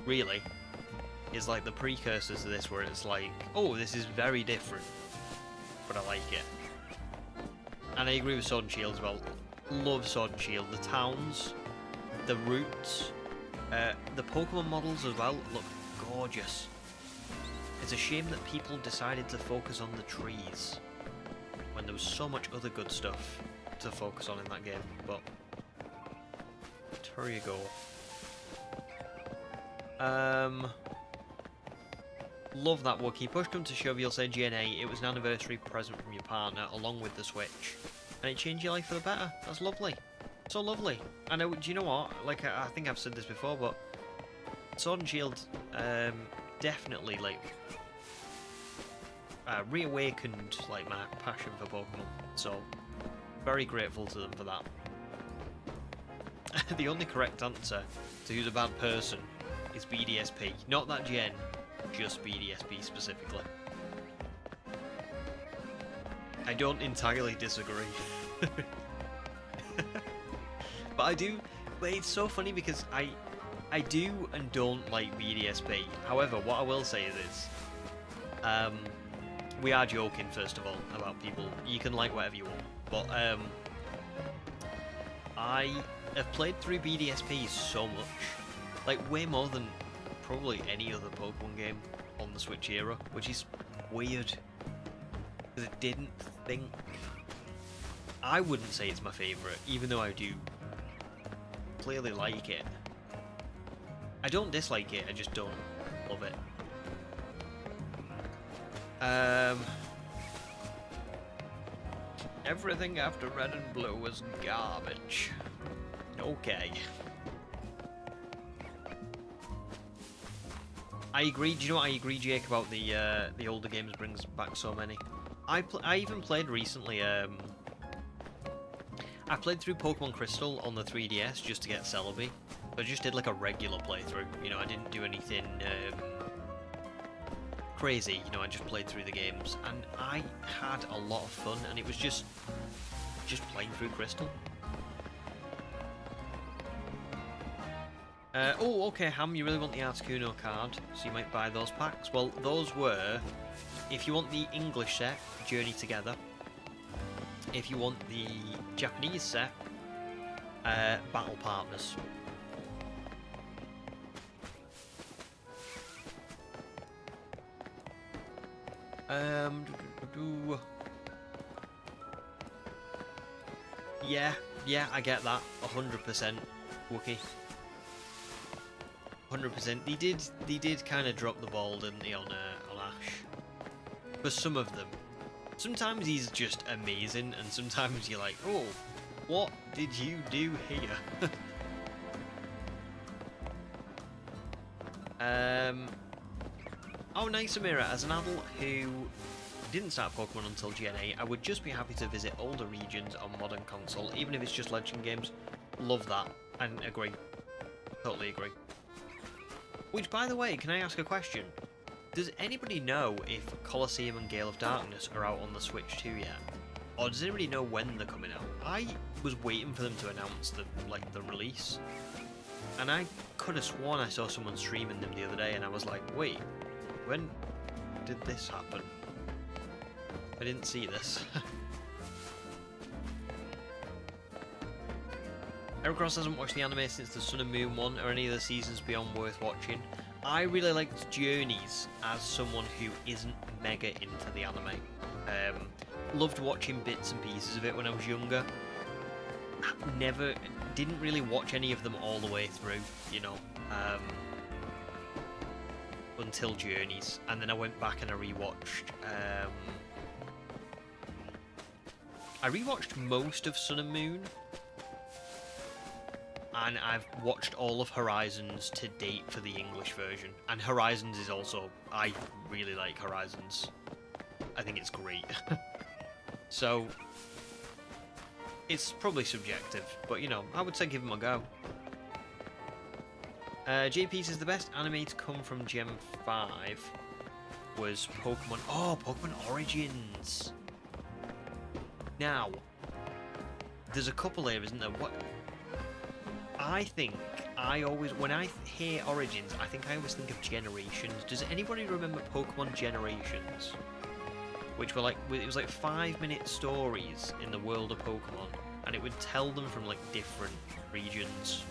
really, is like the precursors to this, where it's like, oh, this is very different, but I like it. And I agree with Sword and Shield as well. Love Sword and Shield. The towns, the routes, the Pokemon models as well look gorgeous. It's a shame that people decided to focus on the trees when there was so much other good stuff to focus on in that game, but there you go. Love that Wookiee. Push come to shove, you'll say GNA, it was an anniversary present from your partner along with the Switch. And it changed your life for the better. That's lovely. So lovely. I know, do you know what? Like, I think I've said this before, but Sword and Shield definitely, like, reawakened, like, my passion for Pokemon. So, very grateful to them for that. The only correct answer to who's a bad person is BDSP. Not that gen, just BDSP specifically. I don't entirely disagree. But I do, but it's so funny because I do and don't like BDSP. However, what I will say is this. We are joking, first of all, about people. You can like whatever you want. But, I have played through BDSP so much. Like, way more than probably any other Pokemon game on the Switch era. Which is weird. Because I didn't think... I wouldn't say it's my favourite, even though I do clearly like it. I don't dislike it, I just don't love it. Everything after Red and Blue was garbage. Okay. I agree. Do you know what I agree, Jake, about the older games brings back so many? I even played recently. I played through Pokemon Crystal on the 3DS just to get Celebi. I just did like a regular playthrough. You know, I didn't do anything crazy. You know, I just played through the games, and I had a lot of fun. And it was just playing through Crystal. Oh, okay, Ham, you really want the Articuno card, so you might buy those packs. Well, those were, if you want the English set, Journey Together. If you want the Japanese set, Battle Partners. Yeah, I get that. 100%, Wookie. 100%. They did kind of drop the ball, didn't they, on Ash? For some of them. Sometimes he's just amazing, and sometimes you're like, oh, what did you do here? Oh, nice, Amira. As an adult who didn't start Pokemon until GNA, I would just be happy to visit older regions on modern console, even if it's just Legend games. Love that, and agree. Totally agree. Which, by the way, can I ask a question? Does anybody know if Colosseum and Gale of Darkness are out on the Switch 2 yet? Or does anybody know when they're coming out? I was waiting for them to announce the release. And I could have sworn I saw someone streaming them the other day, and I was like, wait, when did this happen? I didn't see this. Eric Ross hasn't watched the anime since the Sun and Moon one or any of the seasons beyond worth watching. I really liked Journeys as someone who isn't mega into the anime. Loved watching bits and pieces of it when I was younger. Didn't really watch any of them all the way through, you know, until Journeys. And then I went back and I rewatched most of Sun and Moon. And I've watched all of Horizons to date for the English version. And Horizons is also... I really like Horizons. I think it's great. So... it's probably subjective, but you know, I would say give them a go. JP says the best anime to come from Gen 5 was Pokemon... Oh, Pokemon Origins! Now, there's a couple here, isn't there? What... I think when I hear Origins, I think I always think of Generations. Does anybody remember Pokemon Generations? Which were like, it was like 5-minute stories in the world of Pokemon, and it would tell them from like different regions.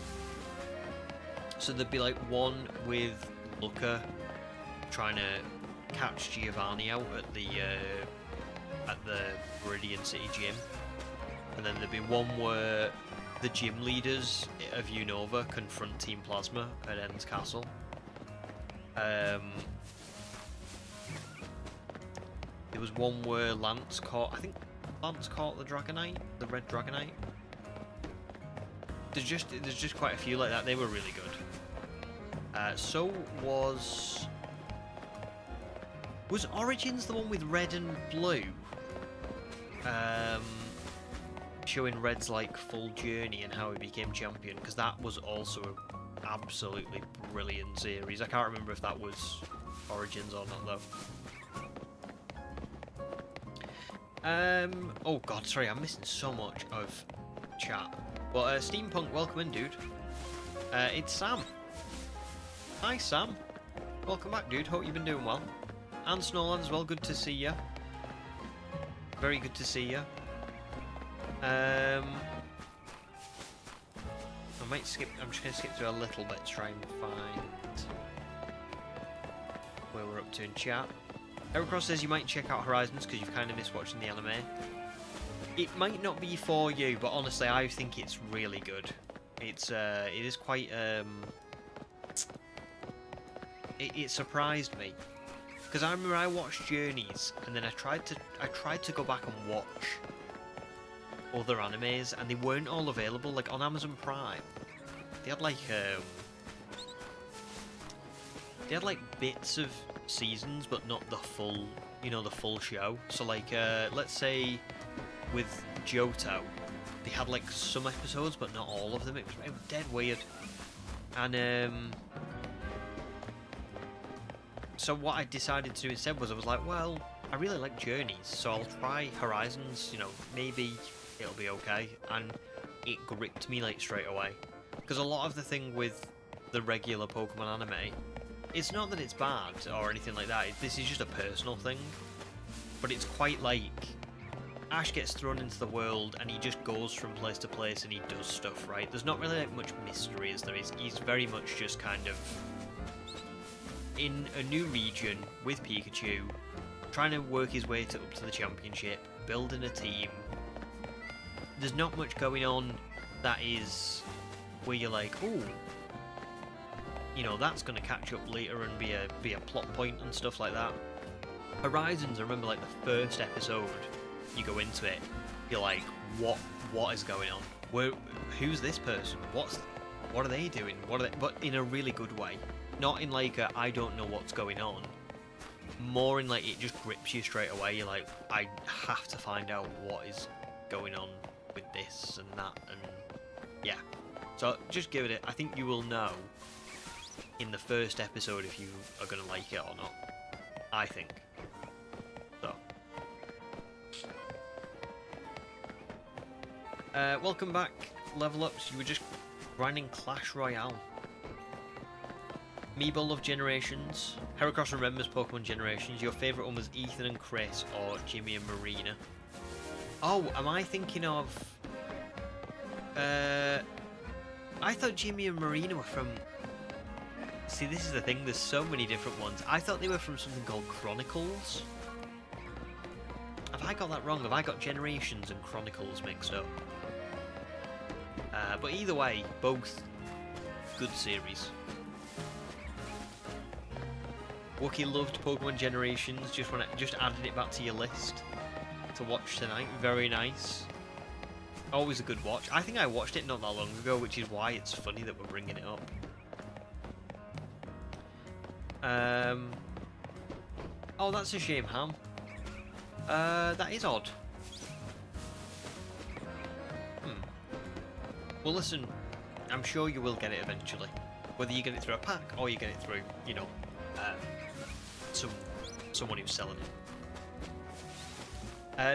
So there'd be like one with Luca trying to catch Giovanni out at the Viridian City gym, and then there'd be one where the gym leaders of Unova confront Team Plasma at Ends Castle. There was one where Lance caught the Dragonite, the red Dragonite. There's just quite a few like that. They were really good. So was Origins the one with red and blue? Showing Red's like full journey and how he became champion, because that was also an absolutely brilliant series. I can't remember if that was Origins or not though. Oh god, sorry, I'm missing so much of chat. But Steampunk, welcome in, dude. It's Sam. Hi, Sam. Welcome back, dude. Hope you've been doing well. And Snowland as well. Good to see you. Very good to see you. I might skip. I'm just gonna skip through a little bit to try and find where we're up to in chat. Heracross says you might check out Horizons because you've kind of missed watching the anime. It might not be for you, but honestly, I think it's really good. It is quite it surprised me, because I remember I watched Journeys and then I tried to go back and watch other animes, and they weren't all available. Like on Amazon Prime, they had like bits of seasons, but not the full, the full show. So like let's say with Johto, they had like some episodes, but not all of them. It was dead weird. And so what I decided to do instead was I was like, well, I really like Journeys, so I'll try Horizons. Maybe it'll be okay. And it gripped me like straight away, because a lot of the thing with the regular Pokemon anime, it's not that it's bad or anything like that. This is just a personal thing, but it's quite like Ash gets thrown into the world and he just goes from place to place and he does stuff, right? There's not really like much mystery as there is. He's very much just kind of in a new region with Pikachu, trying to work his way up to the championship, building a team. There's not much going on that is where you're like, ooh, that's going to catch up later and be a plot point and stuff like that. Horizons, I remember like the first episode, you go into it, you're like, what is going on? Who's this person? What are they doing? But in a really good way. Not in like a, I don't know what's going on. More in like, it just grips you straight away. You're like, I have to find out what is going on with this and that, and yeah. So just give it. I think you will know in the first episode if you are going to like it or not. I think. So. Welcome back, Level Ups. You were just grinding Clash Royale. Meebo love Generations. Heracross remembers Pokemon Generations. Your favourite one was Ethan and Chris or Jimmy and Marina. Oh, am I thinking of... I thought Jimmy and Marina were from... See, this is the thing, there's so many different ones. I thought they were from something called Chronicles. Have I got that wrong? Have I got Generations and Chronicles mixed up? But either way, both good series. Wookie loved Pokemon Generations, just added it back to your list to watch tonight. Very nice. Always a good watch. I think I watched it not that long ago, which is why it's funny that we're bringing it up. Oh, that's a shame, Ham. That is odd. Well, listen, I'm sure you will get it eventually. Whether you get it through a pack or you get it through, someone who's selling it.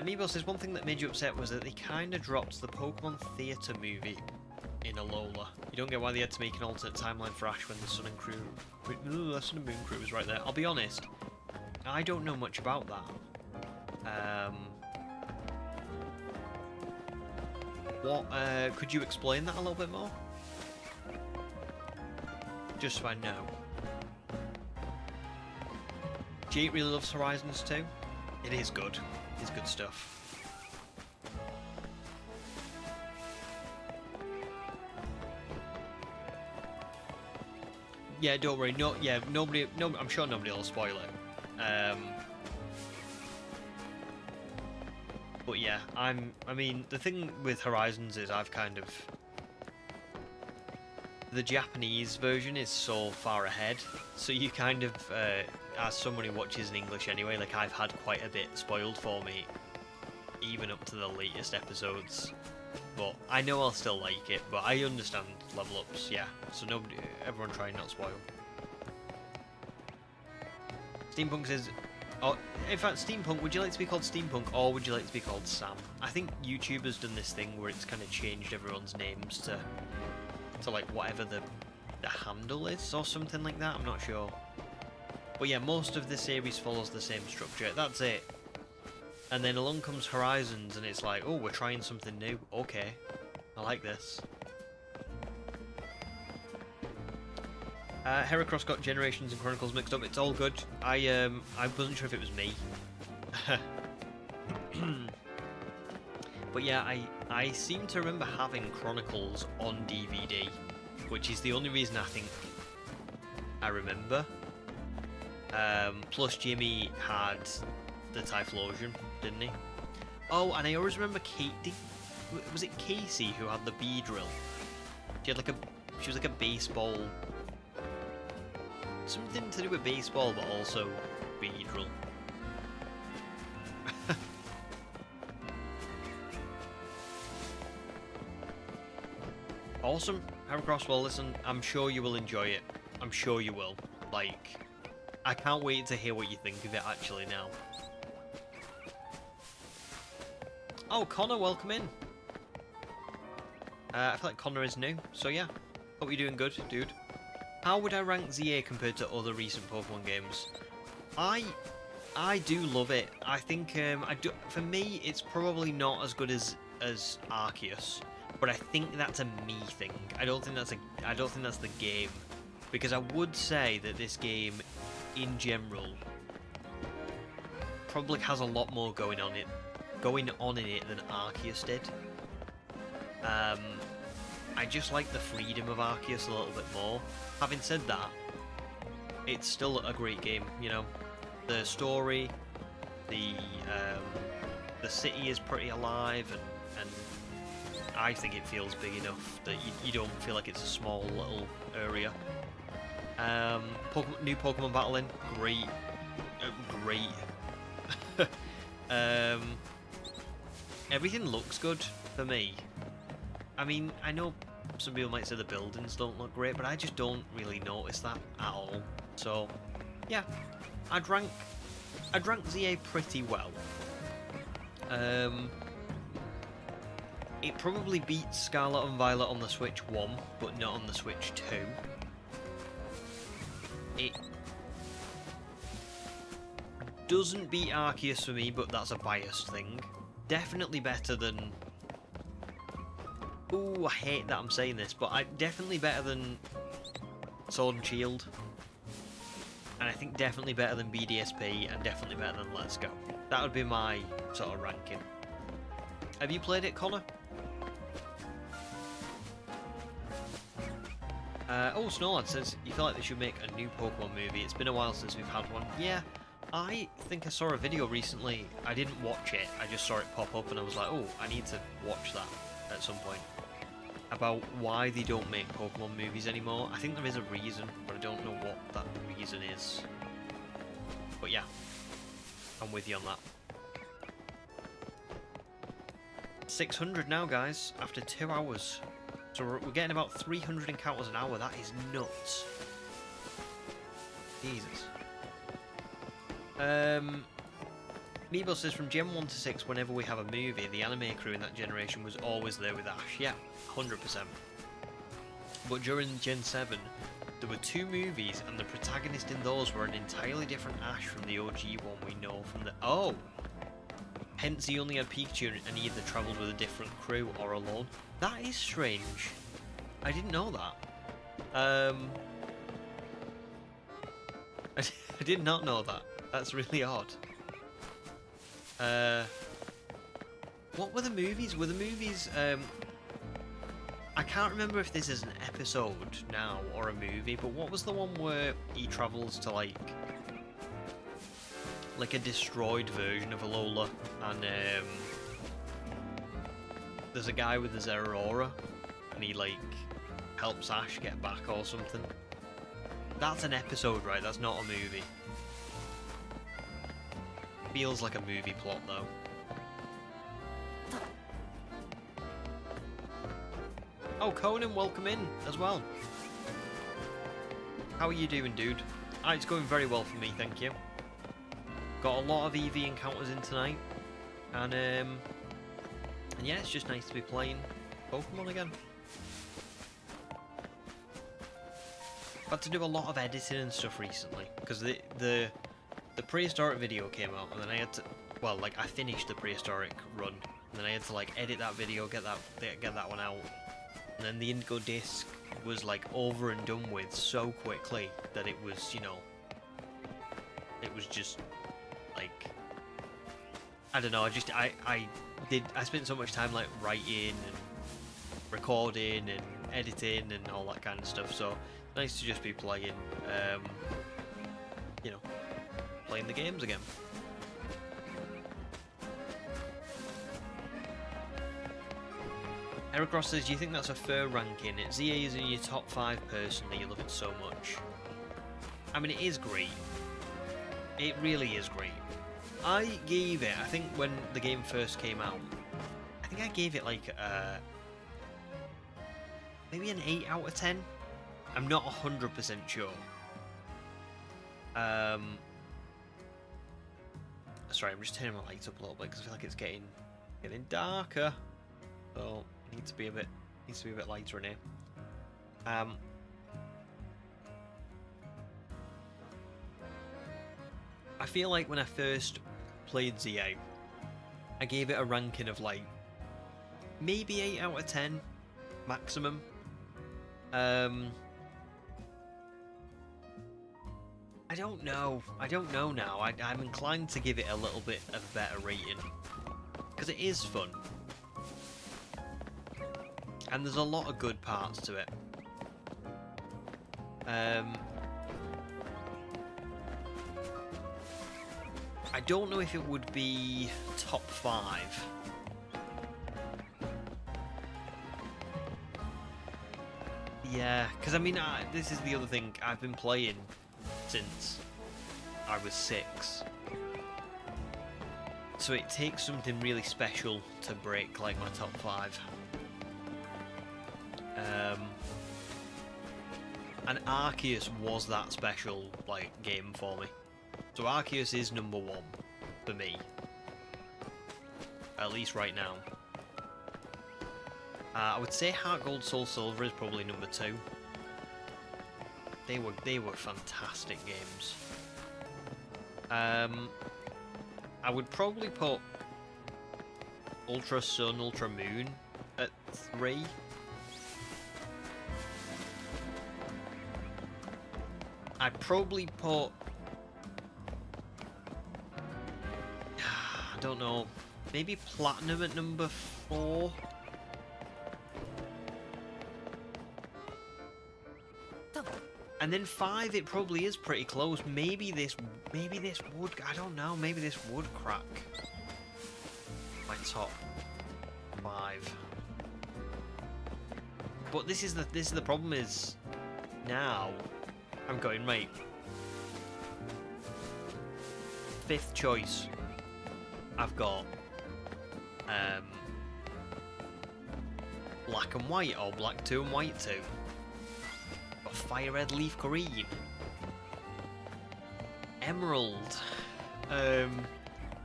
Meebo says, one thing that made you upset was that they kind of dropped the Pokemon Theatre movie in Alola. You don't get why they had to make an alternate timeline for Ash when the Sun and Crew... the Sun and Moon Crew was right there. I'll be honest, I don't know much about that. Could you explain that a little bit more? Just so I know. Jake really loves Horizons 2. It is good. It's good stuff. Yeah, don't worry. No, yeah, nobody. No, I'm sure nobody will spoil it. But yeah, I mean, the thing with Horizons is I've kind of... The Japanese version is so far ahead, so you kind of, as someone who watches in English anyway, like I've had quite a bit spoiled for me, even up to the latest episodes. But I know I'll still like it, but I understand level ups, yeah. So everyone try and not spoil. Steampunk says, oh, in fact, Steampunk, would you like to be called Steampunk or would you like to be called Sam? I think YouTube has done this thing where it's kind of changed everyone's names to like whatever the handle is or something like that, I'm not sure. But yeah, most of the series follows the same structure, that's it. And then along comes Horizons and it's like, oh, we're trying something new, okay, I like this. Heracross got Generations and Chronicles mixed up, it's all good. I wasn't sure if it was me. But yeah, I seem to remember having Chronicles on DVD, which is the only reason I think I remember. Plus Jimmy had the Typhlosion, didn't he? Oh, and I always remember Kate. Was it Casey who had the bee drill? She was like a baseball, something to do with baseball, but also bee drill. Awesome, Heracross. Well, listen, I'm sure you will enjoy it. I'm sure you will. Like, I can't wait to hear what you think of it actually now. Oh, Connor, welcome in. I feel like Connor is new, so yeah. Hope you're doing good, dude. How would I rank ZA compared to other recent Pokemon games? I do love it. I think for me, it's probably not as good as Arceus. But I think that's a me thing. I don't think that's the game, because I would say that this game, in general, probably has a lot more going on in it than Arceus did. I just like the freedom of Arceus a little bit more. Having said that, it's still a great game. You know, the story, the city is pretty alive, and I think it feels big enough that you don't feel like it's a small little area. New Pokemon battling, great, great. Everything looks good for me. I mean, I know some people might say the buildings don't look great, but I just don't really notice that at all. So, yeah, I'd rank ZA pretty well. It probably beats Scarlet and Violet on the Switch 1, but not on the Switch 2. It doesn't beat Arceus for me, but that's a biased thing. Definitely better than... Ooh, I hate that I'm saying this, but definitely better than Sword and Shield. And I think definitely better than BDSP, and definitely better than Let's Go. That would be my sort of ranking. Have you played it, Connor? Oh, Snowlad says, you feel like they should make a new Pokemon movie. It's been a while since we've had one. Yeah, I think I saw a video recently. I didn't watch it. I just saw it pop up and I was like, oh, I need to watch that at some point. About why they don't make Pokemon movies anymore. I think there is a reason, but I don't know what that reason is. But yeah, I'm with you on that. 600 now, guys, after 2 hours. So we're getting about 300 encounters an hour. That is nuts. Jesus. Meebo says, from Gen 1 to 6, whenever we have a movie, the anime crew in that generation was always there with Ash. Yeah, 100%. But during Gen 7, there were 2 movies, and the protagonist in those were an entirely different Ash from the OG one we know from the... Oh! Hence he only had Pikachu and he either travelled with a different crew or alone. That is strange. I didn't know that. I did not know that. That's really odd. What were the movies? Were the movies... I can't remember if this is an episode now or a movie, but what was the one where he travels to like a destroyed version of Alola, and there's a guy with his Aurora, and he like helps Ash get back or something. That's an episode, right? That's not a movie. Feels like a movie plot though. Oh, Conan, welcome in as well. How are you doing, dude? It's going very well for me, thank you. Got a lot of Eevee encounters in tonight, and yeah, it's just nice to be playing Pokemon again. Had to do a lot of editing and stuff recently because the prehistoric video came out, and then I had to, well, like I finished the prehistoric run, and then I had to like edit that video, get that one out. And then the Indigo disc was like over and done with so quickly that it was, you know, it was just like, I don't know, I spent so much time like writing and recording and editing and all that kind of stuff, so nice to just be playing, you know, playing the games again. Eric Ross says, do you think that's a fair ranking? ZA is in your top 5 personally, you love it so much. I mean, it is great. It really is great. I gave it, I think when the game first came out, I think I gave it like maybe an 8 out of 10. I'm not 100% sure. Sorry, I'm just turning my lights up a little bit because I feel like it's getting darker. So needs to be a bit lighter in here. I feel like when I first played ZA, I gave it a ranking of like maybe 8 out of 10 maximum. I don't know now. I'm inclined to give it a little bit of a better rating because it is fun. And there's a lot of good parts to it. I don't know if it would be top 5. Yeah, because I mean, this is the other thing. I've been playing since I was 6. So it takes something really special to break like my top 5. And Arceus was that special like game for me. So Arceus is number 1 for me, at least right now. I would say Heart Gold, Soul Silver is probably number 2. They were fantastic games. I would probably put Ultra Sun, Ultra Moon at 3. I'd probably put, I don't know, maybe Platinum at number 4. And then 5, it probably is pretty close. Maybe this would, I don't know, maybe this would crack my top 5. But this is the problem is now I'm going, right, 5th choice, I've got Black and White, or Black 2 and White 2. Got Fire Red, Leaf Green, Emerald,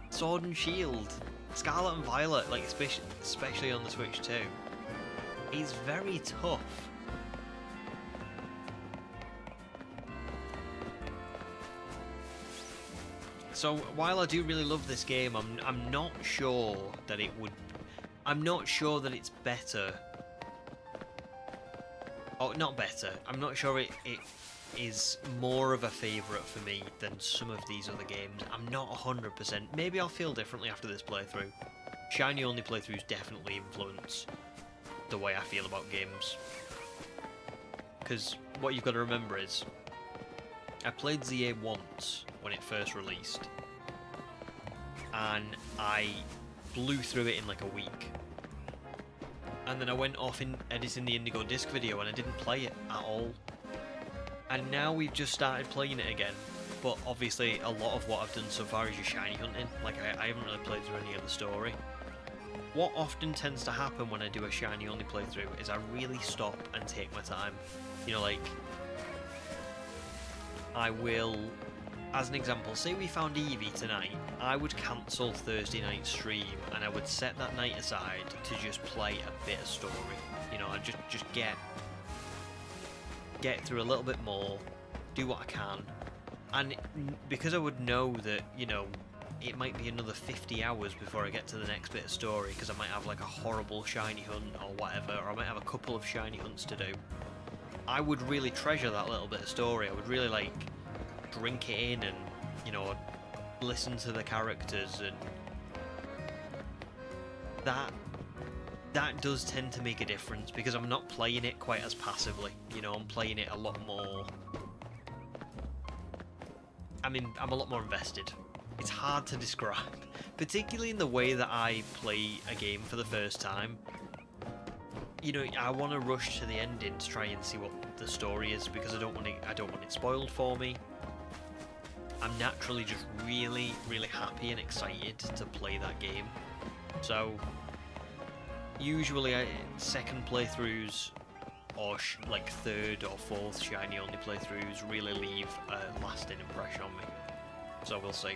Sword and Shield, Scarlet and Violet, like especially on the Switch too. It's very tough. So while I do really love this game, I'm not sure that it would. I'm not sure that it's better. Oh, not better. I'm not sure it is more of a favourite for me than some of these other games. I'm not 100%. Maybe I'll feel differently after this playthrough. Shiny only playthroughs definitely influence the way I feel about games. Because what you've got to remember is, I played ZA once when it first released, and I blew through it in like a week. And then I went off in editing the Indigo Disc video and I didn't play it at all. And now we've just started playing it again. But obviously a lot of what I've done so far is your shiny hunting. Like I haven't really played through any of the story. What often tends to happen when I do a shiny only playthrough is I really stop and take my time. You know, like, I will, as an example, say we found Eevee tonight, I would cancel Thursday night stream and I would set that night aside to just play a bit of story. You know, I'd just get through a little bit more, do what I can, and because I would know that, you know, it might be another 50 hours before I get to the next bit of story, because I might have like a horrible shiny hunt or whatever, or I might have a couple of shiny hunts to do, I would really treasure that little bit of story. I would really like drink it in and, you know, listen to the characters, and that does tend to make a difference because I'm not playing it quite as passively. You know, I'm playing it a lot more. I mean, I'm a lot more invested. It's hard to describe, particularly in the way that I play a game for the first time. You know, I want to rush to the ending to try and see what the story is because I don't want it spoiled for me. I'm naturally just really, really happy and excited to play that game. So usually second playthroughs or like third or fourth shiny only playthroughs really leave a lasting impression on me. So we'll see.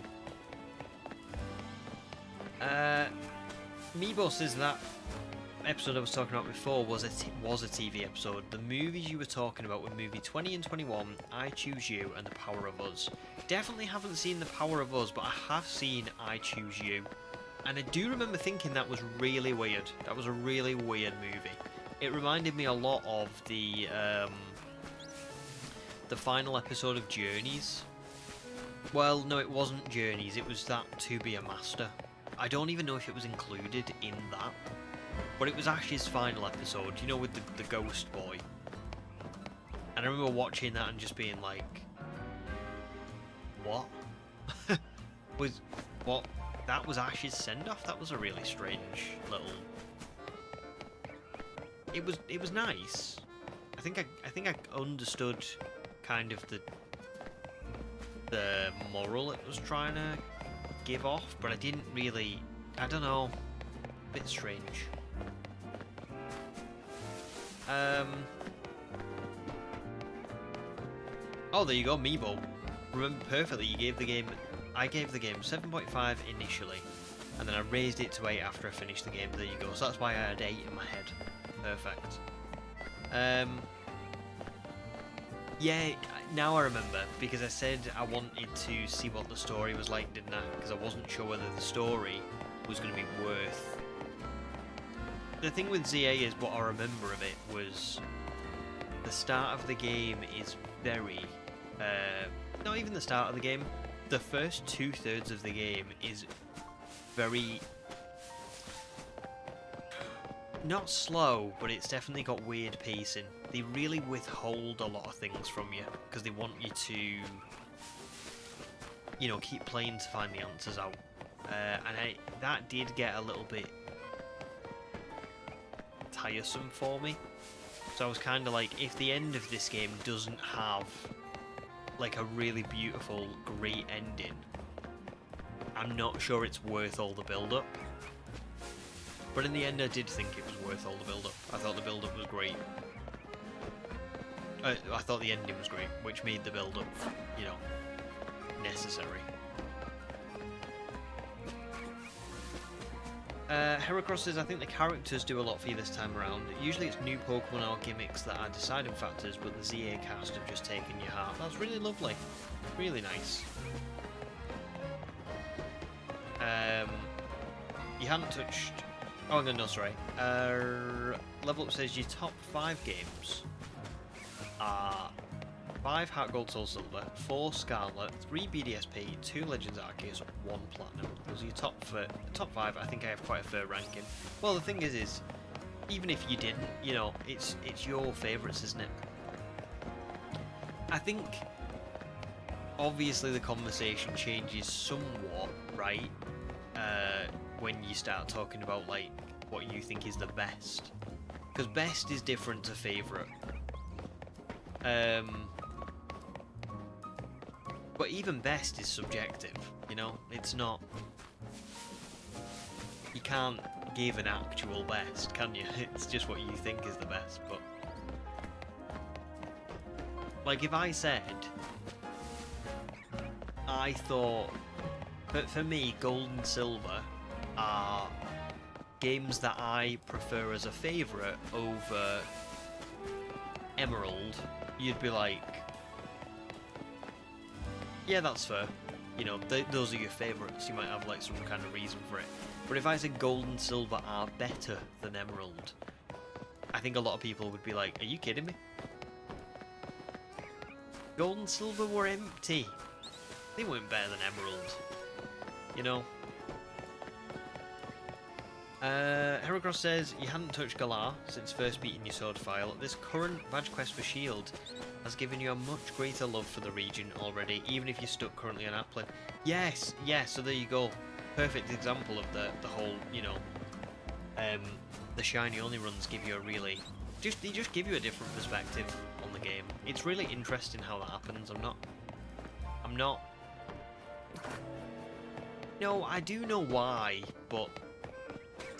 Meebo says that episode I was talking about before was a TV episode. The movies you were talking about were movie 20 and 21, I Choose You, and The Power of Us. Definitely haven't seen The Power of Us, but I have seen I Choose You. And I do remember thinking that was really weird. That was a really weird movie. It reminded me a lot of the final episode of Journeys. Well, no, it wasn't Journeys. It was that To Be a Master. I don't even know if it was included in that. But it was Ash's final episode, you know, with the ghost boy. And I remember watching that and just being like, what? That was Ash's send-off? That was a really strange little... It was nice. I think I understood kind of the moral it was trying to give off, but I didn't really... I don't know. A bit strange. Oh, there you go, Meebo. Remember perfectly, you gave the game... I gave the game 7.5 initially, and then I raised it to 8 after I finished the game. There you go. So that's why I had 8 in my head. Perfect. Yeah, now I remember, because I said I wanted to see what the story was like, didn't I? Because I wasn't sure whether the story was going to be worth... The thing with ZA is, what I remember of it was the start of the game is very... not even the start of the game. The first 2/3 of the game is very... not slow, but it's definitely got weird pacing. They really withhold a lot of things from you, because they want you to, you know, keep playing to find the answers out. That did get a little bit tiresome for me. So I was kind of like, if the end of this game doesn't have like a really beautiful, great ending, I'm not sure it's worth all the build-up. But in the end, I did think it was worth all the build-up. I thought the build-up was great. I thought the ending was great, which made the build-up, you know, necessary. Heracross says, I think the characters do a lot for you this time around. Usually it's new Pokemon or gimmicks that are deciding factors, but the ZA cast have just taken your heart. That's really lovely. Really nice. you hadn't touched... Oh, no, sorry. Level Up says your top 5 games are 5 Heart Gold Soul Silver, 4 Scarlet, 3 BDSP, 2 Legends Arceus, 1 Platinum. Those are your top 5. I think I have quite a fair ranking. Well, the thing is even if you didn't, you know, it's your favourites, isn't it? I think obviously the conversation changes somewhat, right? When you start talking about like what you think is the best, because best is different to favourite. But even best is subjective, you know? It's not... You can't give an actual best, can you? It's just what you think is the best, but... Like, if I said... I thought... But for me, Gold and Silver are games that I prefer as a favourite over Emerald, you'd be like... Yeah, that's fair. You know, those are your favourites. You might have like some kind of reason for it. But if I said Gold and Silver are better than Emerald, I think a lot of people would be like, are you kidding me? Gold and Silver were empty. They weren't better than Emerald. You know? Heracross says, you hadn't touched Galar since first beating your sword file. This current badge quest for Shield has given you a much greater love for the region already, even if you're stuck currently on Applin. Yes, so there you go. Perfect example of the whole, you know, the shiny only runs give you a really... They just give you a different perspective on the game. It's really interesting how that happens. I'm not... No, I do know why, but...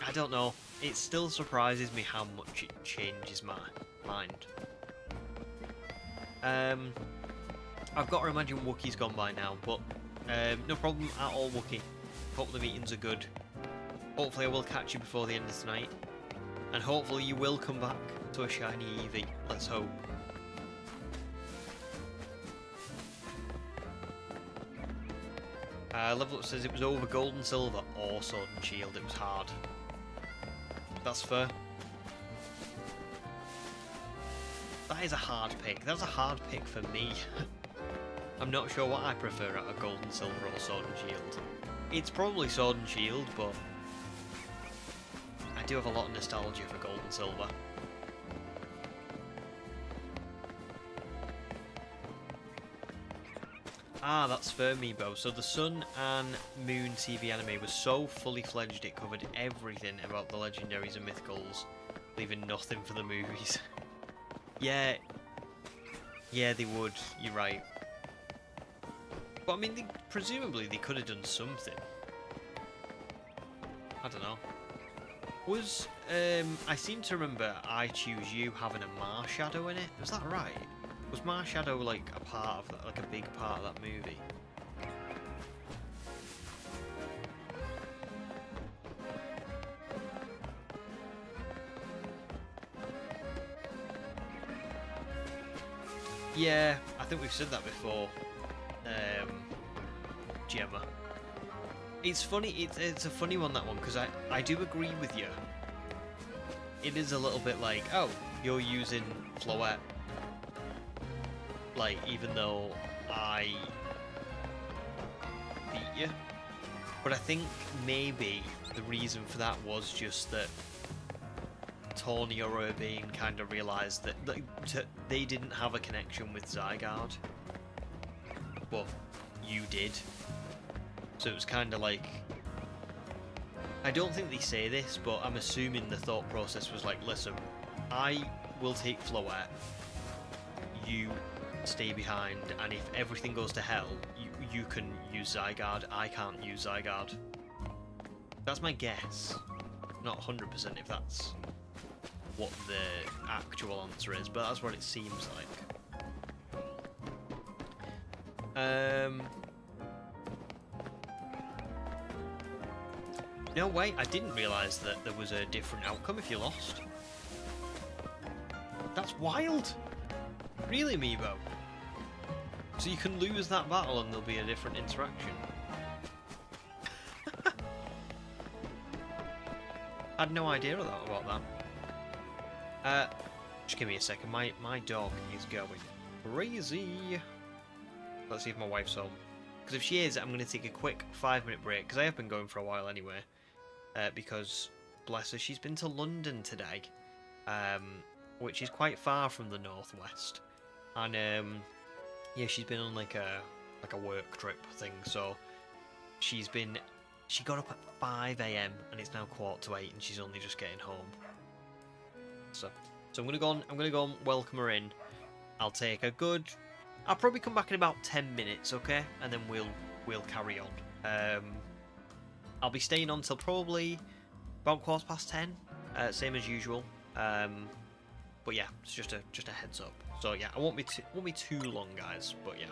I don't know. It still surprises me how much it changes my mind. I've got to imagine Wookiee's gone by now, but no problem at all, Wookie. Hope the meetings are good. Hopefully I will catch you before the end of tonight. And hopefully you will come back to a shiny Eevee. Let's hope. Level Up says it was over Gold and Silver or Sword and Shield. It was hard. That's fair. That is a hard pick. That's a hard pick for me. I'm not sure what I prefer out of Gold and Silver or Sword and Shield. It's probably Sword and Shield, but I do have a lot of nostalgia for Gold and Silver. Ah, that's fair, Meebo. So the Sun and Moon TV anime was so fully fledged it covered everything about the legendaries and mythicals, leaving nothing for the movies. Yeah, they would. You're right. But I mean, presumably they could have done something. I don't know. Was I seem to remember I Choose You having a Marshadow in it? Was that right? Was Marshadow like a part of that, like a big part of that movie? Yeah, I think we've said that before. Gemma. It's funny. It's a funny one, that one, because I do agree with you. It is a little bit like, oh, you're using Floette. Like, even though I beat you. But I think maybe the reason for that was just that Tawny or Urbane kind of realised that they didn't have a connection with Zygarde. But you did. So it was kind of like... I don't think they say this, but I'm assuming the thought process was like, listen, I will take Floette, you stay behind, and if everything goes to hell, you can use Zygarde, I can't use Zygarde. That's my guess. Not 100% if that's what the actual answer is, but that's what it seems like. No, wait, I didn't realise that there was a different outcome if you lost. That's wild! Really, Meebo? So you can lose that battle and there'll be a different interaction? I had no idea about that. Just give me a second. My dog is going crazy. Let's see if my wife's home. Because if she is, I'm going to take a quick 5-minute break. Because I have been going for a while anyway. Because, bless her, she's been to London today. Which is quite far from the northwest. And, yeah, she's been on like a work trip thing. So, she got up at 5 AM and it's now 7:45 and she's only just getting home. So I'm gonna go and welcome her in. I'll probably come back in about 10 minutes, okay? And then we'll carry on. I'll be staying on till probably about 10:15, same as usual. But yeah, it's just a heads up. So yeah, I won't be too long, guys. But yeah.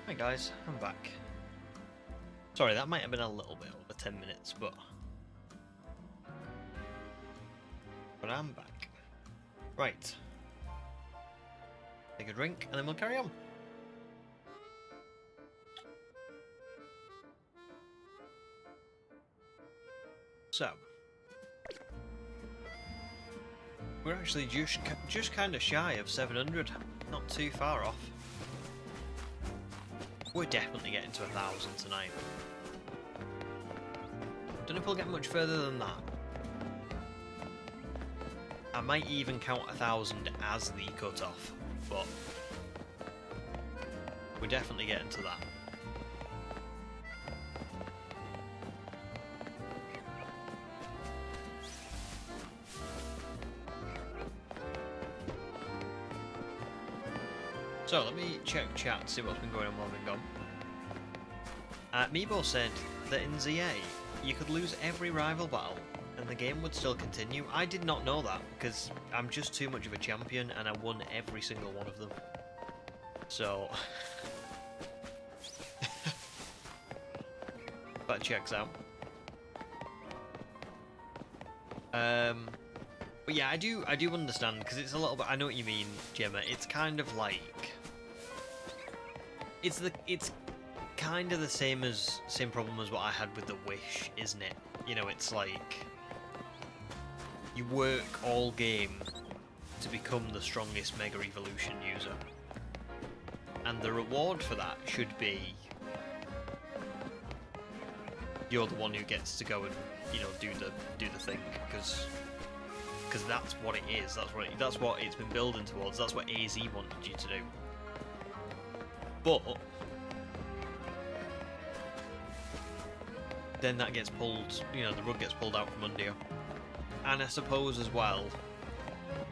Hi guys, I'm back. Sorry, that might have been a little bit over 10 minutes, but I'm back. Right. Take a drink and then we'll carry on. So, we're actually just kind of shy of 700, not too far off. We're definitely getting to 1,000 tonight. Don't know if we'll get much further than that. I might even count 1,000 as the cutoff, but we're definitely getting to that. So let me check chat to see what's been going on while we've been gone. Meebo said that in ZA you could lose every rival battle and the game would still continue. I did not know that because I'm just too much of a champion and I won every single one of them. So that checks out. But yeah, I do understand because it's a little bit. I know what you mean, Gemma. It's kind of like it's kind of the same problem as what I had with the Wish, isn't it? You know, it's like you work all game to become the strongest Mega Evolution user, and the reward for that should be you're the one who gets to go and, you know, do the thing, because that's what it is. That's what it's been building towards. That's what AZ wanted you to do. But then that gets pulled, you know, the rug gets pulled out from under you. And I suppose as well,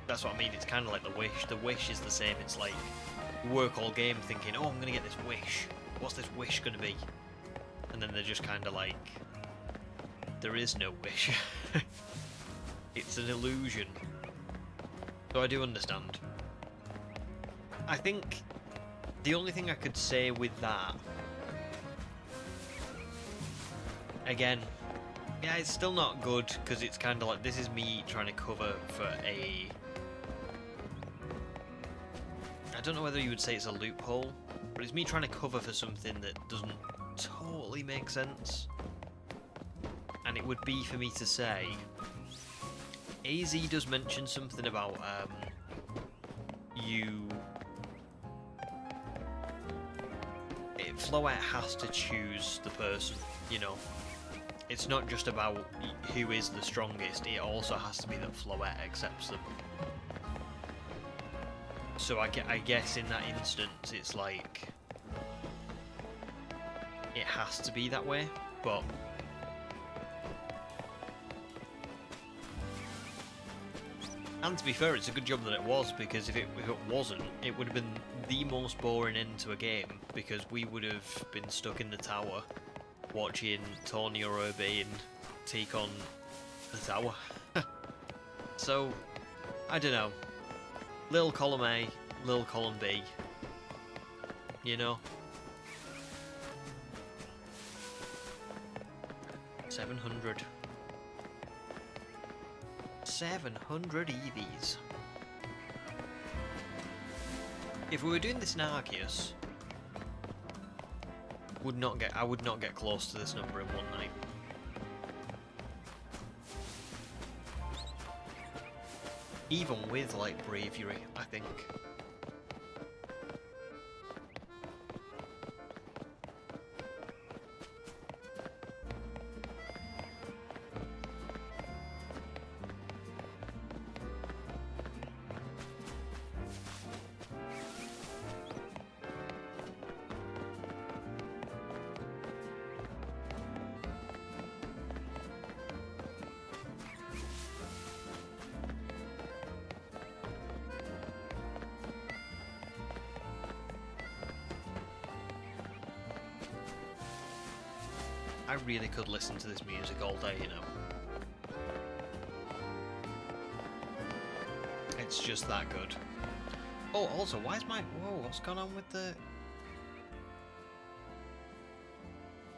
that's what I mean, it's kind of like the Wish. The Wish is the same. It's like you work all game thinking, oh, I'm going to get this wish. What's this wish going to be? And then they're just kind of like, there is no wish. It's an illusion. So I do understand. I think the only thing I could say with that, again, yeah, it's still not good because it's kind of like, this is me trying to cover for a, I don't know whether you would say it's a loophole, but it's me trying to cover for something that doesn't totally make sense. And it would be for me to say, AZ does mention something about Floette has to choose the person, you know. It's not just about who is the strongest, it also has to be that Floette accepts them. So I guess in that instance it's like, it has to be that way, but and to be fair, it's a good job that it was, because if it wasn't, it would have been the most boring end to a game, because we would have been stuck in the tower watching Tony or Urbane take on the tower. So, I don't know. Little column A, little column B. You know? 700. 700 Eevees. If we were doing this in Arceus, I would not get close to this number in one night. Even with, like, bravery, I think. I really could listen to this music all day, you know. It's just that good. Oh, also, why is my... Whoa, what's going on with the...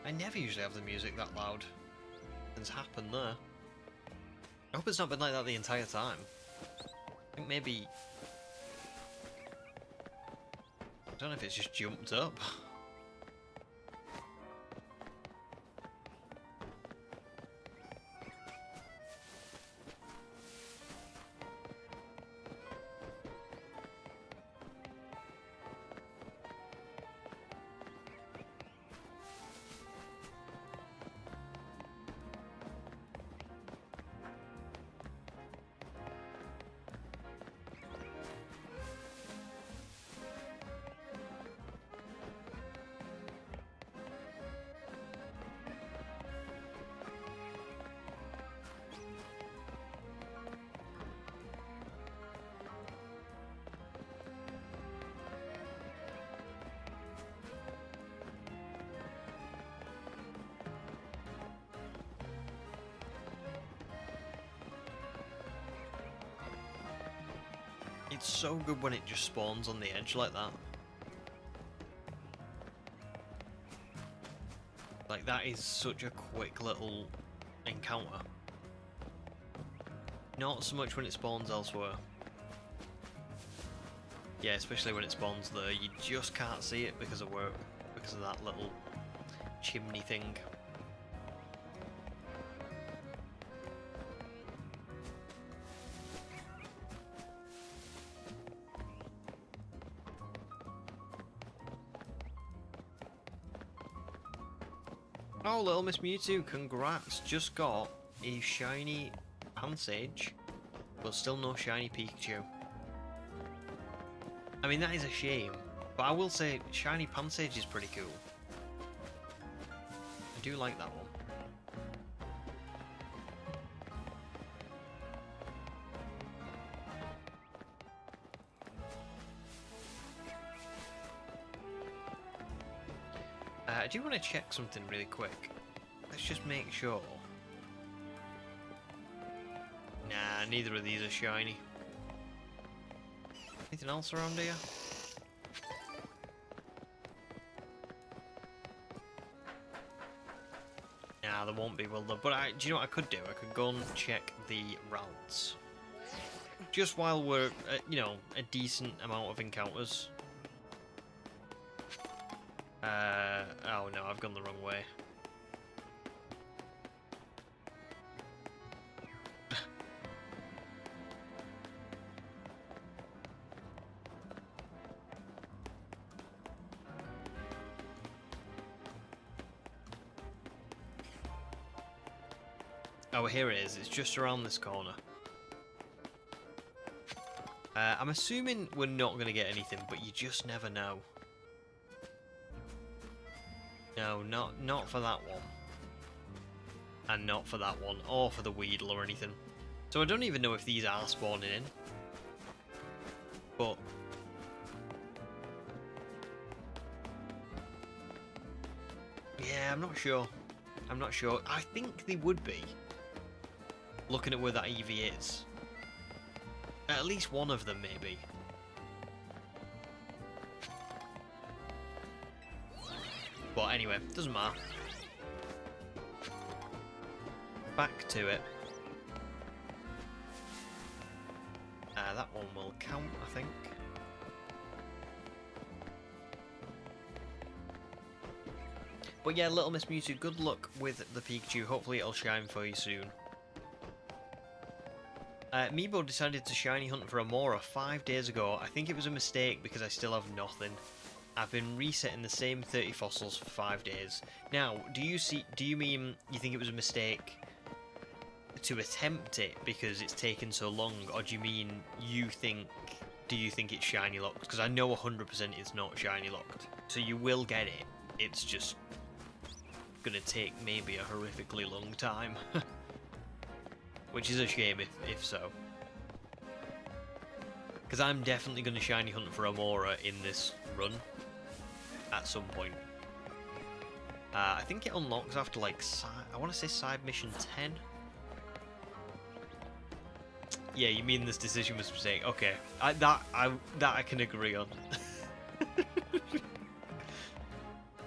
I never usually have the music that loud. Things happen there. I hope it's not been like that the entire time. I think maybe... I don't know if it's just jumped up. It's so good when it just spawns on the edge like that. Like, that is such a quick little encounter. Not so much when it spawns elsewhere. Yeah, especially when it spawns there, you just can't see it because of that little chimney thing. Oh, little Miss Mewtwo, congrats! Just got a shiny Pansage, but still no shiny Pikachu. I mean, that is a shame, but I will say shiny Pansage is pretty cool. I do like that one. I do want to check something really quick. Let's just make sure. Nah, neither of these are shiny. Anything else around here? Nah, there won't be, will there? But do you know what I could do? I could go and check the routes. Just while we're, you know, a decent amount of encounters. Oh no, I've gone the wrong way. Oh, here it is. It's just around this corner. I'm assuming we're not going to get anything, but you just never know. No, not for that one. And not for that one, or for the Weedle or anything. So I don't even know if these are spawning in. But... yeah, I'm not sure. I'm not sure. I think they would be. Looking at where that Eevee is. At least one of them, maybe. But anyway, doesn't matter. Back to it. That one will count, I think. But yeah, little Miss Mewtwo, good luck with the Pikachu. Hopefully it'll shine for you soon. Meebo decided to shiny hunt for Amora 5 days ago. I think it was a mistake because I still have nothing. I've been resetting the same 30 fossils for 5 days. Now, do you mean you think it was a mistake to attempt it because it's taken so long, or do you mean do you think it's shiny locked? Because I know 100% it's not shiny locked. So you will get it. It's just gonna take maybe a horrifically long time. Which is a shame if so. Because I'm definitely going to shiny hunt for Amora in this run. At some point. I think it unlocks after like, I want to say side mission 10. Yeah, you mean this decision was a mistake. Okay, that I can agree on.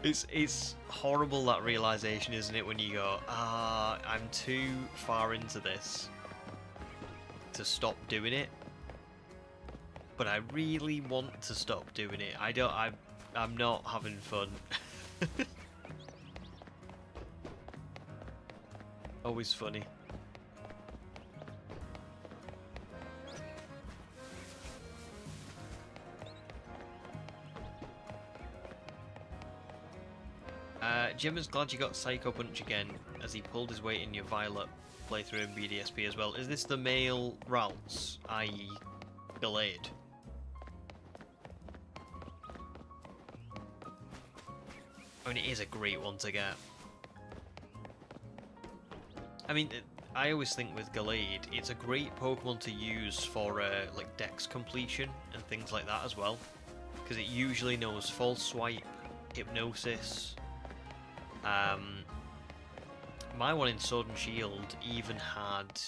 It's horrible, that realization, isn't it, when you go, I'm too far into this to stop doing it, but I really want to stop doing it. I'm not having fun. Always funny. Jim is glad you got Psycho Punch again, as he pulled his weight in your Violet playthrough in BDSP as well. Is this the male Ralts, i.e. Gallade? I mean, it is a great one to get. I mean, I always think with Gallade, it's a great Pokemon to use for like Dex completion and things like that as well, because it usually knows False Swipe, Hypnosis. My one in Sword and Shield even had...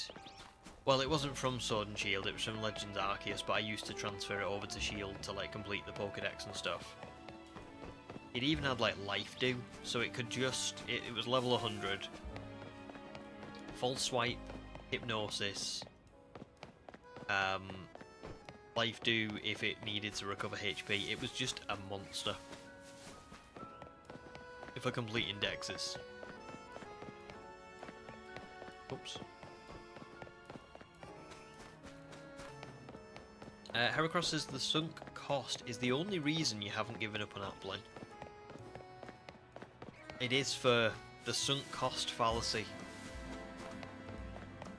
Well, it wasn't from Sword and Shield, it was from Legends Arceus, but I used to transfer it over to Shield to like complete the Pokedex and stuff. It even had like Life Do, so it could just... It was level 100. False Swipe, Hypnosis, Life Do if it needed to recover HP. It was just a monster for completing Dexes. Oops. Heracross says the sunk cost is the only reason you haven't given up on Applin. It is for the sunk cost fallacy.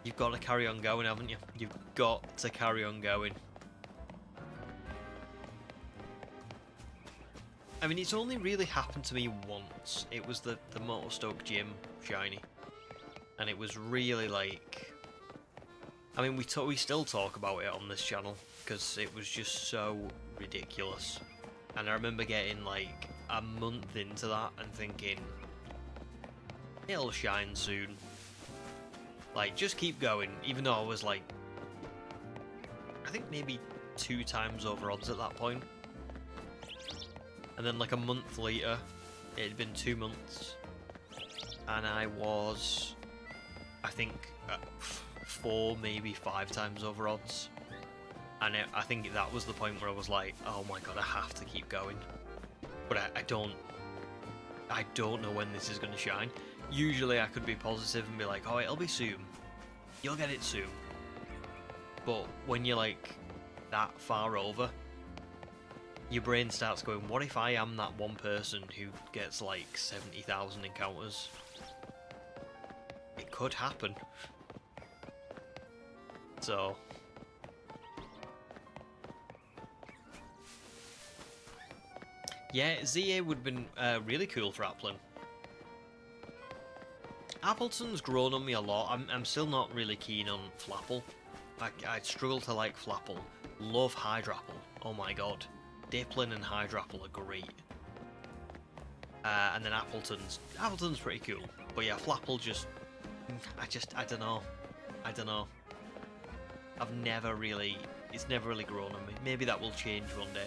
You've got to carry on going, haven't you? You've got to carry on going. I mean, it's only really happened to me once. It was the Motorstoke Gym shiny. And it was really like... I mean, we still talk about it on this channel, because it was just so ridiculous. And I remember getting like a month into that and thinking, it'll shine soon. Like, just keep going, even though I was like, I think maybe 2 times over odds at that point. And then like a month later, it had been 2 months, and I was, I think, 4, maybe 5 times over odds. And I think that was the point where I was like, oh my god, I have to keep going. But I don't know when this is going to shine. Usually I could be positive and be like, oh, it'll be soon. You'll get it soon. But when you're like that far over, your brain starts going, what if I am that one person who gets like 70,000 encounters? It could happen. So... yeah, ZA would have been really cool for Applin. Appleton's grown on me a lot. I'm still not really keen on Flapple. I struggle to like Flapple. Love Hydrapple. Oh my god. Dipplin and Hydrapple are great. And then Appleton's pretty cool. But yeah, Flapple just... I don't know. I don't know. It's never really grown on me. Maybe that will change one day.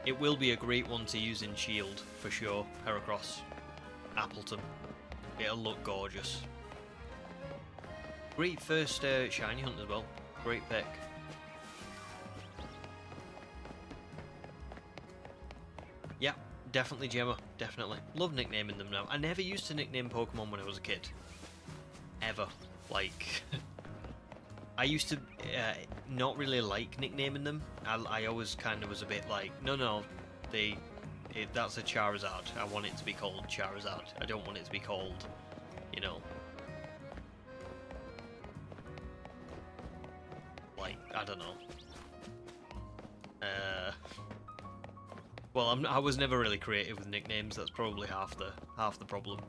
It will be a great one to use in Shield, for sure, Heracross. Appleton. It'll look gorgeous. Great first shiny hunt as well. Great pick. Yeah, definitely Gemma. Definitely. Love nicknaming them now. I never used to nickname Pokemon when I was a kid. Ever. Like... I used to not really like nicknaming them. I always kind of was a bit like, no, that's a Charizard. I want it to be called Charizard. I don't want it to be called, you know, like, I don't know. Well, I was never really creative with nicknames. That's probably half the problem.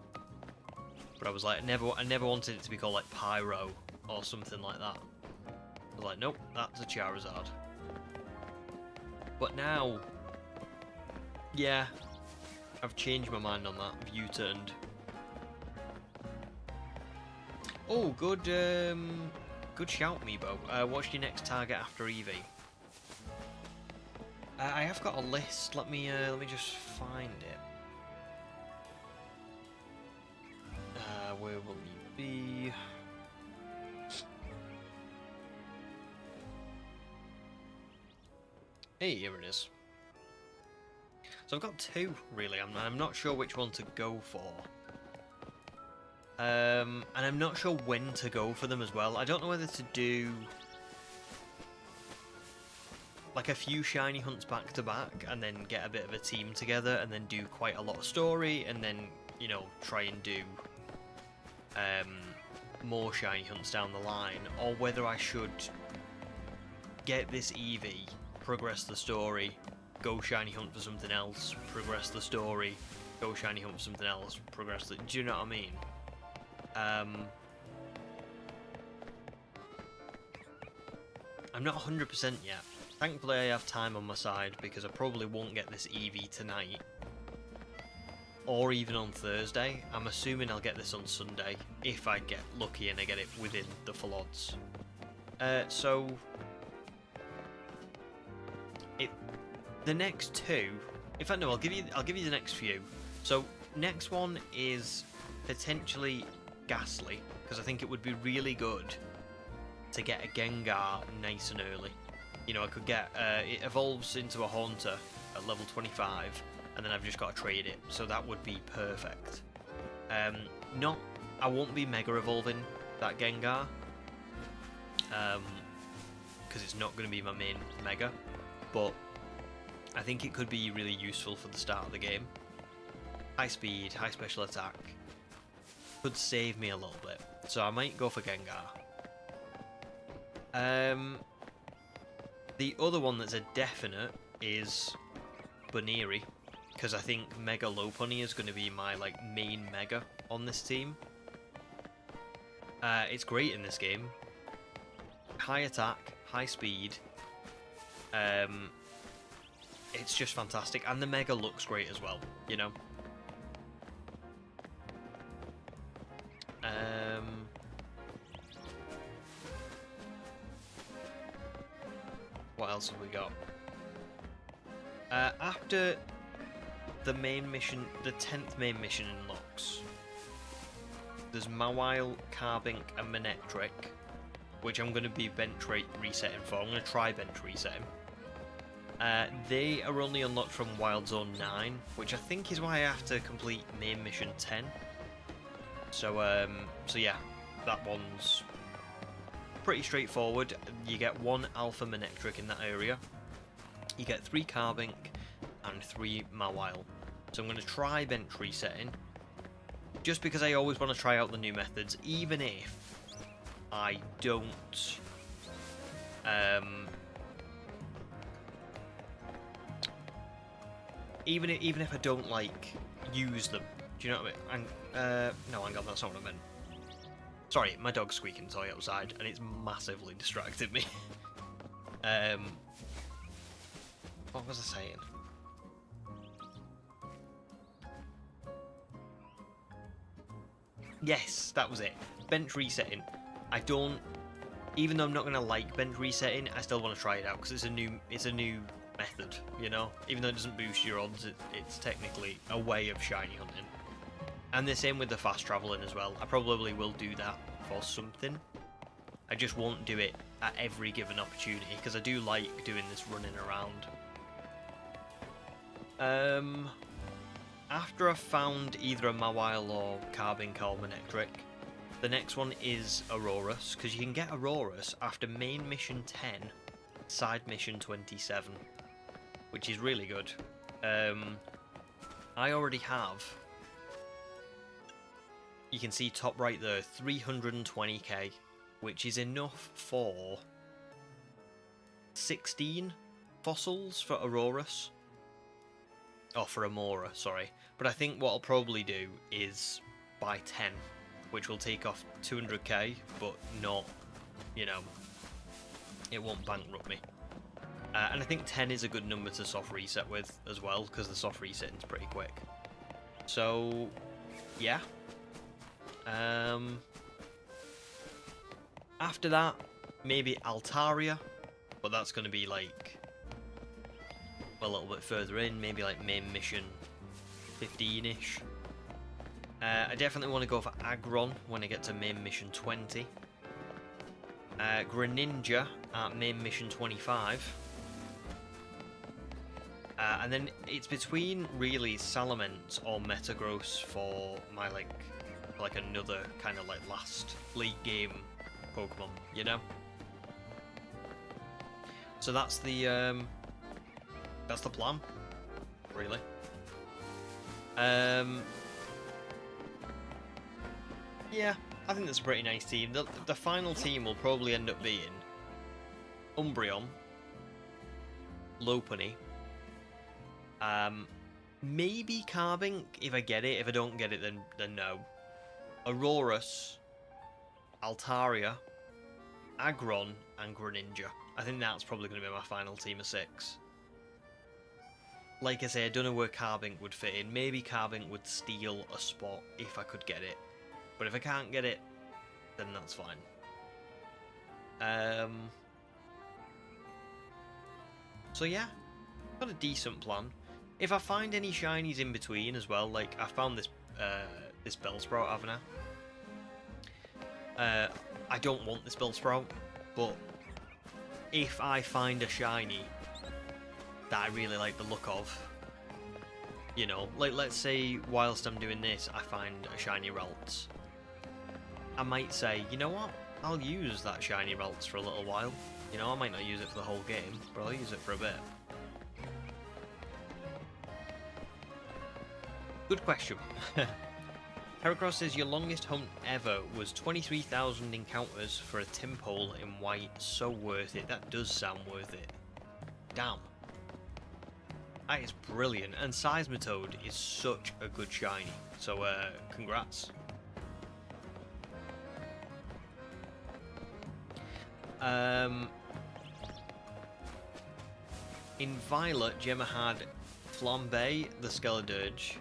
But I was like, I never wanted it to be called like Pyro or something like that. I was like, nope, that's a Charizard. But now, yeah, I've changed my mind on that. I've U-turned. Oh, good Good shout, Meebo. What's your next target after Eevee? I have got a list. Let me just find it. Where will you be? Hey, here it is. So I've got two, really. I'm not sure which one to go for. And I'm not sure when to go for them as well. I don't know whether to do like a few shiny hunts back to back and then get a bit of a team together and then do quite a lot of story and then, you know, try and do more shiny hunts down the line, or whether I should get this Eevee, progress the story, go shiny hunt for something else, progress the story, go shiny hunt for something else, progress the... Do you know what I mean? I'm not 100% yet. Thankfully I have time on my side because I probably won't get this Eevee tonight. Or even on Thursday. I'm assuming I'll get this on Sunday if I get lucky and I get it within the full odds. The next two... In fact, no, I'll give you the next few. So, next one is potentially Ghastly, because I think it would be really good to get a Gengar nice and early. You know, I could get... it evolves into a Haunter at level 25, and then I've just got to trade it, so that would be perfect. I won't be Mega Evolving that Gengar, because it's not going to be my main Mega, but I think it could be really useful for the start of the game. High speed, high special attack, could save me a little bit, so I might go for Gengar. The other one that's a definite is Baneri, because I think Mega Lopunny is going to be my like main Mega on this team. It's great in this game. High attack, high speed. It's just fantastic, and the Mega looks great as well, you know. What else have we got? After the main mission, the 10th main mission unlocks, there's Mawile, Carbink, and Manectric, which I'm going to be bench resetting for. I'm going to try bench resetting. They are only unlocked from Wild Zone 9, which I think is why I have to complete main mission 10. So yeah, that one's pretty straightforward. You get one Alpha Manectric in that area. You get 3 Carbink and 3 Mawile. So I'm going to try bench resetting, just because I always want to try out the new methods, even if I don't even if I don't like use them. Do you know what I mean? No, hang on, that's not what I meant. Sorry, my dog's squeaking toy outside and it's massively distracted me. What was I saying? Yes, that was it. Bench resetting. I don't, even though I'm not going to like bench resetting, I still want to try it out because it's a new method, you know? Even though it doesn't boost your odds, it's technically a way of shiny hunting. And the same with the fast traveling as well. I probably will do that for something. I just won't do it at every given opportunity because I do like doing this running around. After I've found either a Mawile or Carbink or Manectric, the next one is Aurorus, because you can get Aurorus after main mission 10, side mission 27, which is really good. I already have, you can see top right there, 320k, which is enough for 16 fossils for Aurorus. Oh, for Amora, sorry. But I think what I'll probably do is buy 10, which will take off 200k, but not, you know, it won't bankrupt me. And I think 10 is a good number to soft reset with as well, because the soft resetting is pretty quick. So, yeah. After that, maybe Altaria, but that's going to be like a little bit further in, maybe like main mission 15-ish. I definitely want to go for Aggron when I get to main mission 20. Greninja at main mission 25. And then it's between really Salamence or Metagross for my like another kind of like last late game Pokemon, you know? So that's the plan, really. Yeah, I think that's a pretty nice team. The final team will probably end up being Umbreon, Lopunny, maybe Carbink if I get it. If I don't get it, then no. Aurorus, Altaria, Aggron, and Greninja. I think that's probably going to be my final team of 6. Like I say, I don't know where Carbink would fit in. Maybe Carbink would steal a spot if I could get it. But if I can't get it, then that's fine. So yeah, got a decent plan. If I find any shinies in between as well, like I found this this Bellsprout, haven't I? I don't want this Bellsprout, but if I find a shiny that I really like the look of, you know, like let's say whilst I'm doing this, I find a shiny Ralts. I might say, you know what, I'll use that shiny Ralts for a little while. You know, I might not use it for the whole game, but I'll use it for a bit. Good question. Heracross says your longest hunt ever was 23,000 encounters for a Timpole in white. So worth it. That does sound worth it. Damn. That is brilliant. And Seismitoad is such a good shiny. So, congrats. In Violet, Gemma had Flambe, the Skeledirge,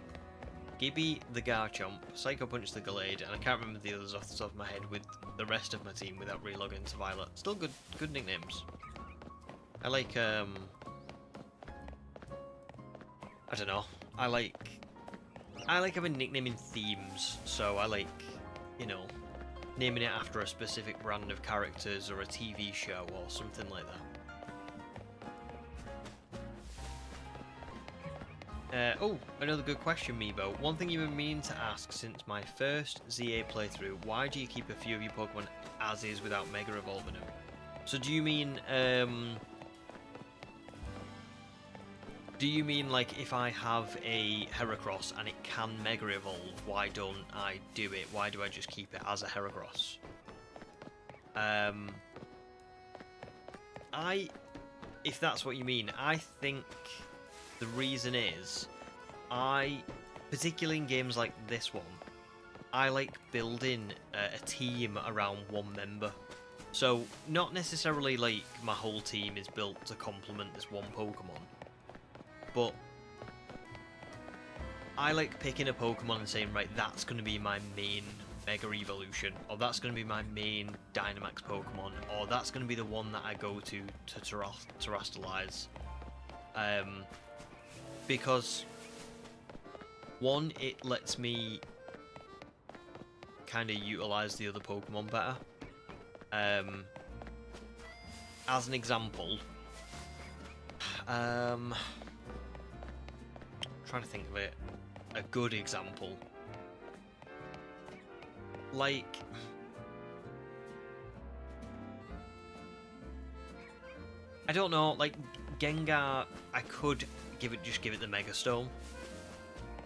Gibby, the Garchomp, Psycho Punch, the Gallade, and I can't remember the others off the top of my head with the rest of my team without relogging to Violet. Still good nicknames. I like, I don't know, I like having nicknaming themes, so I like, you know, naming it after a specific brand of characters or a TV show or something like that. Oh, another good question, Meebo. One thing you've been meaning to ask since my first ZA playthrough, why do you keep a few of your Pokemon as is without Mega Evolving them? So do you mean like if I have a Heracross and it can Mega Evolve, why don't I do it? Why do I just keep it as a Heracross? If that's what you mean, I think the reason is, particularly in games like this one, I like building a team around one member. So, not necessarily like my whole team is built to complement this one Pokemon, but I like picking a Pokemon and saying, right, that's going to be my main Mega Evolution, or that's going to be my main Dynamax Pokemon, or that's going to be the one that I go to terrestrialize. Because one, it lets me kind of utilize the other Pokemon better. As an example, trying to think of a good example. Like, I don't know, like Gengar, I could just give it the Mega Stone,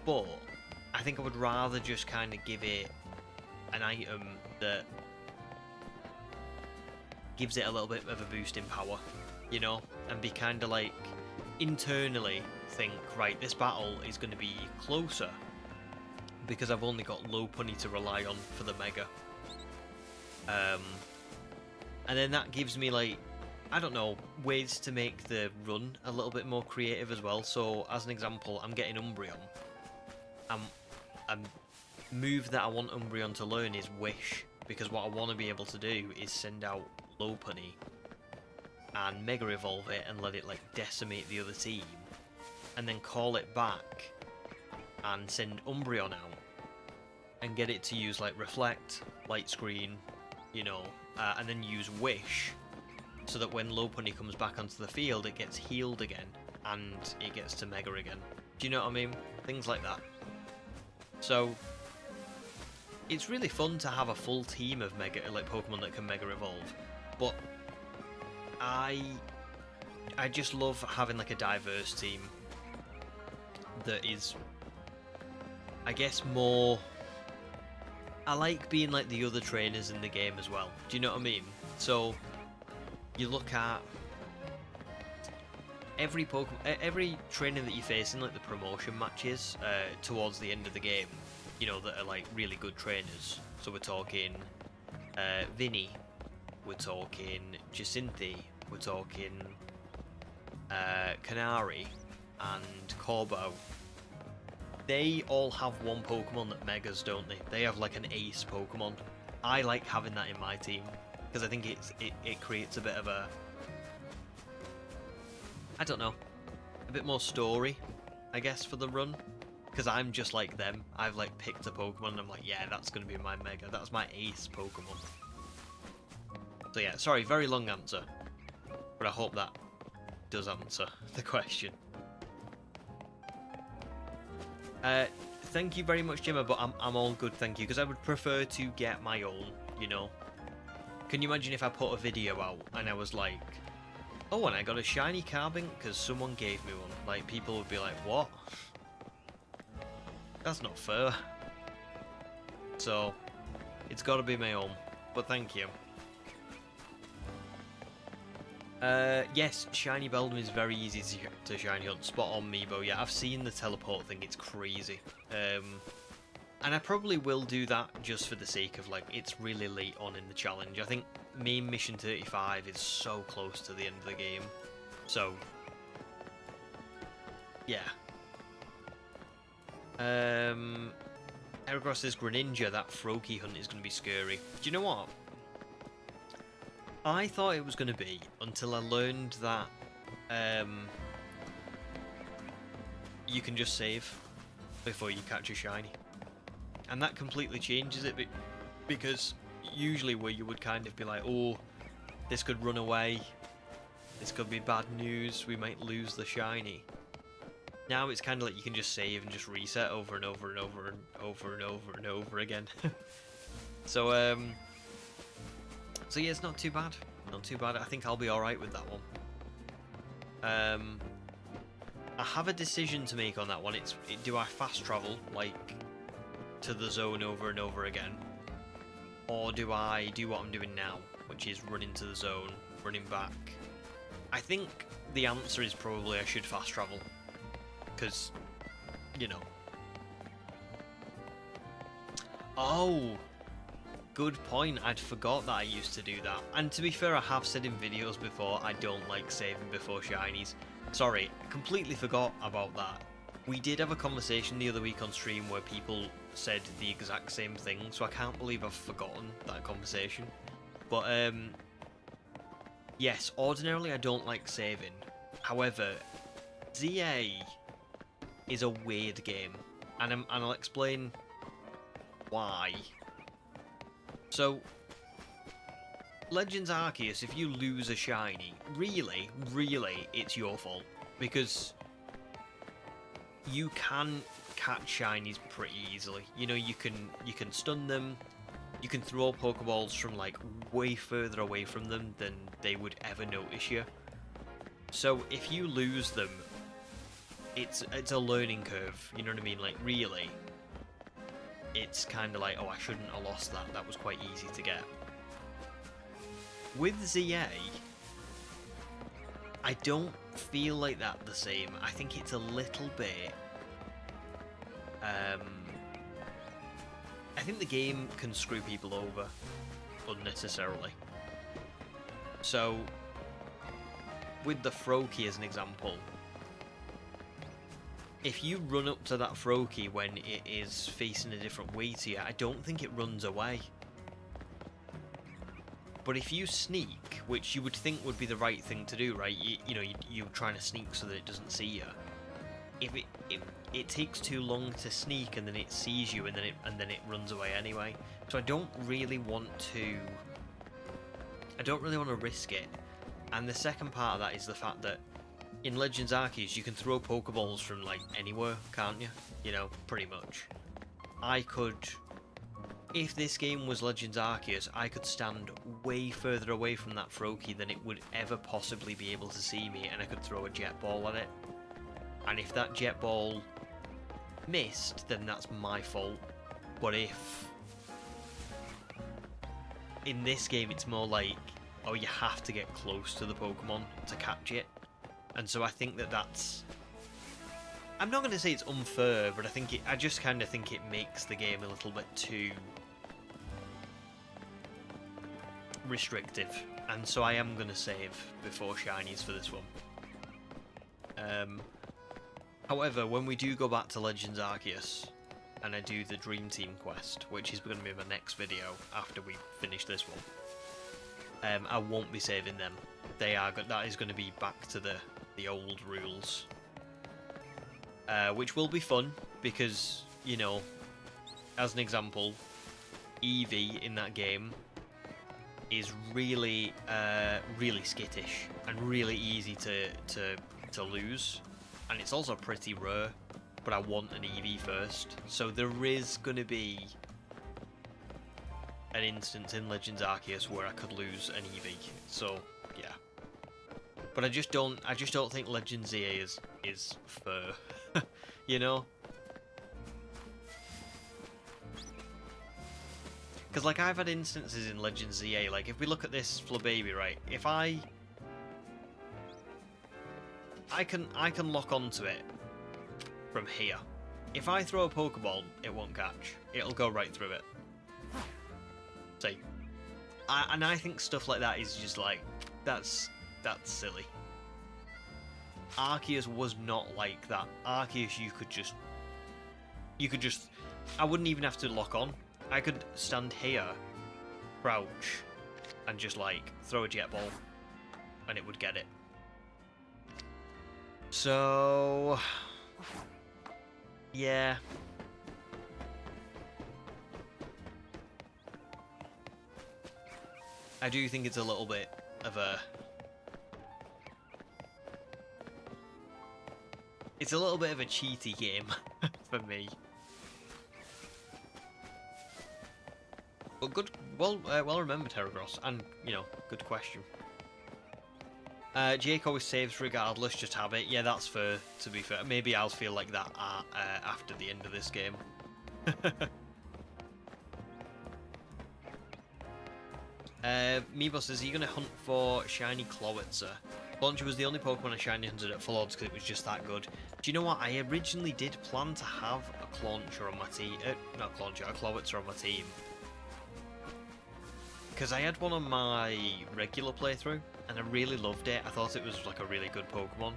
but I think I would rather just kind of give it an item that gives it a little bit of a boost in power, you know, and be kind of like internally think, right, this battle is going to be closer because I've only got Lopunny to rely on for the Mega, and then that gives me, like, I don't know, ways to make the run a little bit more creative as well. So, as an example, I'm getting Umbreon. A move that I want Umbreon to learn is Wish, because what I want to be able to do is send out Lopunny and Mega Evolve it and let it like decimate the other team, and then call it back and send Umbreon out and get it to use like Reflect, Light Screen, you know, and then use Wish, so that when Lopunny comes back onto the field, it gets healed again and it gets to Mega again. Do you know what I mean? Things like that. So it's really fun to have a full team of Mega, like Pokemon that can Mega Evolve, but I just love having like a diverse team that is, I guess, more. I like being like the other trainers in the game as well. Do you know what I mean? So you look at every trainer that you face in like the promotion matches towards the end of the game, you know, that are like really good trainers. So we're talking Vinny, we're talking Jacinthe, we're talking Canary and Corbo. They all have one Pokemon that Megas, don't they? They have like an ace Pokemon. I like having that in my team because I think it creates a bit of a, I don't know, a bit more story, I guess, for the run. Because I'm just like them. I've like picked a Pokemon and I'm like, yeah, that's going to be my Mega. That's my ace Pokemon. So yeah, sorry, very long answer. But I hope that does answer the question. Thank you very much, Jimmer, but I'm all good, thank you, because I would prefer to get my own, you know. Can you imagine if I put a video out and I was like, oh, and I got a shiny Carbink because someone gave me one? Like, people would be like, what? That's not fair. So, it's got to be my own, but thank you. Yes, Shiny Beldum is very easy to shiny hunt. Spot on, Meebo. Yeah, I've seen the teleport thing. It's crazy. And I probably will do that just for the sake of, like, it's really late on in the challenge. I think main mission 35 is so close to the end of the game. So, yeah. Heracross says Greninja, that Froakie hunt is going to be scary. Do you know what? I thought it was going to be until I learned that you can just save before you catch a shiny. And that completely changes it, because usually where you would kind of be like, oh, this could run away, this could be bad news, we might lose the shiny. Now it's kind of like you can just save and just reset over and over and over and over and over and over again. So yeah, it's not too bad. Not too bad. I think I'll be alright with that one. I have a decision to make on that one. Do I fast travel, like, to the zone over and over again? Or do I do what I'm doing now, which is run into the zone, running back? I think the answer is probably I should fast travel. Because, you know. Oh! Good point, I'd forgot that I used to do that. And to be fair, I have said in videos before, I don't like saving before shinies. Sorry, completely forgot about that. We did have a conversation the other week on stream where people said the exact same thing, so I can't believe I've forgotten that conversation. But, yes, ordinarily I don't like saving. However, ZA is a weird game, and I'll explain why. So, Legends Arceus, if you lose a shiny, really, it's your fault. Because you can catch shinies pretty easily. You know, you can stun them, you can throw Pokeballs from, like, way further away from them than they would ever notice you. So, if you lose them, it's a learning curve, you know what I mean? Like, really, it's kind of like, oh, I shouldn't have lost that. That was quite easy to get. With ZA, I don't feel like that the same. I think it's a little bit... I think the game can screw people over unnecessarily. So, with the Froakie as an example, if you run up to that Froakie when it is facing a different way to you, I don't think it runs away. But if you sneak, which you would think would be the right thing to do, right? You're trying to sneak so that it doesn't see you. If it takes too long to sneak, and then it sees you, and then it runs away anyway. So I don't really want to risk it. And the second part of that is the fact that in Legends Arceus you can throw Pokeballs from like anywhere, can't you? You know, pretty much. I could, if this game was Legends Arceus, I could stand way further away from that Froakie than it would ever possibly be able to see me, and I could throw a Jet Ball at it. And if that Jet Ball missed, then that's my fault. But if in this game it's more like, oh, you have to get close to the Pokemon to catch it. And so I think that's... I'm not going to say it's unfair, but I just kind of think it makes the game a little bit too restrictive. And so I am going to save before Shinies for this one. However, when we do go back to Legends Arceus, and I do the Dream Team quest, which is going to be my next video after we finish this one, I won't be saving them. That is going to be back to the old rules, which will be fun because, you know, as an example, Eevee in that game is really really skittish and really easy to lose, and it's also pretty rare. But I want an Eevee first, so there is going to be an instance in Legends Arceus where I could lose an Eevee. So yeah, but I just don't think Legends EA is fair, you know. Because like I've had instances in Legends EA, like if we look at this Flabébé, right? If I can lock onto it from here. If I throw a Pokeball, it won't catch. It'll go right through it. See? And I think stuff like that is just like, that's silly. Arceus was not like that. Arceus, you could just, I wouldn't even have to lock on. I could stand here, crouch, and just like throw a Jet Ball, and it would get it. So... yeah. I do think it's a little bit of a... it's a little bit of a cheaty game for me. But good, well remembered, Heracross, and, you know, good question. Jake always saves regardless, just habit. Yeah, that's fair, to be fair. Maybe I'll feel like that after the end of this game. Meebo says, are you going to hunt for shiny Clawitzer? Clauncher was the only Pokemon I shiny hunted at full odds because it was just that good. Do you know what? I originally did plan to have a Clauncher on my team. Not Clauncher, a Clawitzer on my team. Because I had one on my regular playthrough, and I really loved it. I thought it was like a really good Pokemon.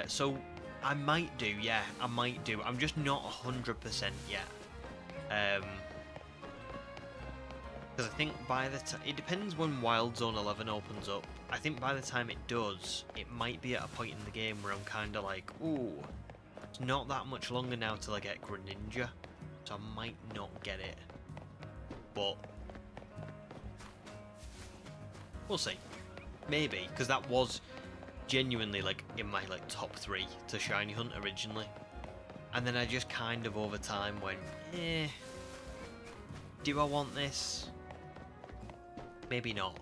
So I might do, yeah, I might do. I'm just not 100% yet. Because I think by the time, it depends when Wild Zone 11 opens up. I think by the time it does, it might be at a point in the game where I'm kind of like, ooh, it's not that much longer now till I get Greninja, so I might not get it. But we'll see. Maybe, because that was genuinely like in my like top 3 to shiny hunt originally, and then I just kind of over time went, do I want this? Maybe not.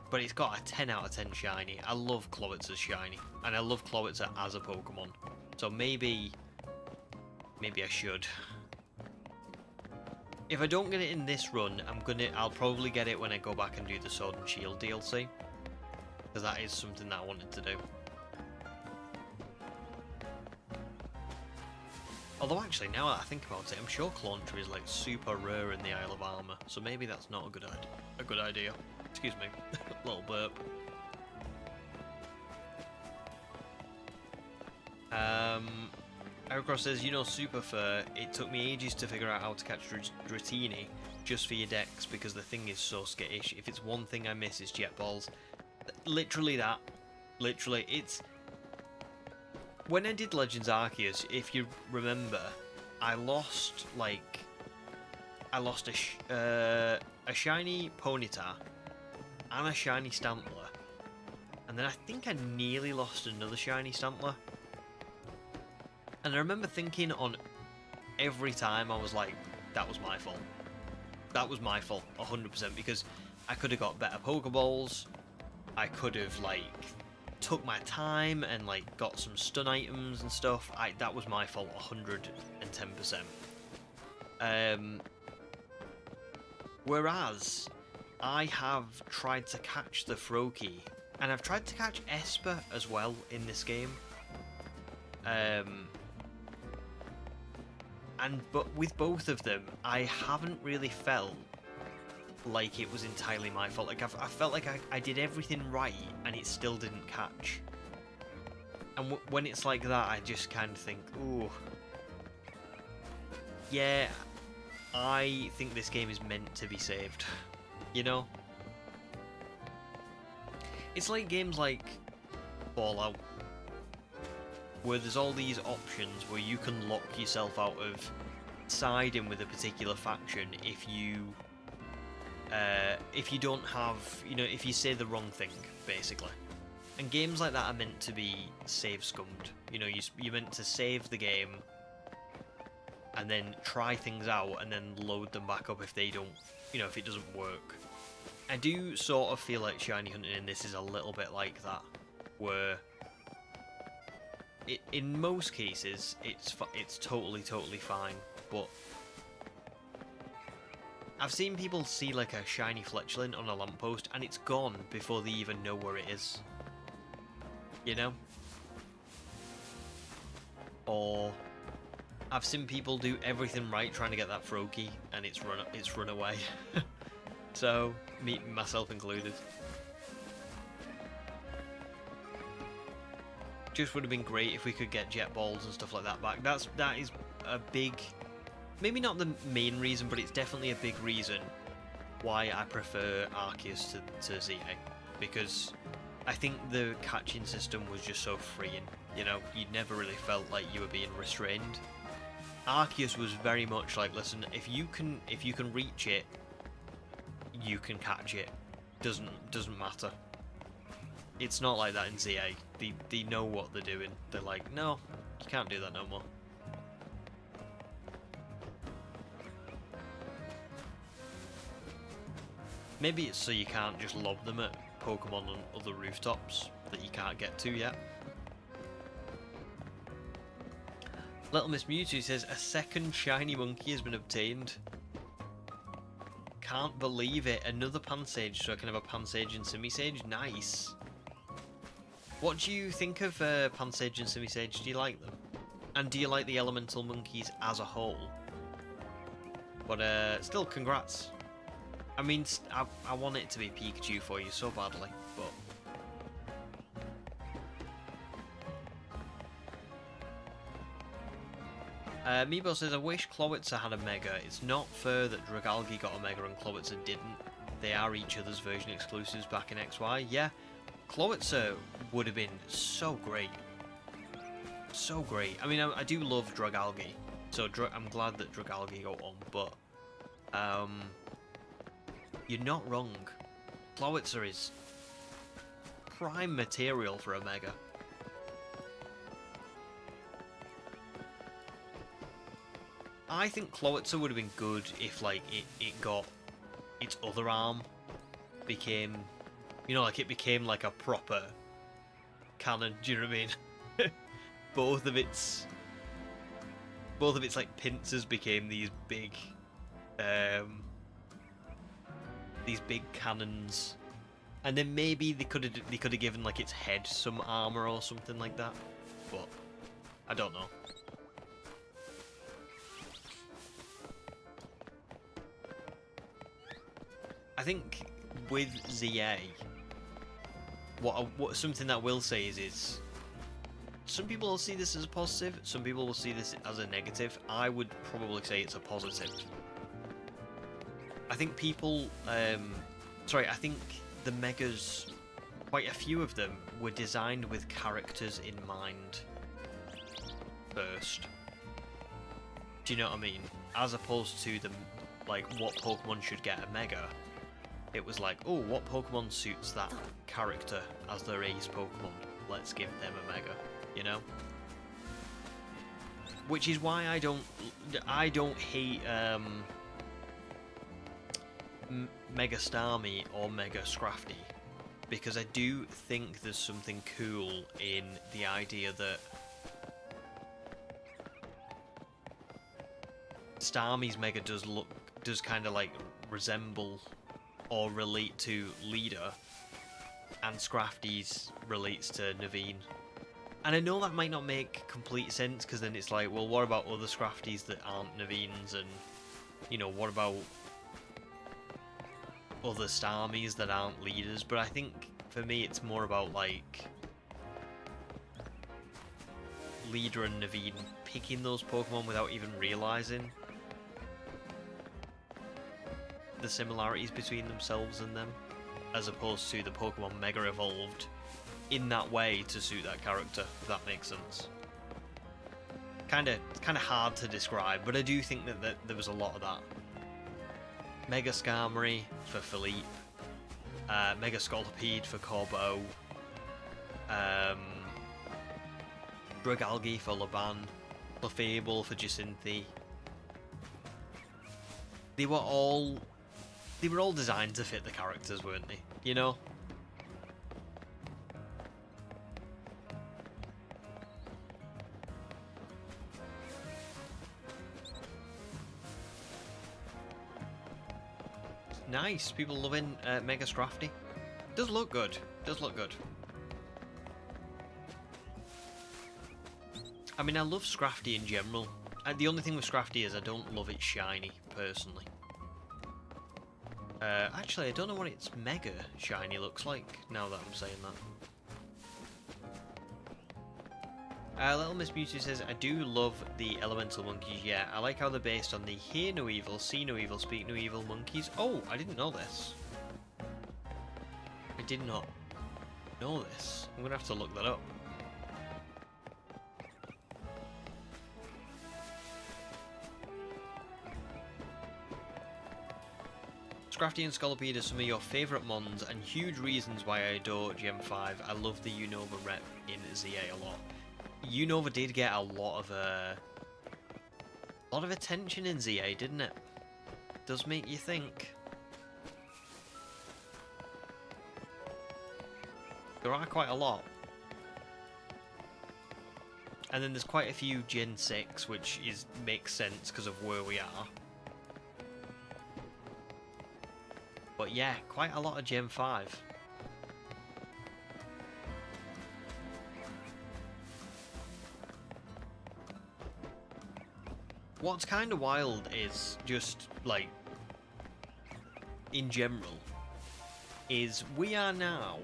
But it's got a 10 out of 10 shiny. I love Clawitzer's shiny, and I love Clawitzer as a Pokemon. So maybe I should. If I don't get it in this run, I'll probably get it when I go back and do the Sword and Shield DLC, because that is something that I wanted to do. Although actually, now that I think about it, I'm sure Clauncher is like super rare in the Isle of Armor, so maybe that's not a good idea. Excuse me, little burp. Heracross says, you know, super fair, it took me ages to figure out how to catch Dratini. just for your decks, because the thing is so skittish. If it's one thing I miss, it's jet balls. Literally that. Literally, it's... When I did Legends Arceus, if you remember, I lost, like... I lost a shiny Ponyta and a shiny Stantler. And then I think I nearly lost another shiny Stantler. And I remember thinking on every time, I was like, that was my fault. That was my fault, 100%, because I could have got better Pokeballs. I could have, like, took my time and, like, got some stun items and stuff. That was my fault, 110%. Whereas, I have tried to catch the Froakie, and I've tried to catch Esper as well in this game. But with both of them, I haven't really felt like it was entirely my fault. Like, I felt like I did everything right, and it still didn't catch. And when it's like that, I just kind of think, ooh, yeah, I think this game is meant to be saved. You know? It's like games like Fallout, where there's all these options where you can lock yourself out of siding with a particular faction if you don't have, you know, if you say the wrong thing, basically. And games like that are meant to be save scummed. You know, you're meant to save the game and then try things out and then load them back up if they don't, you know, if it doesn't work. I do sort of feel like shiny hunting in this is a little bit like that, where in most cases it's totally fine, but I've seen people see like a shiny Fletchling on a lamppost and it's gone before they even know where it is. You know? Or I've seen people do everything right trying to get that Froakie and it's run away. So, myself included. Just would have been great if we could get jet balls and stuff like that back. That is a big, maybe not the main reason, but it's definitely a big reason why I prefer Arceus to ZA, because I think the catching system was just so freeing. You know, you never really felt like you were being restrained. Arceus was very much like, listen, if you can reach it, you can catch it. Doesn't matter. It's not like that in ZA. They know what they're doing. They're like, no, you can't do that no more. Maybe it's so you can't just lob them at Pokemon on other rooftops that you can't get to yet. Little Miss Mewtwo says, a second shiny monkey has been obtained. Can't believe it. Another Pansage, so I can have a Pansage and Simisage. Nice. What do you think of Pansage and Simisage? Do you like them? And do you like the elemental monkeys as a whole? But still, congrats. I mean, I want it to be Pikachu for you so badly, but... Meebo says, I wish Clowitzer had a Mega. It's not fair that Dragalge got a Mega and Clowitzer didn't. They are each other's version exclusives back in XY. Yeah, Clowitzer would have been so great. So great. I mean, I do love Dragalge, so I'm glad that Dragalge got on, but... you're not wrong. Clowitzer is prime material for a Mega. I think Clowitzer would have been good if, like, it got its other arm became, you know, like it became like a proper cannon. Do you know what I mean? both of its like pincers became these big cannons, and then maybe they could have given like its head some armor or something like that, but I don't know. I think with ZA, what something that I will say is some people will see this as a positive, some people will see this as a negative. I would probably say it's a positive. I think people, sorry, I think the Megas, quite a few of them were designed with characters in mind first. Do you know what I mean? As opposed to the, like, what Pokemon should get a Mega. It was like, oh, what Pokemon suits that character as their ace Pokemon? Let's give them a Mega, you know? Which is why I don't hate Mega Starmie or Mega Scrafty, because I do think there's something cool in the idea that Starmie's Mega does kind of like resemble or relate to Leader, and Scrafty's relates to Naveen. And I know that might not make complete sense, because then it's like, well, what about other Scrafties that aren't Naveen's, and, you know, what about other Starmies that aren't Leaders? But I think, for me, it's more about, like, Leader and Naveen picking those Pokemon without even realising the similarities between themselves and them, as opposed to the Pokemon Mega evolved in that way to suit that character, if that makes sense. Kind of hard to describe, but I do think that there was a lot of that. Mega Skarmory for Philippe, Mega Scolipede for Corbeau, Dragalge for Laban, Clefable for Jacinthe. They were all designed to fit the characters, weren't they? You know? Nice. People loving Mega Scrafty. Does look good. Does look good. I mean, I love Scrafty in general. The only thing with Scrafty is I don't love it shiny, personally. Actually, I don't know what its Mega shiny looks like, now that I'm saying that. Little Miss Beauty says, I do love the elemental monkeys, yeah. I like how they're based on the hear no evil, see no evil, speak no evil monkeys. Oh, I didn't know this. I did not know this. I'm gonna have to look that up. Scrafty and Scolipede are some of your favourite mons and huge reasons why I adore Gen 5. I love the Unova rep in ZA a lot. Unova did get a lot of attention in ZA, didn't it? Does make you think. There are quite a lot. And then there's quite a few Gen 6, which makes sense because of where we are. But yeah, quite a lot of Gen 5. What's kind of wild is just, like, in general, is we are now...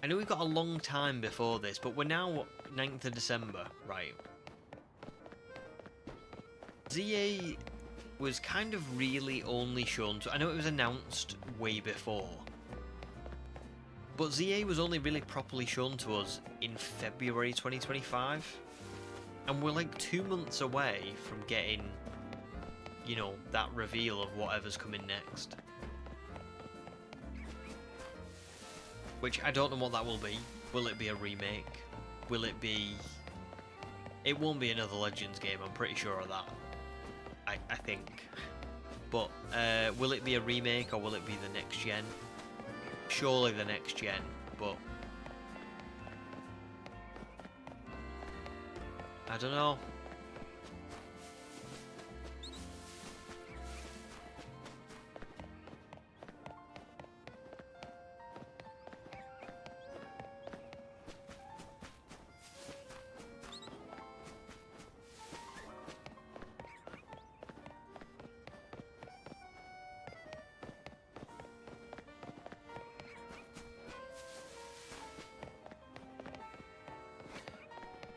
I know we've got a long time before this, but we're now 9th of December, right? ZA was kind of really only shown to... I know it was announced way before, but ZA was only really properly shown to us in February 2025, and we're like 2 months away from getting, you know, that reveal of whatever's coming next. Which I don't know what that will be. Will it be a remake? Will it be... It won't be another Legends game, I'm pretty sure of that. I think. But will it be a remake or will it be the next gen? Surely the next gen, but I don't know.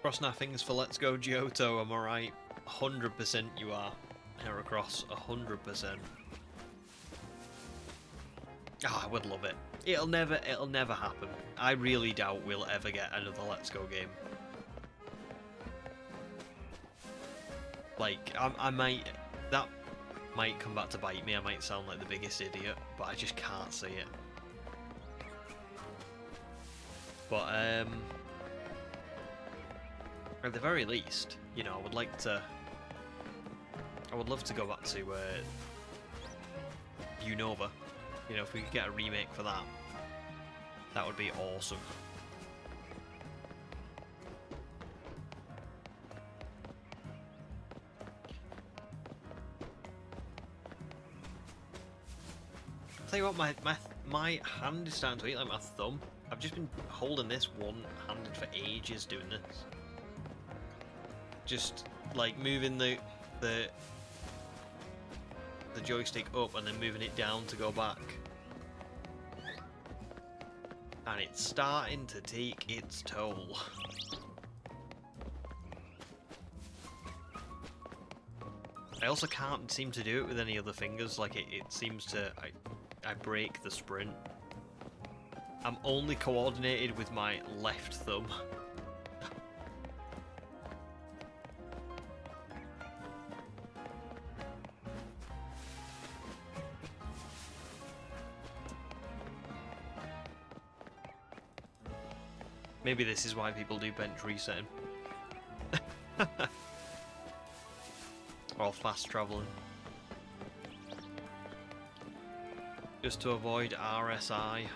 Cross nothings for Let's Go Johto, am I right? 100% you are, Heracross, 100%. Oh, I would love it. It'll never happen. I really doubt we'll ever get another Let's Go game. Like, I might... That might come back to bite me. I might sound like the biggest idiot, but I just can't see it. But, at the very least, you know, I would like to... I would love to go back to, Unova. You know, if we could get a remake for that, that would be awesome. I'll tell you what, my hand is starting to eat like my thumb. I've just been holding this one-handed for ages doing this. Just like moving the joystick up and then moving it down to go back. And it's starting to take its toll. I also can't seem to do it with any other fingers, like it seems to... I break the sprint. I'm only coordinated with my left thumb. Maybe this is why people do bench resetting. Or fast travelling. Just to avoid RSI.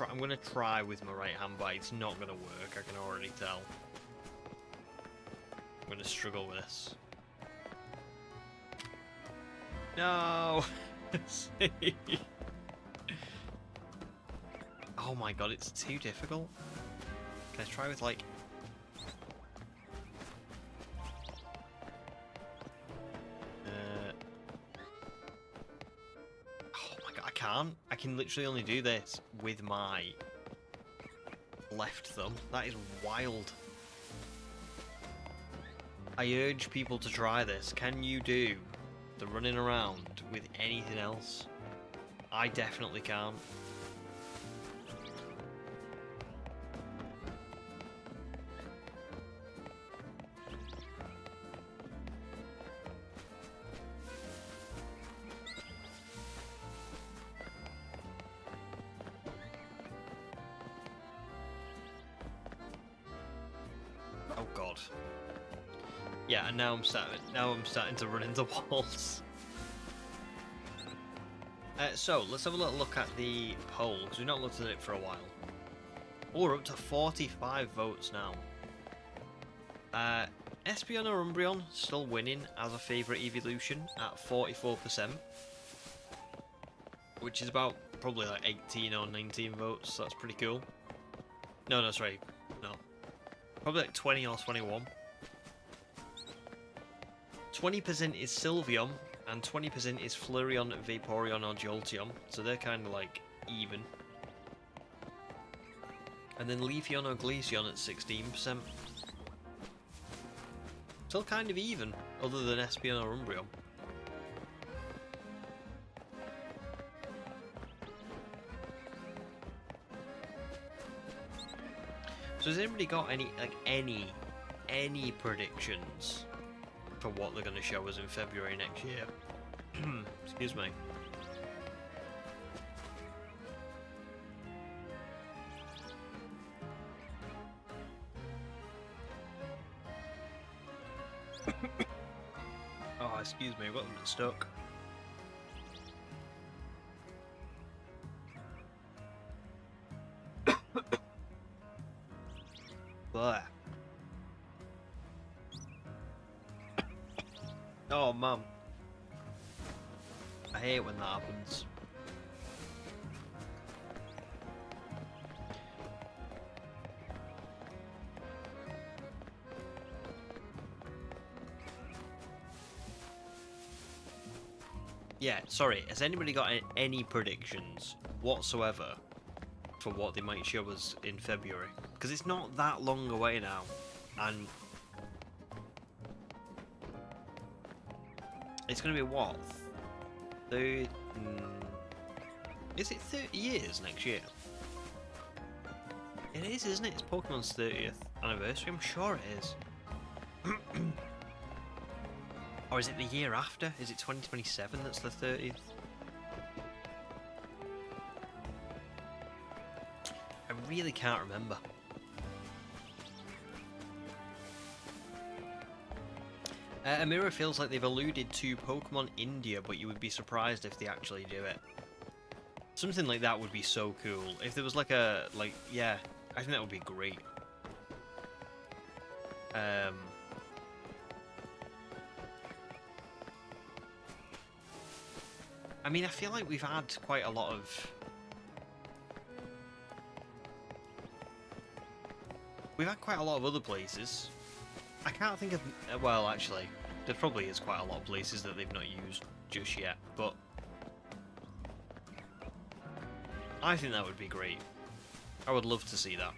I'm gonna try with my right hand, but it's not gonna work, I can already tell. I'm gonna struggle with this. No! Oh my god, it's too difficult. Can I try with like... I can literally only do this with my left thumb. That is wild. I urge people to try this. Can you do the running around with anything else? I definitely can't. Oh god. Yeah, and now I'm starting to run into walls. So let's have a little look at the poll, because we've not looked at it for a while. Oh, we're up to 45 votes now. Espeon or Umbreon still winning as a favourite evolution at 44%, which is about probably like 18 or 19 votes, so that's pretty cool. No, sorry, no. Probably like 20 or 21. 20% is Sylveon, and 20% is Flareon, Vaporeon, or Jolteon, so they're kind of like even. And then Leafeon or Glaceon at 16%. Still kind of even, other than Espeon or Umbreon. So has anybody got any predictions for what they're going to show us in February next year? Excuse me. Oh, excuse me, I've got them stuck. Blah. Oh, Mum. I hate when that happens. Yeah, sorry, has anybody got any predictions whatsoever for what they might show us in February? Because it's not that long away now, and it's going to be what? Is it 30 years next year? It is, isn't it? It's Pokemon's 30th anniversary, I'm sure it is. Or is it the year after? Is it 2027 that's the 30th? I really can't remember. Amira feels like they've alluded to Pokemon India, but you would be surprised if they actually do it. Something like that would be so cool. If there was like a, yeah, I think that would be great. I mean, I feel like we've had quite a lot of... We've had quite a lot of other places. I can't think of... Well, actually, there probably is quite a lot of places that they've not used just yet, but... I think that would be great. I would love to see that.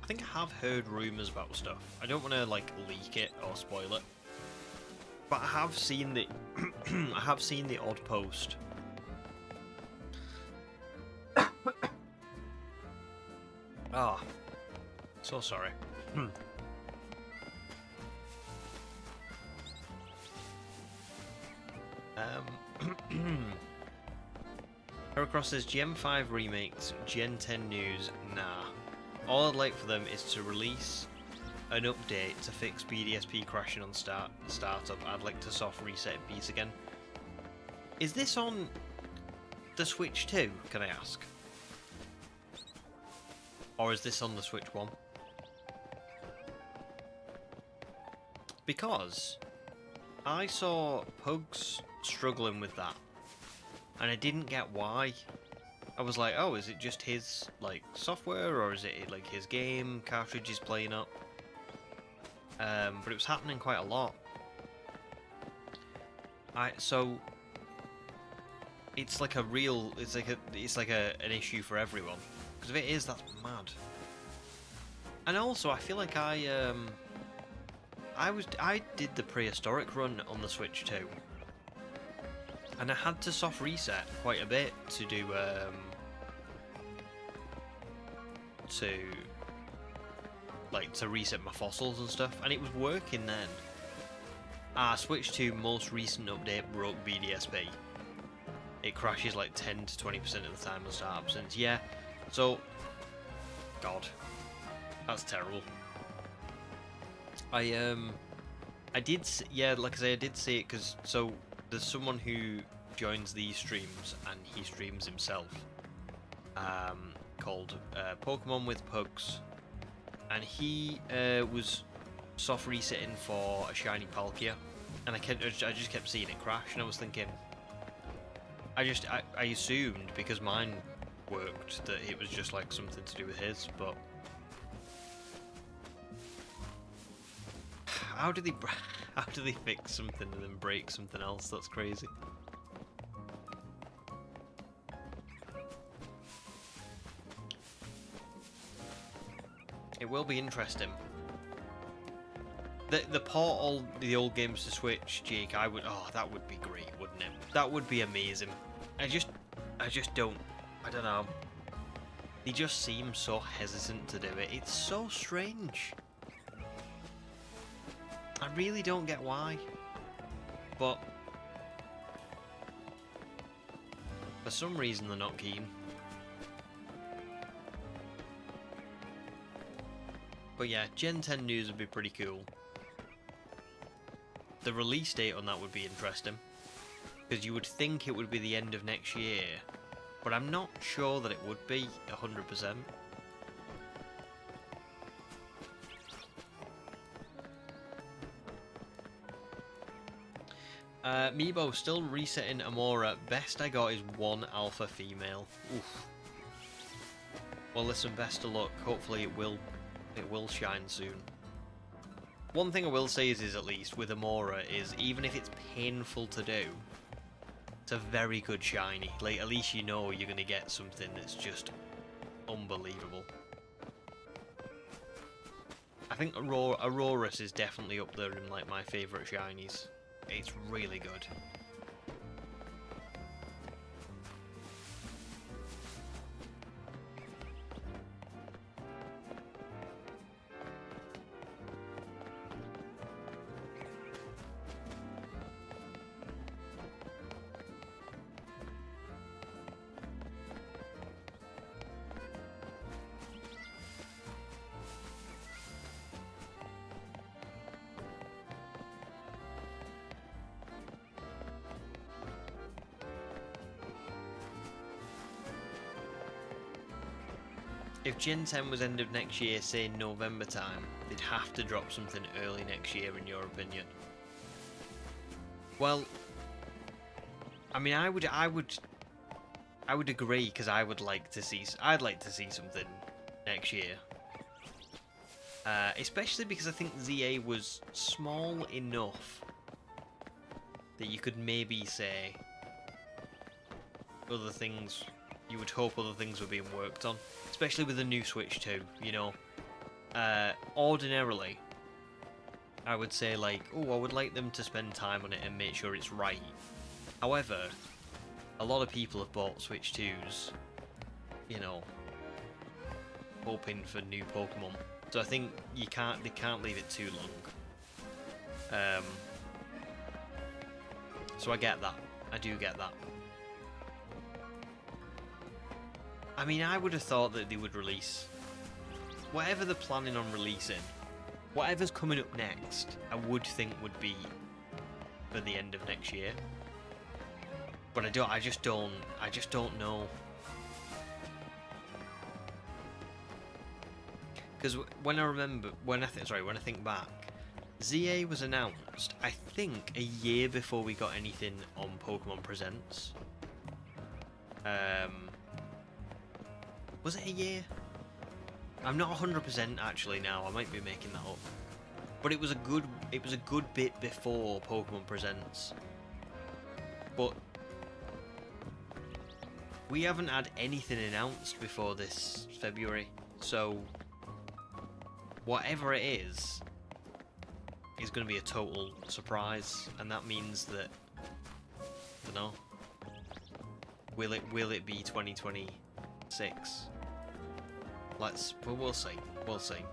I think I have heard rumours about stuff. I don't want to like leak it or spoil it, but I have seen the I have seen the odd post. Ah, so sorry. Heracross says Gen 5 remakes, Gen 10 news, nah. All I'd like for them is to release an update to fix BDSP crashing on startup. I'd like to soft reset beats again. Is this on the Switch 2, can I ask? Or is this on the Switch 1? Because I saw Pugs struggling with that, and I didn't get why. I was like, oh, is it just his like software, or is it like his game cartridges playing up? But it was happening quite a lot. So it's like a real, it's like an issue for everyone. Because if it is, that's mad. And also, I feel like I did the prehistoric run on the Switch 2, and I had to soft reset quite a bit to do to reset my fossils and stuff, and it was working then. Switch 2 most recent update broke BDSP. It crashes like 10 to 20% of the time on startup since. Yeah, so God, that's terrible. I did, yeah, like I say, I did see it because so there's someone who joins these streams and he streams himself, called Pokemon with Pugs, and he was soft resetting for a shiny Palkia, and I just kept seeing it crash, and I was thinking, I assumed because mine worked that it was just like something to do with his, but how do they fix something and then break something else? That's crazy. It will be interesting. The port all the old games to Switch, Jake, that would be great, wouldn't it? That would be amazing. I just don't know. They just seem so hesitant to do it. It's so strange. I really don't get why. But for some reason they're not keen. But yeah, Gen 10 news would be pretty cool. The release date on that would be interesting, because you would think it would be the end of next year, but I'm not sure that it would be 100%. Meebo still resetting Amora. Best I got is one alpha female. Oof. Well, listen, best of luck. Hopefully it will shine soon. One thing I will say is at least with Amora is even if it's painful to do, it's a very good shiny. Like at least you know you're gonna get something that's just unbelievable. I think Aurora's is definitely up there in like my favourite shinies. It's really good. If Gen 10 was end of next year, say November time, they'd have to drop something early next year, in your opinion. Well, I mean, I would agree because I'd like to see something next year. Especially because I think ZA was small enough that you could maybe say other things. You would hope other things were being worked on, especially with the new Switch 2, you know. Ordinarily, I would say like, oh, I would like them to spend time on it and make sure it's right. However, a lot of people have bought Switch 2s, you know, hoping for new Pokemon. So I think they can't leave it too long. So I get that. I do get that. I mean, I would have thought that they would release whatever they're planning on releasing. Whatever's coming up next, I would think would be for the end of next year. But I just don't know. Because when I think back, ZA was announced, I think, a year before we got anything on Pokemon Presents. Was it a year? I'm not 100% actually now. I might be making that up. But it was a good bit before Pokemon Presents. But we haven't had anything announced before this February. So whatever it is going to be a total surprise, and that means that, I don't know. Will it be 2026? But we'll see. We'll see.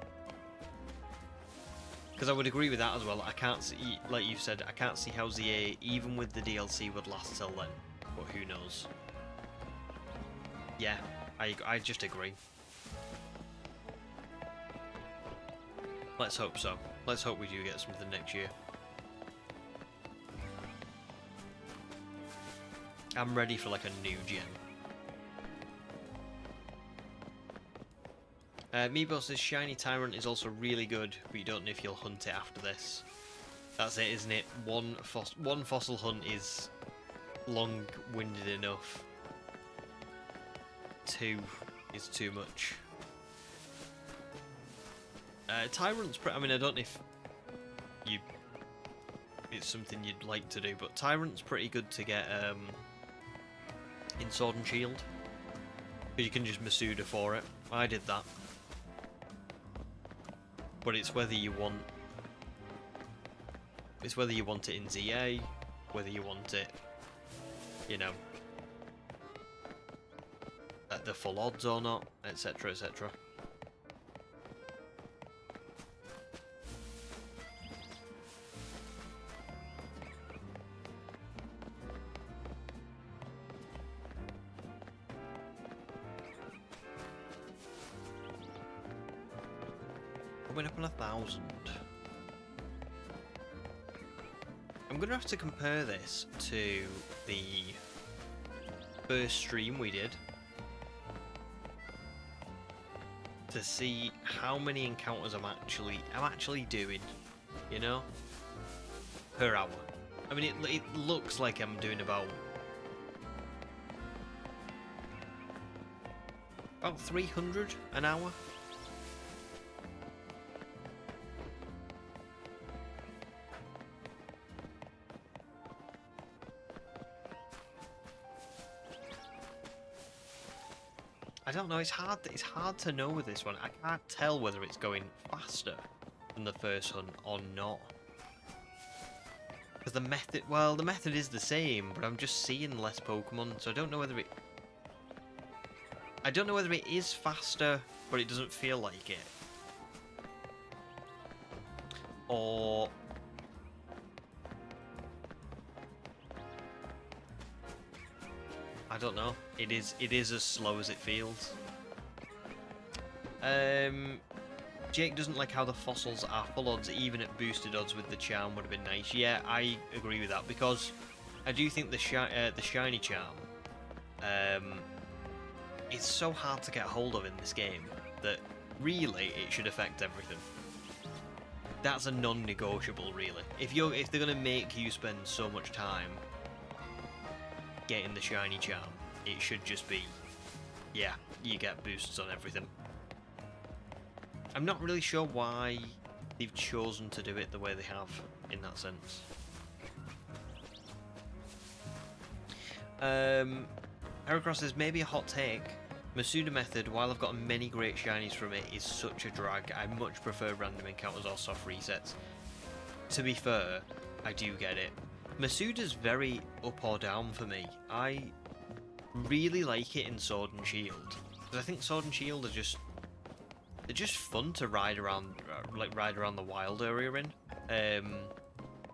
Because I would agree with that as well. I can't see, like you said, I can't see how ZA, even with the DLC, would last till then. But who knows? Yeah, I just agree. Let's hope so. Let's hope we do get something next year. I'm ready for like a new gen. Meebo says Shiny Tyrant is also really good, but you don't know if you'll hunt it after this. That's it, isn't it? One fossil hunt is long-winded enough. 2 is too much. Tyrant's I mean, I don't know if it's something you'd like to do, but Tyrant's pretty good to get in Sword and Shield. But you can just Masuda for it. I did that. But it's whether you want it in ZA, whether you want it, you know, at the full odds or not, etc, etc. Coming up on 1,000. I'm gonna have to compare this to the first stream we did to see how many encounters I'm actually doing, you know, per hour. I mean, it looks like I'm doing about 300 an hour. I don't know. It's hard to know with this one. I can't tell whether it's going faster than the first one or not. Because the method is the same, but I'm just seeing less Pokemon, so I don't know whether it is faster, but it doesn't feel like it. Or I don't know. It is as slow as it feels. Jake doesn't like how the fossils are full odds, even at boosted odds with the charm would have been nice. Yeah, I agree with that, because I do think the shiny charm is so hard to get hold of in this game that really it should affect everything. That's a non-negotiable, really. If they're gonna make you spend so much time getting the shiny charm, it should just be, yeah, you get boosts on everything. I'm not really sure why they've chosen to do it the way they have in that sense. Heracross says, maybe a hot take. Masuda method, while I've got many great shinies from it, is such a drag. I much prefer random encounters or soft resets. To be fair, I do get it. Masuda's very up or down for me. I really like it in Sword and Shield, because I think Sword and Shield are just fun to ride around the wild area in,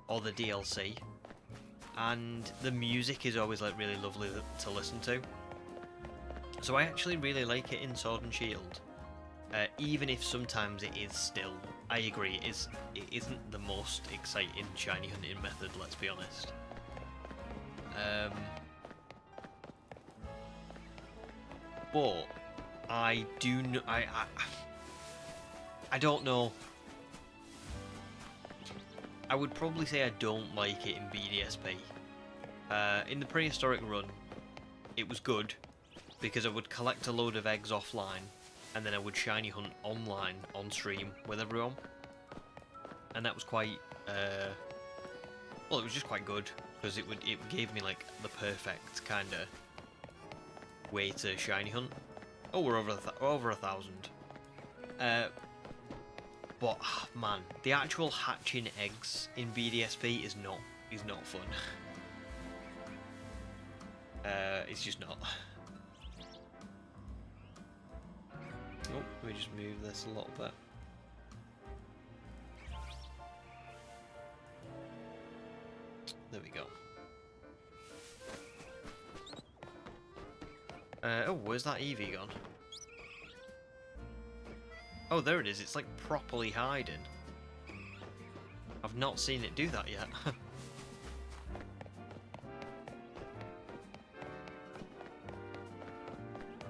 or the DLC, and the music is always like really lovely to listen to. So I actually really like it in Sword and Shield, even if sometimes it is still, I agree, it isn't the most exciting shiny hunting method, let's be honest. But I do know, I don't know. I would probably say I don't like it in BDSP. In the prehistoric run, it was good, because I would collect a load of eggs offline, and then I would shiny hunt online, on stream, with everyone. And that was quite, well, it was just quite good, because it gave me, like, the perfect kind of way to shiny hunt. Oh, we're over 1,000. But, man, the actual hatching eggs in BDSP is not fun. It's just not. Oh, let me just move this a little bit. There we go. Oh, where's that Eevee gone? Oh, there it is. It's like properly hiding. I've not seen it do that yet.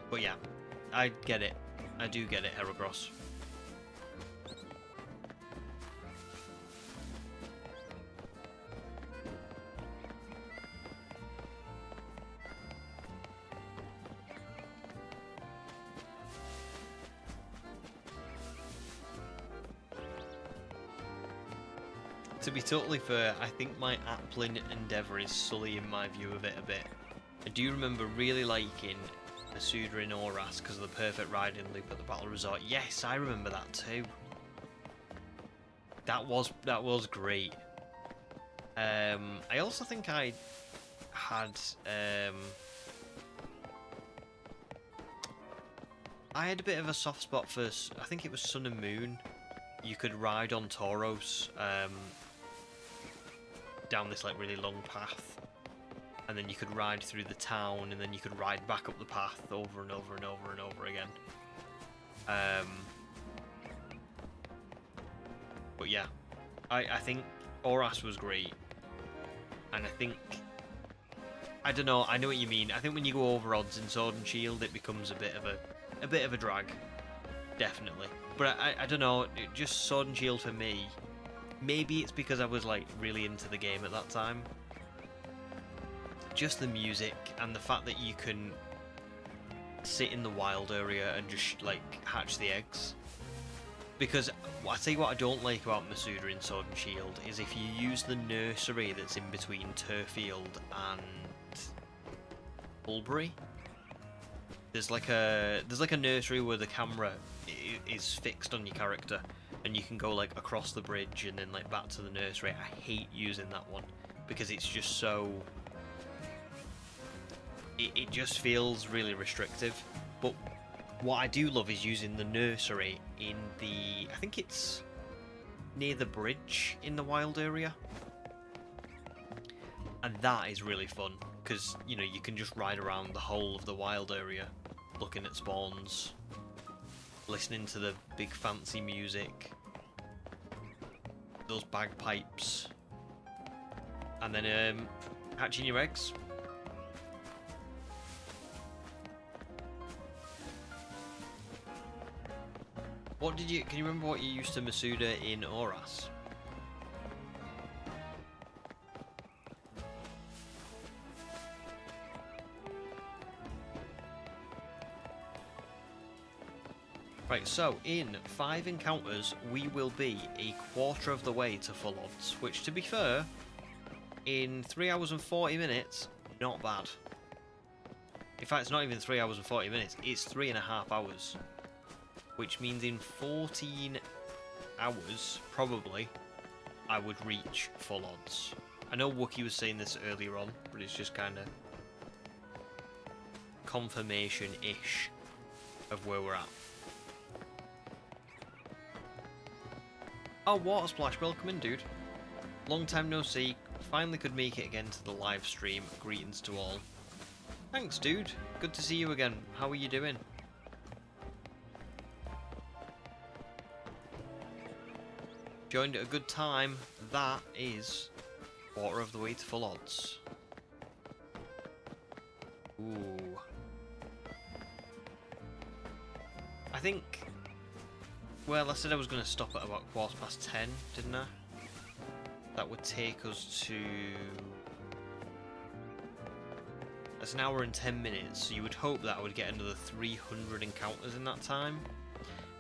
But yeah, I get it. I do get it, Heracross. To be totally fair, I think my Applin endeavour is sullying my view of it a bit. I do remember really liking Masuda in Oras because of the perfect riding loop at the Battle Resort. Yes, I remember that too. That was great. I also think I had a bit of a soft spot for, I think it was Sun and Moon. You could ride on Tauros down this like really long path, and then you could ride through the town, and then you could ride back up the path over and over and over and over again. But yeah, I think Oras was great, and I think, I don't know, I know what you mean. I think when you go over odds in Sword and Shield, it becomes a bit of a drag, definitely. But I don't know, just Sword and Shield for me. Maybe it's because I was like really into the game at that time, just the music and the fact that you can sit in the wild area and just like hatch the eggs. Because I tell you what I don't like about Masuda in Sword and Shield is if you use the nursery that's in between Turfield and Bulbury. There's like a nursery where the camera is fixed on your character, and you can go like across the bridge and then like back to the nursery. I hate using that one because it's just so. It just feels really restrictive. But what I do love is using the nursery in the. I think it's near the bridge in the wild area, and that is really fun. Because, you know, you can just ride around the whole of the wild area, looking at spawns, listening to the big fancy music, those bagpipes, and then hatching your eggs. Can you remember what you used to Masuda in Oras? Right, so in 5 encounters, we will be a quarter of the way to full odds, which, to be fair, in 3 hours and 40 minutes, not bad. In fact, it's not even 3 hours and 40 minutes, it's 3.5 hours. Which means in 14 hours, probably, I would reach full odds. I know Wookie was saying this earlier on, but it's just kind of confirmation-ish of where we're at. Oh, Water Splash, welcome in, dude. Long time no see. Finally could make it again to the live stream. Greetings to all. Thanks, dude. Good to see you again. How are you doing? Joined at a good time. That is quarter of the way to full odds. Ooh. I think... Well, I said I was going to stop at about 10:15, didn't I? That would take us to... That's an hour and 10 minutes, so you would hope that I would get another 300 encounters in that time.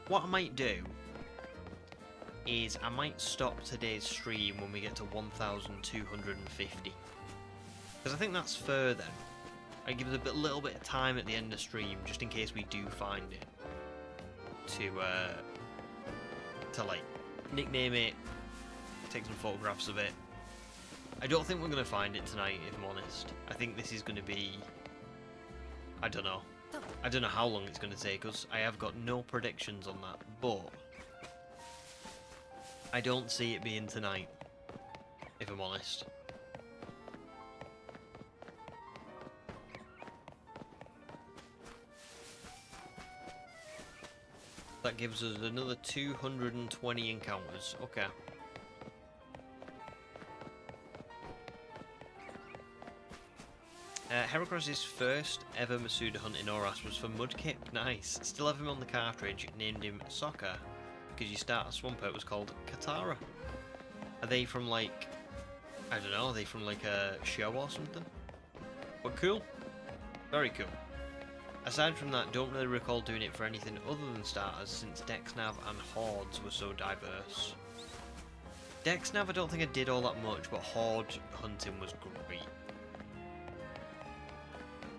What I might do is I might stop today's stream when we get to 1,250. Because I think that's fair then. I give it a little bit of time at the end of stream, just in case we do find it. To like nickname it, take some photographs of it. I don't think we're going to find it tonight, if I'm honest. I think this is going to be... I don't know. I don't know how long it's going to take us. I have got no predictions on that, but I don't see it being tonight, if I'm honest. That gives us another 220 encounters. Okay. Heracross's first ever Masuda hunt in Oras was for Mudkip. Nice. Still have him on the cartridge. Named him Soccer because you start a swamper. It was called Katara. Are they from like... I don't know. Are they from like a show or something? But cool. Very cool. Aside from that, don't really recall doing it for anything other than starters since Dexnav and Hordes were so diverse. Dexnav I don't think I did all that much, but Horde hunting was great.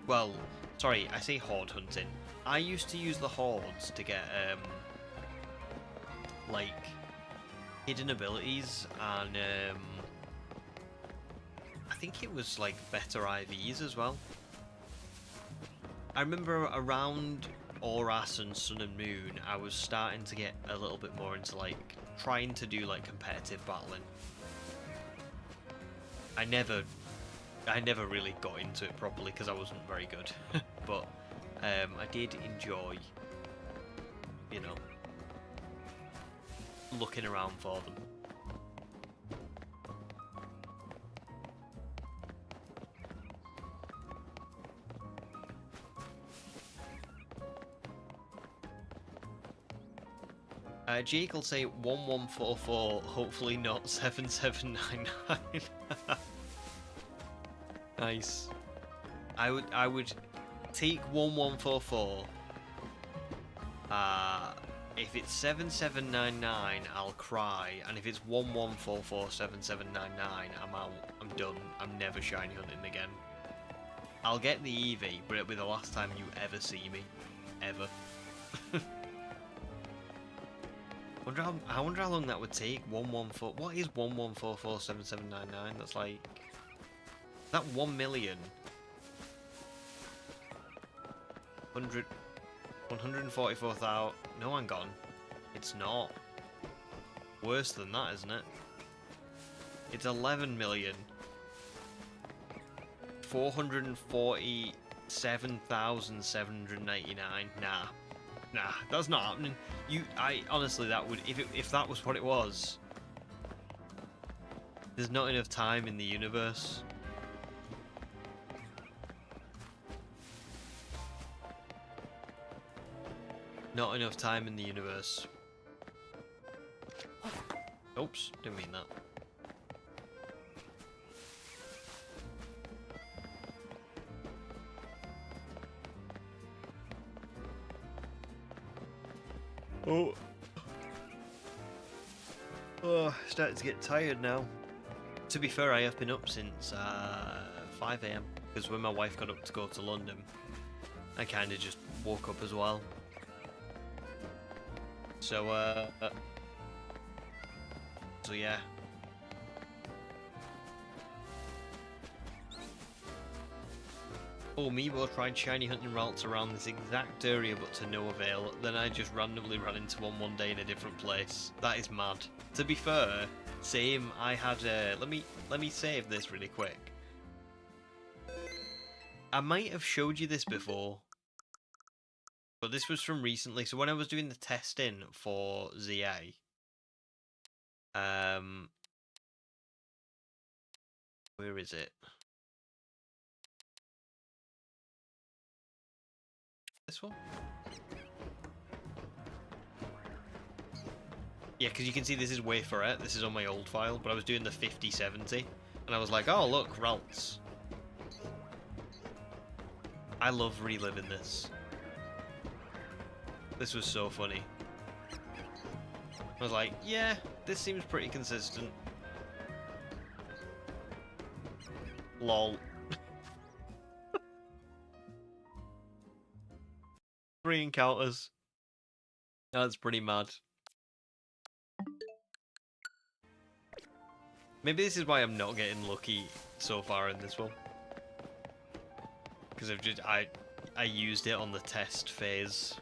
Well, sorry, I say Horde hunting. I used to use the Hordes to get, like, hidden abilities and, I think it was, like, better IVs as well. I remember around Oras and Sun and Moon, I was starting to get a little bit more into, like, trying to do, like, competitive battling. I never really got into it properly because I wasn't very good. But I did enjoy, you know, looking around for them. Jake will say 1144, hopefully not 7799. Nice. I would take 1144. If it's 7799, I'll cry, and if it's 11447799, I'm out. I'm done. I'm never shiny hunting again. I'll get the Eevee, but it'll be the last time you ever see me, ever. I wonder how long that would take. 114. What is 11447799? That's like that 1 million. 144,000. No, hang on. It's not. Worse than that, isn't it? It's 11 million. 447,789. Nah, that's not happening. Honestly, that would, if that was what it was. There's not enough time in the universe. Not enough time in the universe. Oops, didn't mean that. Oh, starting to get tired now. To be fair, I have been up since 5 AM because when my wife got up to go to London, I kind of just woke up as well. So yeah. Oh, Meebo tried shiny hunting routes around this exact area but to no avail. Then I just randomly ran into one day in a different place. That is mad. To be fair, same. I had let me save this really quick. I might have showed you this before, but this was from recently. So when I was doing the testing for ZA, where is it? This one? Yeah, because you can see this is way for it. This is on my old file, but I was doing the 5070, and I was like, oh look, routes. I love reliving this. This was so funny. I was like, yeah, this seems pretty consistent. Lol. 3 encounters. That's pretty mad. Maybe this is why I'm not getting lucky so far in this one. Because I used it on the test phase.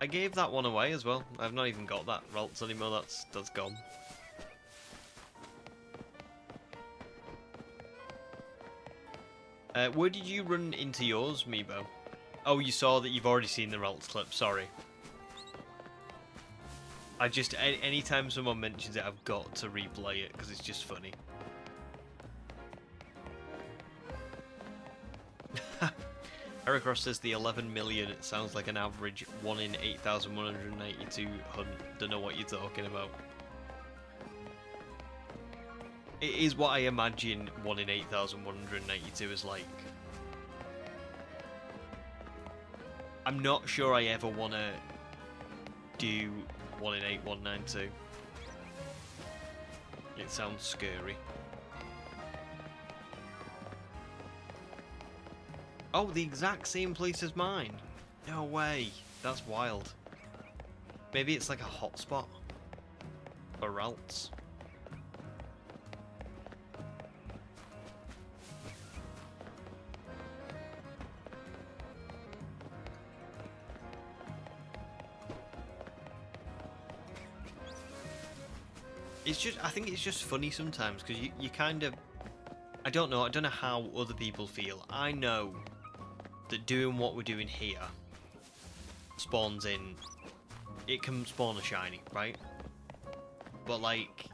I gave that one away as well. I've not even got that Ralts anymore. That's gone. Where did you run into yours, Meebo? Oh, you saw that you've already seen the Ralts clip. Sorry. I just anytime someone mentions it, I've got to replay it because it's just funny. Eric Ross says the 11 million, it sounds like an average 1 in 8,192 hunt. Don't know what you're talking about. It is what I imagine 1 in 8,192 is like. I'm not sure I ever want to do 1 in 8,192. It sounds scary. Oh, the exact same place as mine. No way. That's wild. Maybe it's like a hotspot for Ralts. It's just, I think it's just funny sometimes because you kind of, I don't know how other people feel. I know that doing what we're doing here spawns in, it can spawn a shiny, right? But like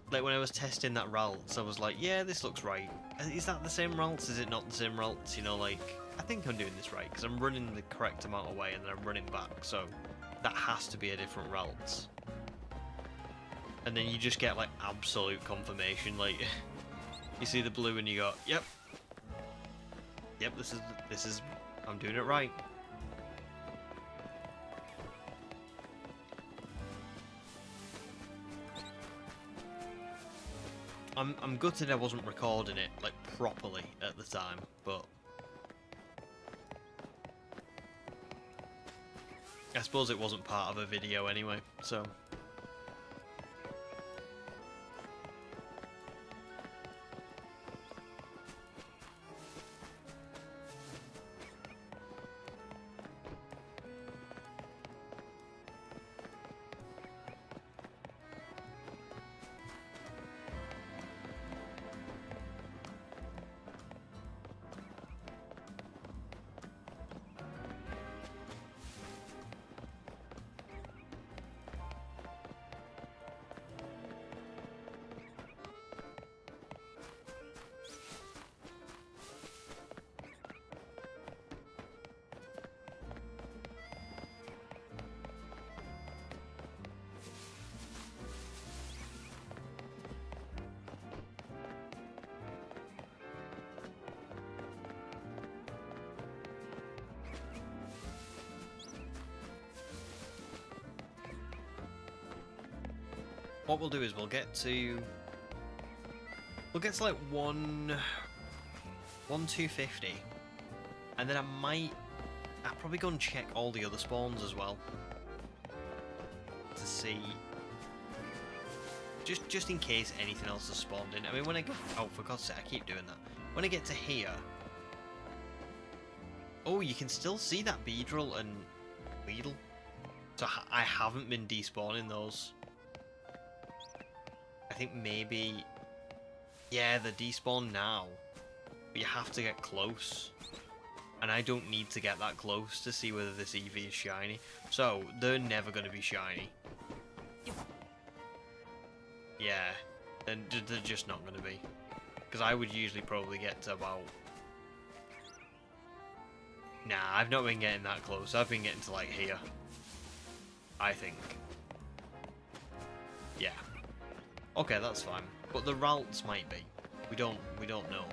when I was testing that Ralts, I was like, yeah, this looks right. Is that the same Ralts? Is it not the same Ralts? You know, like, I think I'm doing this right because I'm running the correct amount away and then I'm running back, so that has to be a different Ralts. And then you just get like absolute confirmation, like you see the blue and you go, yep. Yep, this is I'm doing it right. I'm gutted I wasn't recording it like properly at the time, but I suppose it wasn't part of a video anyway, so. What we'll do is we'll get to like 250, and then I'll probably go and check all the other spawns as well to see, just in case anything else has spawned in. I mean, when I go, oh for God's sake, I keep doing that. When I get to here, oh, you can still see that Beedrill and Weedle, so I haven't been despawning those. I think maybe, yeah, they're despawned now, but you have to get close, and I don't need to get that close to see whether this Eevee is shiny, so they're never going to be shiny. Yeah, they're just not going to be, because I would usually probably get to about, nah, I've not been getting that close, I've been getting to like here, I think, yeah. Okay, that's fine. But the routes might be. We don't know.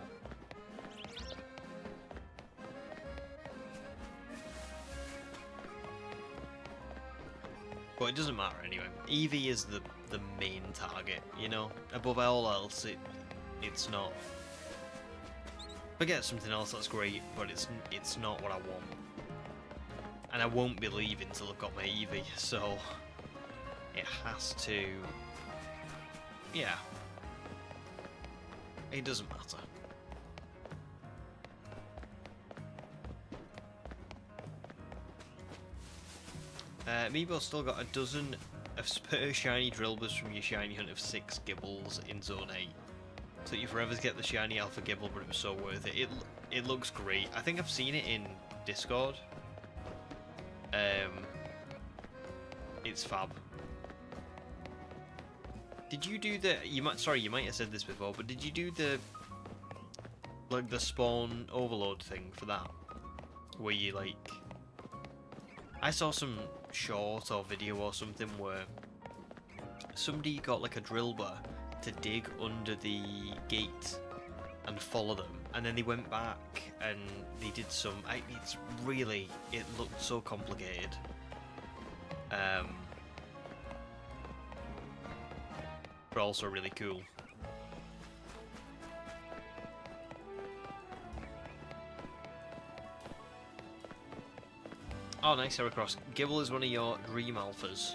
But it doesn't matter anyway. Eevee is the main target, you know? Above all else, it's not. If I get something else, that's great, but it's not what I want. And I won't be leaving till I've got my Eevee, so it has to. Yeah. It doesn't matter. Amiibo's still got a dozen of spare shiny Drillburs from your shiny hunt of 6 Gibbles in Zone 8. So you forever get the shiny Alpha Gibble, but it was so worth it. It looks great. I think I've seen it in Discord. It's fab. Did you do the, you might have said this before, but did you do the, like, the spawn overload thing for that? Where you, like, I saw some short or video or something where somebody got, like, a Drillbur to dig under the gate and follow them, and then they went back and they did some, it's really, it looked so complicated. But also really cool. Oh, nice, Heracross. Gibble is one of your dream alphas.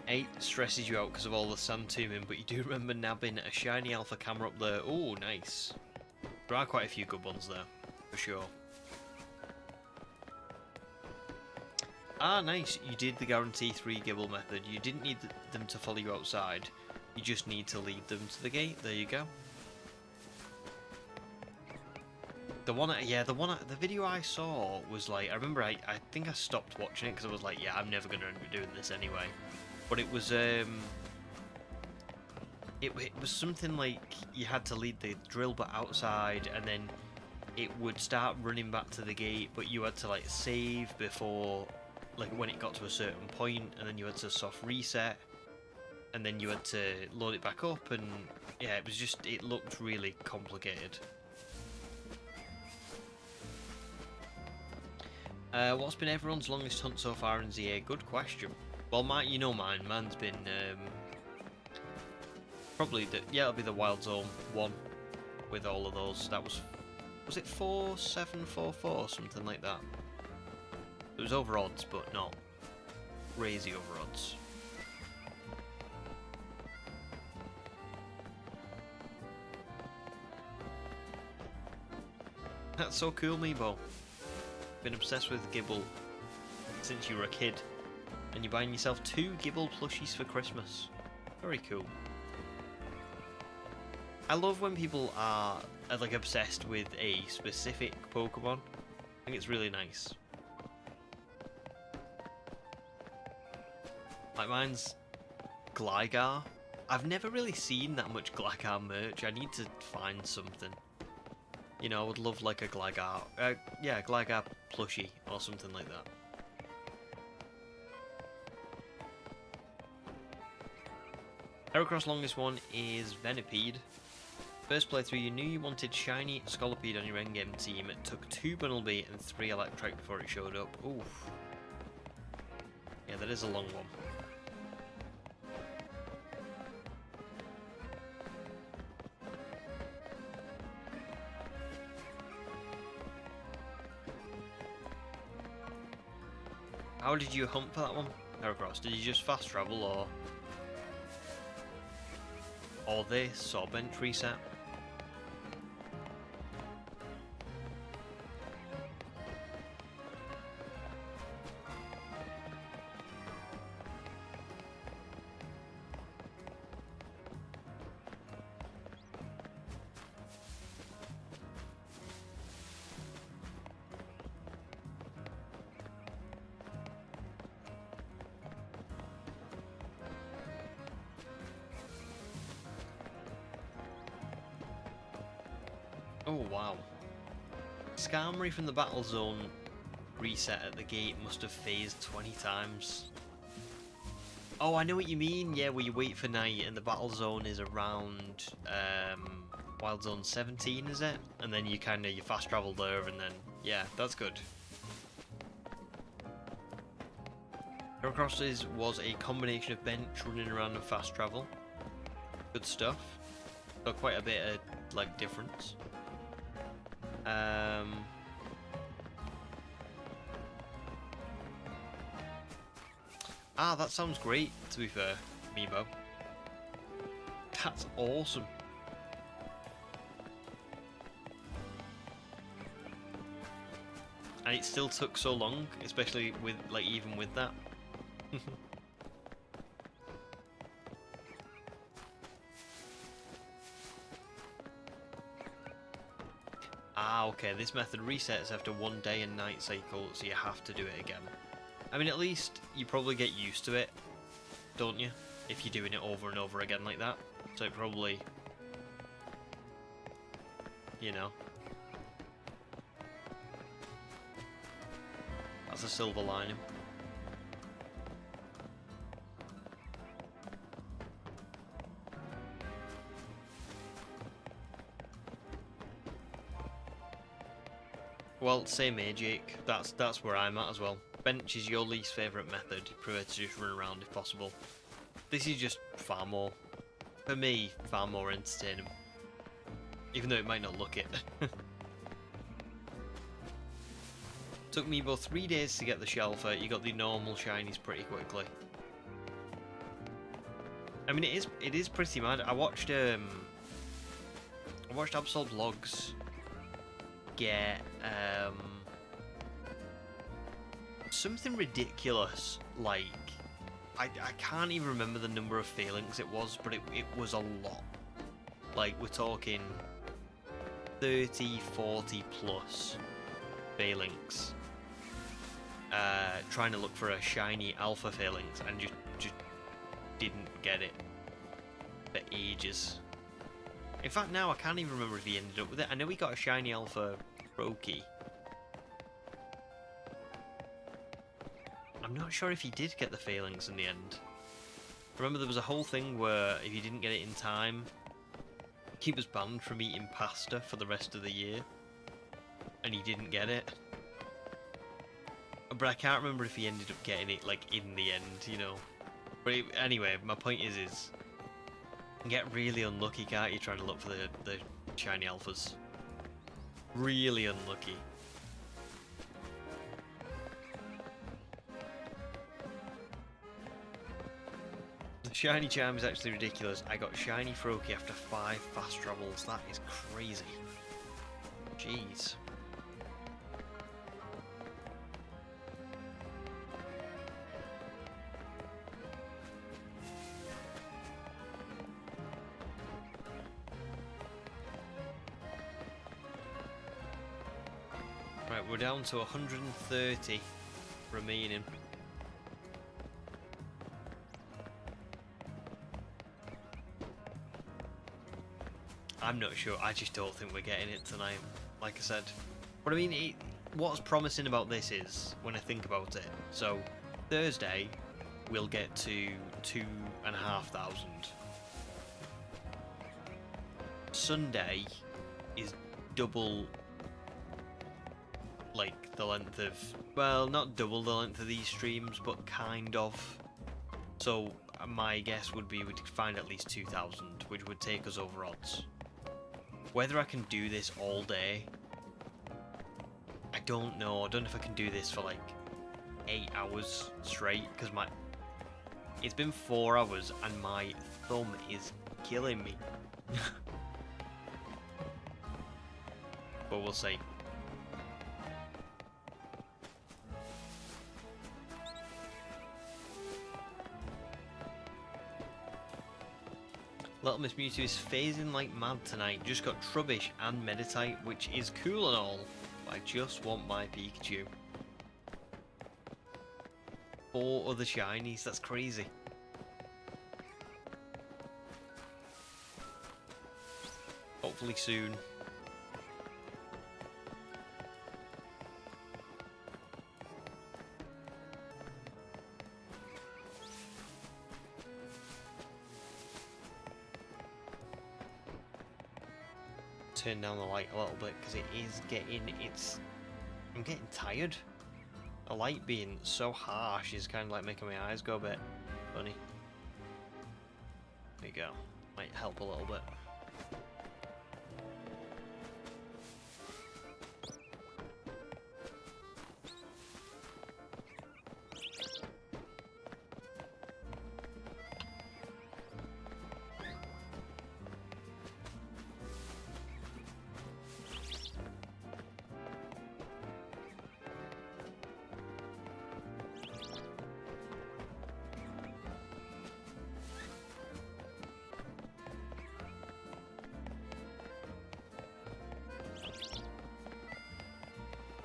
8 stresses you out because of all the sand tombing, but you do remember nabbing a shiny alpha camera up there. Oh, nice. There are quite a few good ones there, for sure. Ah, nice. You did the guarantee 3 Gibble method. You didn't need them to follow you outside. You just need to lead them to the gate. There you go. The video I saw was like, I remember I think I stopped watching it because I was like, yeah, I'm never going to end up doing this anyway. But it was it was something like you had to lead the Drillbur outside, and then it would start running back to the gate, but you had to like save before, like when it got to a certain point, and then you had to soft reset, and then you had to load it back up, and yeah, it was just, it looked really complicated. What's been everyone's longest hunt so far in ZA? Good question. Well, you know mine. Mine's been probably it'll be the Wild Zone 1 with all of those. That was it 4744 something like that. It was over odds, but not crazy over odds. That's so cool, Meebo. Been obsessed with Gibble since you were a kid, and you're buying yourself 2 Gibble plushies for Christmas. Very cool. I love when people are like obsessed with a specific Pokemon. I think it's really nice. Like mine's Gligar. I've never really seen that much Gligar merch. I need to find something. You know, I would love like a Gligar, Gligar plushie or something like that. Heracross longest one is Venipede. First playthrough, you knew you wanted shiny Scolipede on your endgame team. It took 2 Bunnelby and 3 Electric before it showed up. Oof. Yeah, that is a long one. How did you hunt for that one, Heracross? Did you just fast travel or this or bench reset? Oh wow. Skarmory from the battle zone reset at the gate must have phased 20 times. Oh, I know what you mean. Yeah, where you wait for night and the battle zone is around Wild Zone 17, is it? And then you fast travel there and then, yeah, that's good. Heracross was a combination of bench, running around and fast travel. Good stuff. Got quite a bit of, like, difference. That sounds great, to be fair, Meebo. That's awesome. And it still took so long, especially with, like, even with that. Okay, this method resets after 1 day and night cycle, so you have to do it again. I mean, at least you probably get used to it, don't you? If you're doing it over and over again like that. So it probably, you know. That's a silver lining. Well, same here, Jake. That's where I'm at as well. Bench is your least favourite method. You prefer to just run around if possible. This is just far more, for me, far more entertaining. Even though it might not look it. Took me about 3 days to get the Shelfer. You got the normal shinies pretty quickly. I mean, it is pretty mad. I watched Absol Vlogs get something ridiculous, like I can't even remember the number of failings it was, but it was a lot. Like, we're talking 30, 40 plus failings, trying to look for a shiny alpha failings, and just didn't get it for ages. In fact, now I can't even remember if he ended up with it. I know he got a shiny alpha Roki. I'm not sure if he did get the failings in the end. Remember, there was a whole thing where if you didn't get it in time, he was banned from eating pasta for the rest of the year. And he didn't get it. But I can't remember if he ended up getting it, like, in the end, you know. But anyway, my point is you can get really unlucky, can't you, trying to look for the shiny alphas. Really unlucky. The shiny charm is actually ridiculous. I got shiny Froakie after 5 fast travels. That is crazy. Jeez. Right, we're down to 130 remaining. I'm not sure. I just don't think we're getting it tonight, like I said. But I mean, what's promising about this is, when I think about it, so Thursday we'll get to 2,500. Sunday is double, like, the length of, well, not double the length of these streams, but kind of. So my guess would be we'd find at least 2,000, which would take us over odds. Whether I can do this all day, I don't know. I don't know if I can do this for like 8 hours straight, because it's been 4 hours and my thumb is killing me. But we'll see. Little Miss Mewtwo is phasing like mad tonight. Just got Trubbish and Meditite, which is cool and all, but I just want my Pikachu. 4 other shinies, that's crazy. Hopefully soon. Turn down the light a little bit because it is I'm getting tired. The light being so harsh is kind of like making my eyes go a bit funny. There you go. Might help a little bit.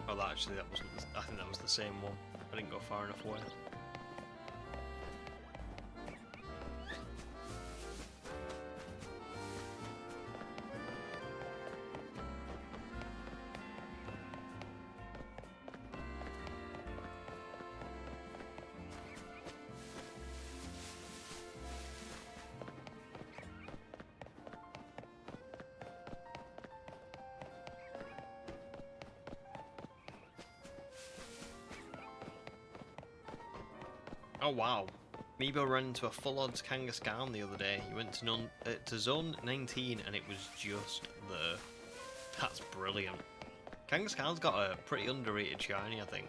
Oh, that wasn't. I think that was the same one. I didn't go far enough away. Oh wow, Meebo ran into a full odds Kangaskhan the other day. He went to zone 19 and it was just there. That's brilliant. Kangaskhan's got a pretty underrated shiny, I think.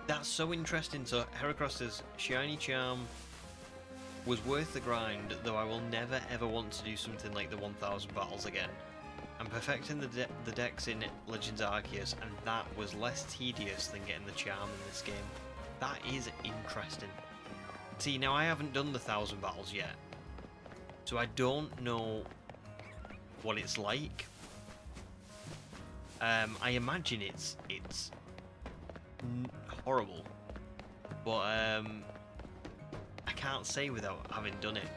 That's so interesting. So Heracross's shiny charm was worth the grind, though I will never ever want to do something like the 1000 battles again. I'm perfecting the decks in Legends Arceus, and that was less tedious than getting the charm in this game. That is interesting. See, now I haven't done the 1000 battles yet, so I don't know what it's like. I imagine it's horrible, but I can't say without having done it.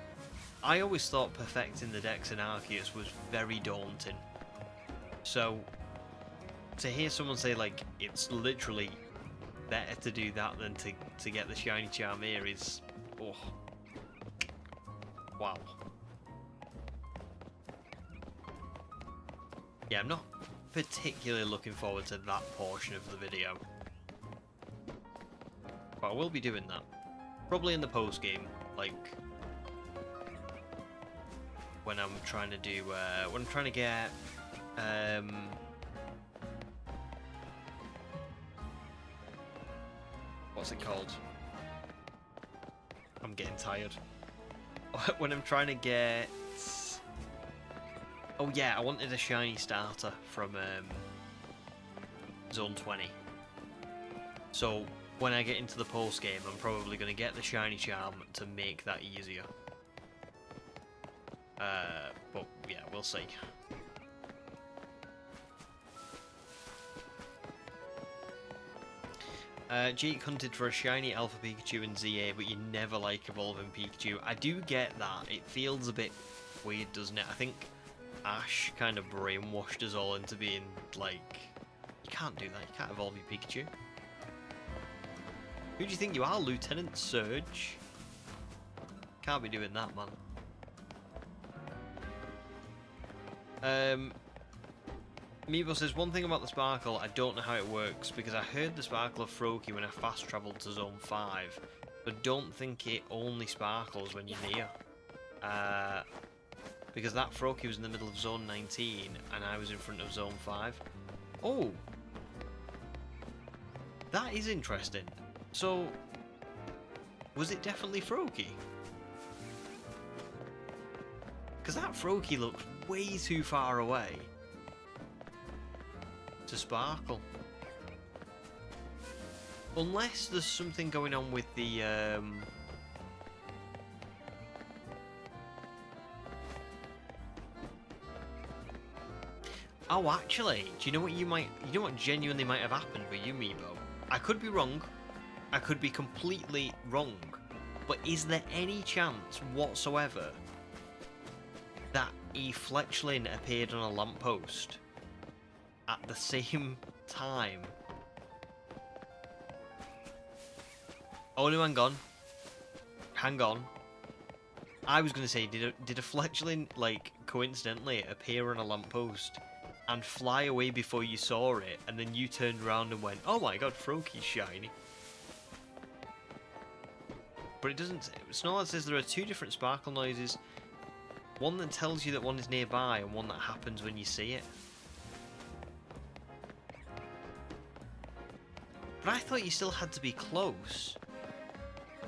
I always thought perfecting the Dex in Arceus was very daunting. So, to hear someone say, like, it's literally better to do that than to get the shiny charm here is... oh. Wow. Yeah, I'm not particularly looking forward to that portion of the video. But I will be doing that. Probably in the post-game, like... when I'm trying to do, when I'm trying to get, what's it called? I'm getting tired. When I'm trying to get, oh yeah, I wanted a shiny starter from, Zone 20. So, when I get into the post game, I'm probably going to get the shiny charm to make that easier. But yeah, we'll see. Jake hunted for a shiny Alpha Pikachu in ZA, but you never like evolving Pikachu. I do get that. It feels a bit weird, doesn't it? I think Ash kind of brainwashed us all into being like, you can't do that, you can't evolve your Pikachu. Who do you think you are, Lieutenant Surge? Can't be doing that, man. Meebo says, one thing about the Sparkle, I don't know how it works, because I heard the Sparkle of Froakie when I fast travelled to Zone 5, but don't think it only sparkles when you're near. Because that Froakie was in the middle of Zone 19, and I was in front of Zone 5. Oh! That is interesting. So, was it definitely Froakie? Because that Froakie looked way too far away to sparkle. Unless there's something going on with the oh, actually, do you know what genuinely might have happened with you, Meebo? I could be wrong. I could be completely wrong. But is there any chance whatsoever that a Fletchling appeared on a lamppost at the same time? Oh no, hang on. I was gonna say, did a Fletchling, like, coincidentally appear on a lamppost and fly away before you saw it, and then you turned around and went, oh my god, Froakie's shiny? But it doesn't. Snorlax says there are two different sparkle noises. One that tells you that one is nearby, and one that happens when you see it. But I thought you still had to be close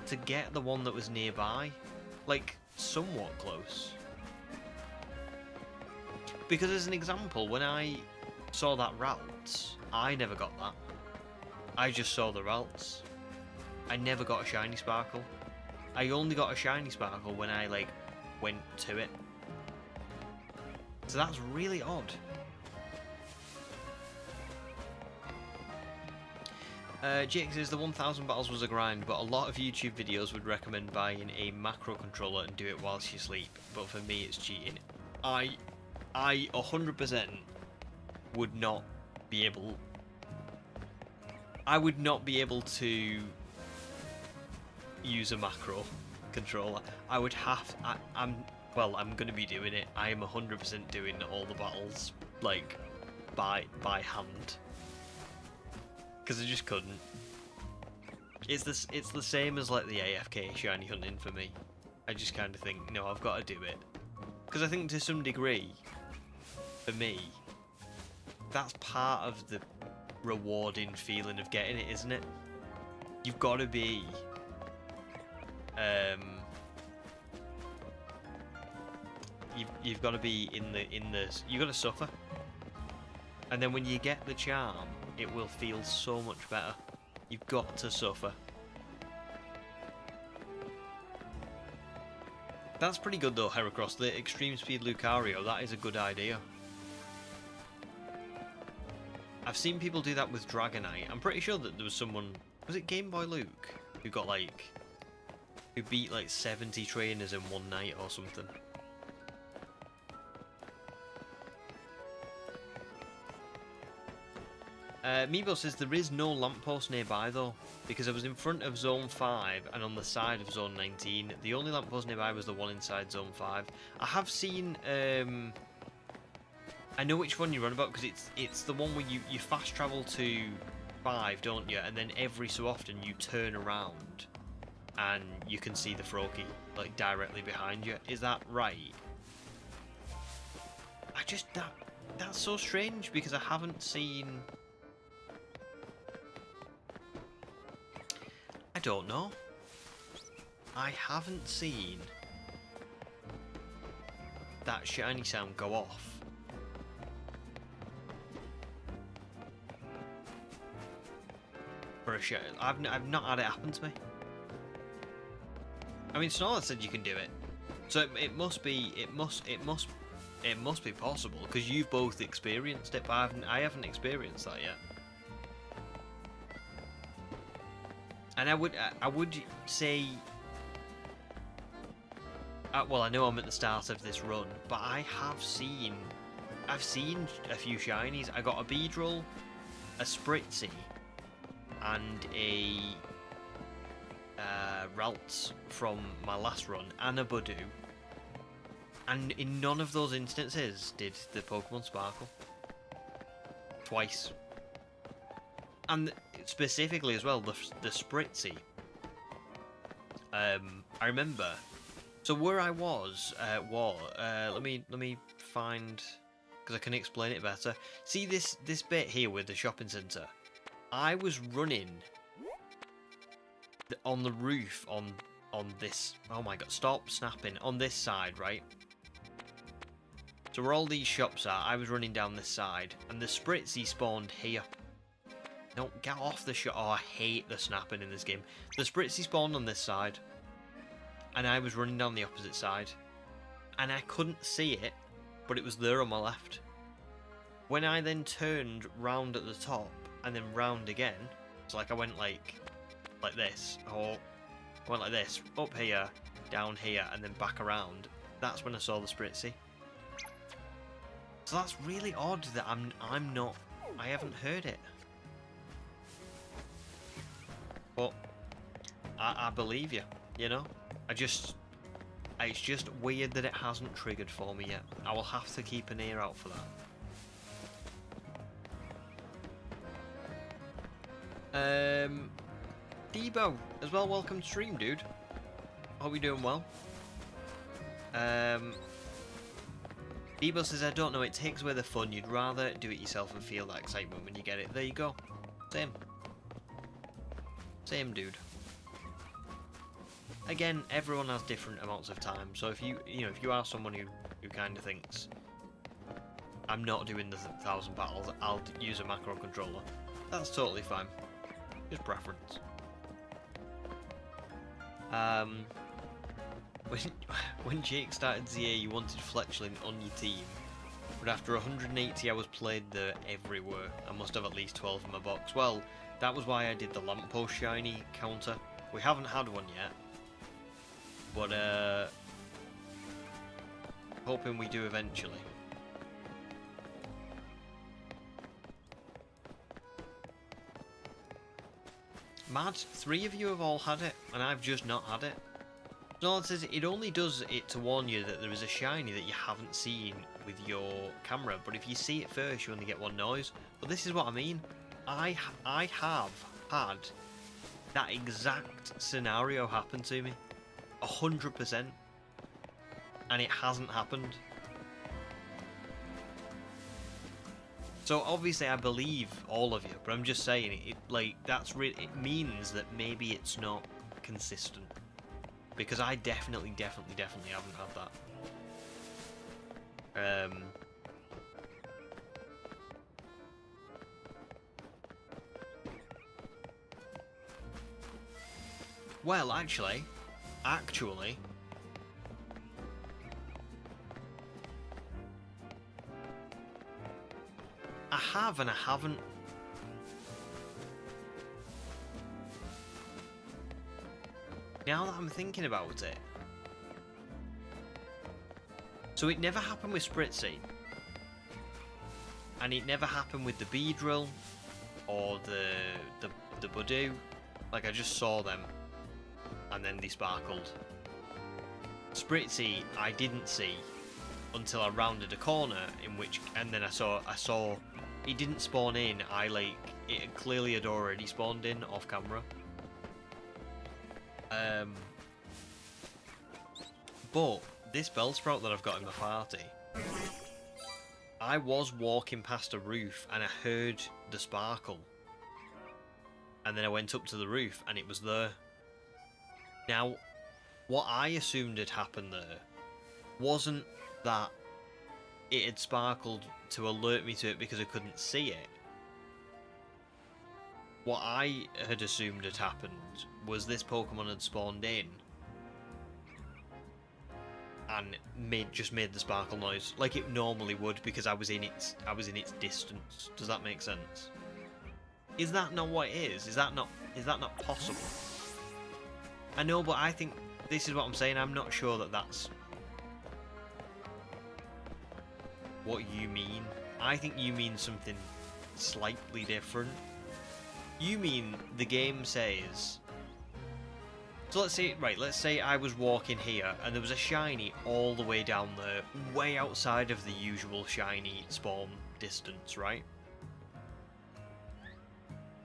to get the one that was nearby. Like, somewhat close. Because as an example, when I saw that Ralts, I never got that. I just saw the Ralts. I never got a shiny sparkle. I only got a shiny sparkle when I, like, went to it. So that's really odd. Jake says the 1000 battles was a grind, but a lot of YouTube videos would recommend buying a macro controller and do it whilst you sleep. But for me, it's cheating. I 100% would not be able. I would not be able to use a macro controller. I would have. I'm going to be doing it. I am 100% doing all the battles like by hand. Because I just couldn't. It's the same as like the AFK shiny hunting for me. I just kind of think, no, I've got to do it. Because I think to some degree, for me, that's part of the rewarding feeling of getting it, isn't it? You've got to be, you've got to be in the you've got to suffer, and then when you get the charm, it will feel so much better. You've got to suffer. That's pretty good though, Heracross. The Extreme Speed Lucario, that is a good idea. I've seen people do that with Dragonite. I'm pretty sure that there was someone, was it Game Boy Luke, who who beat like 70 trainers in one night or something. Meebo says there is no lamppost nearby though, because I was in front of Zone 5 and on the side of Zone 19. The only lamppost nearby was the one inside Zone 5. I have seen, I know which one you're on about, because it's the one where you fast travel to 5, don't you? And then every so often you turn around and you can see the Froakie like directly behind you. Is that right? That's so strange, because I haven't seen... I don't know. I haven't seen that shiny sound go off. For a shiny. I've not had it happen to me. I mean, Snorlax said you can do it, so it must be possible, because you've both experienced it, but I haven't experienced that yet. And I would say, well, I know I'm at the start of this run, but I've seen a few shinies. I got a Beedrill, a Spritzee, and a Ralts from my last run, and a Budu. And in none of those instances did the Pokemon sparkle. Twice. And specifically as well, the Spritzee. I remember. So where I was, let me find, because I can explain it better. See this bit here with the shopping centre. I was running on the roof on this. Oh my god! Stop snapping on this side, right? So where all these shops are, I was running down this side, and the Spritzee spawned here. Don't get off the shot. Oh, I hate the snapping in this game. The Spritzee spawned on this side, and I was running down the opposite side, and I couldn't see it, but it was there on my left. When I then turned round at the top and then round again, it's like I went like this, or I went like this, up here, down here, and then back around. That's when I saw the Spritzee. So that's really odd that I haven't heard it. But I believe you, you know? It's just weird that it hasn't triggered for me yet. I will have to keep an ear out for that. Debo, as well, welcome to stream, dude. Hope you're doing well. Debo says, I don't know, it takes away the fun. You'd rather do it yourself and feel that excitement when you get it. There you go. Same, dude. Again, everyone has different amounts of time, so if you are someone who kind of thinks, I'm not doing the 1,000 battles, I'll use a macro controller, that's totally fine. Just preference. When Jake started ZA, you wanted Fletchling on your team, but after 180 hours played there everywhere, I must have at least 12 in my box. Well, that was why I did the lamppost shiny counter. We haven't had one yet, but hoping we do eventually. Mad, 3 of you have all had it, and I've just not had it. No, it says it only does it to warn you that there is a shiny that you haven't seen with your camera, but if you see it first, you only get one noise. But this is what I mean. I have had that exact scenario happen to me, 100%, and it hasn't happened. So obviously I believe all of you, but I'm just saying it it means that maybe it's not consistent, because I definitely haven't had that. Well, actually, I have and I haven't. Now that I'm thinking about it. So it never happened with Spritzy. And it never happened with the Beedrill or the Budew. Like, I just saw them and then they sparkled. Spritzy I didn't see until I rounded a corner, and then I saw it didn't spawn in. It clearly had already spawned in off camera. But this Bellsprout that I've got in my party, I was walking past a roof and I heard the sparkle. And then I went up to the roof and it was there. Now, what I assumed had happened there wasn't that it had sparkled to alert me to it because I couldn't see it. What I had assumed had happened was this Pokemon had spawned in and just made the sparkle noise like it normally would because I was in its distance. Does that make sense? Is that not what it is? Is that not possible? I know, but I think this is what I'm saying. I'm not sure that that's what you mean. I think you mean something slightly different. You mean the game says... So let's say I was walking here and there was a shiny all the way down there, way outside of the usual shiny spawn distance, right?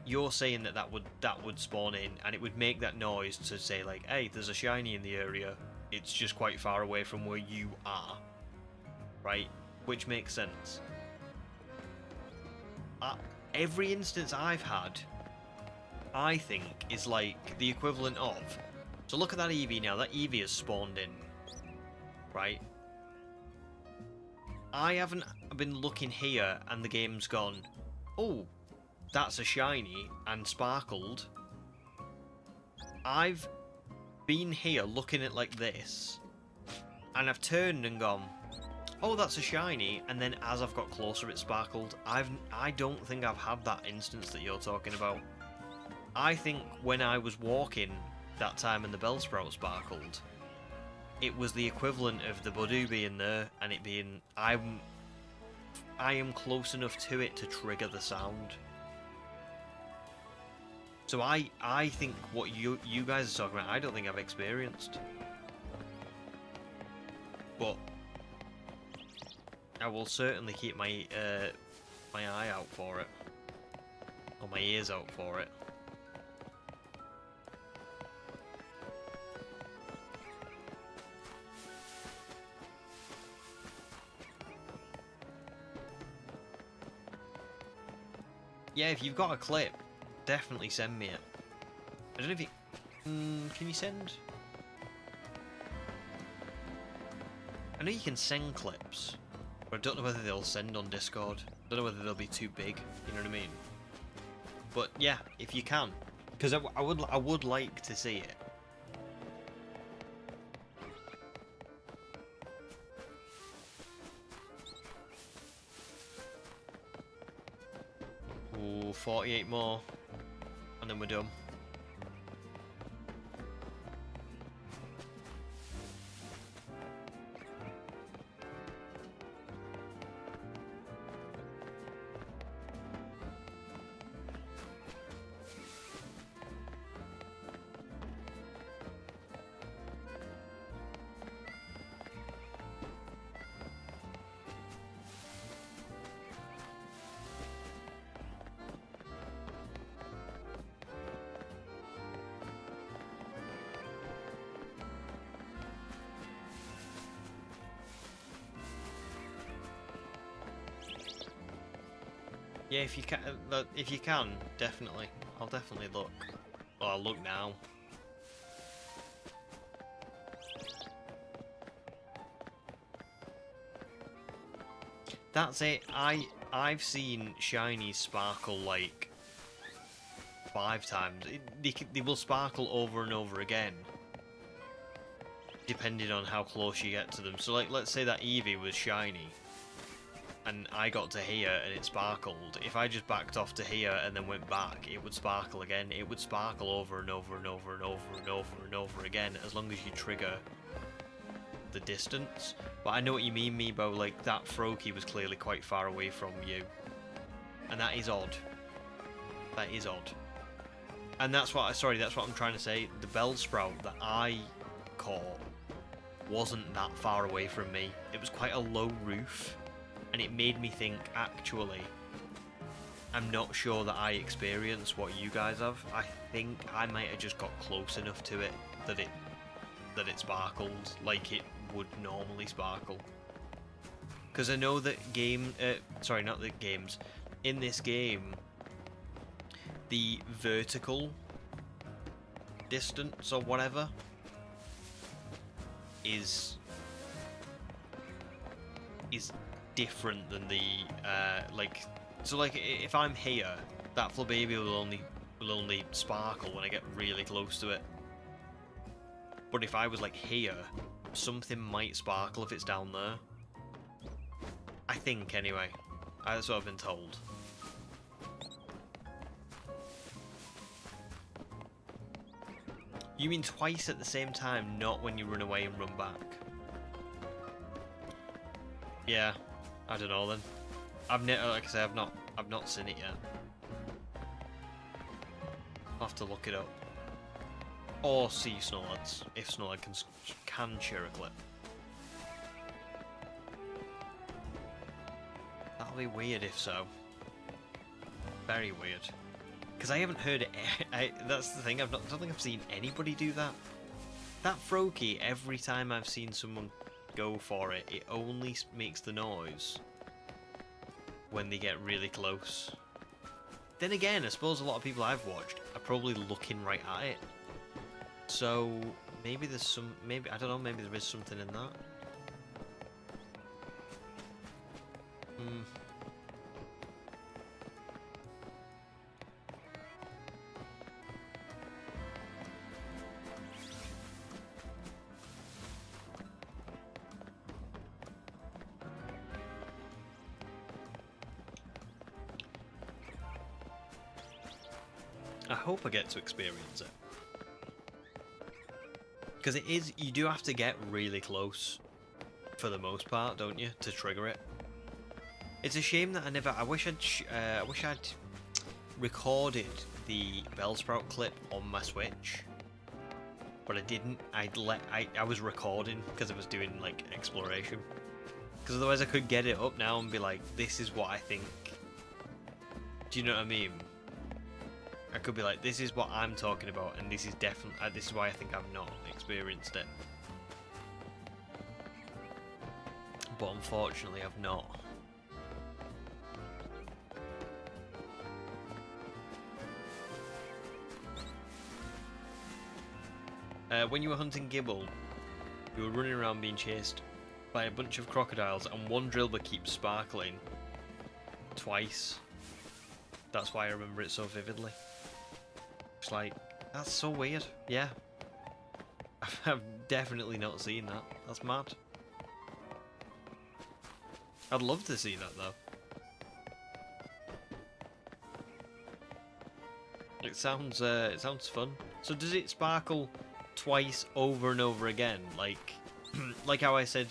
You're saying that would spawn in and it would make that noise to say like, hey, there's a shiny in the area. It's just quite far away from where you are, right? Which makes sense. Every instance I've had, I think, is like the equivalent of... So look at that Eevee now. That Eevee has spawned in, right? I haven't been looking here and the game's gone, oh, that's a shiny and sparkled. I've been here looking at like this and I've turned and gone, oh, that's a shiny, and then as I've got closer it sparkled. I don't think I've had that instance that you're talking about. I think when I was walking that time and the Bellsprout sparkled, it was the equivalent of the Budew being there and it being... I am close enough to it to trigger the sound. So I think what you guys are talking about, I don't think I've experienced. But I will certainly keep my my eye out for it. Or my ears out for it. Yeah, if you've got a clip, definitely send me it. I don't know if you... can you send... I know you can send clips, but I don't know whether they'll send on Discord. I don't know whether they'll be too big, you know what I mean? But yeah, if you can. Because I would like to see it. Ooh, 48 more. And then we're done. Yeah, if you can, definitely. I'll definitely look. Oh, I'll look now. That's it. I've seen shinies sparkle like 5 times. They will sparkle over and over again, depending on how close you get to them. So like, let's say that Eevee was shiny. and I got to here and it sparkled, if I just backed off to here and then went back, it would sparkle again. It would sparkle over and over and over and over and over and over again, as long as you trigger the distance. But I know what you mean, Meebo, like that Froakie was clearly quite far away from you. And that is odd. That is odd. And that's what I'm trying to say. The Bellsprout that I caught wasn't that far away from me. It was quite a low roof, and it made me think, actually, I'm not sure that I experienced what you guys have. I think I might have just got close enough to it that it sparkled like it would normally sparkle. Because I know that in this game, the vertical distance or whatever is different than the so like if I'm here, that Flabébia will only sparkle when I get really close to it. But if I was like here, something might sparkle if it's down there. I think anyway. That's what I've been told. You mean twice at the same time, not when you run away and run back? Yeah, I don't know then. Like I say, I've not seen it yet. I'll have to look it up. Or see Snowlads, if Snowlad can share a clip. That'll be weird if so. Very weird. Because I haven't heard it. That's the thing. I don't think I've seen anybody do that. That Froakie, every time I've seen someone go for it, it only makes the noise when they get really close. Then again, I suppose a lot of people I've watched are probably looking right at it. So maybe there's some. Maybe I don't know. Maybe there is something in that. I hope I get to experience it. Because it is, you do have to get really close for the most part, don't you, to trigger it. It's a shame that I wish I'd recorded the Bellsprout clip on my Switch, but I didn't. I was recording because I was doing like exploration. Because otherwise I could get it up now and be like, this is what I think. Do you know what I mean? I could be like, this is what I'm talking about, and this is definitely, this is why I think I've not experienced it. But unfortunately, I've not. When you were hunting Gibble, you were running around being chased by a bunch of crocodiles, and one Drillbur keeps sparkling twice. That's why I remember it so vividly. It's like, that's so weird. Yeah. I've definitely not seen that. That's mad. I'd love to see that though. It sounds fun. So does it sparkle twice over and over again? Like like how I said,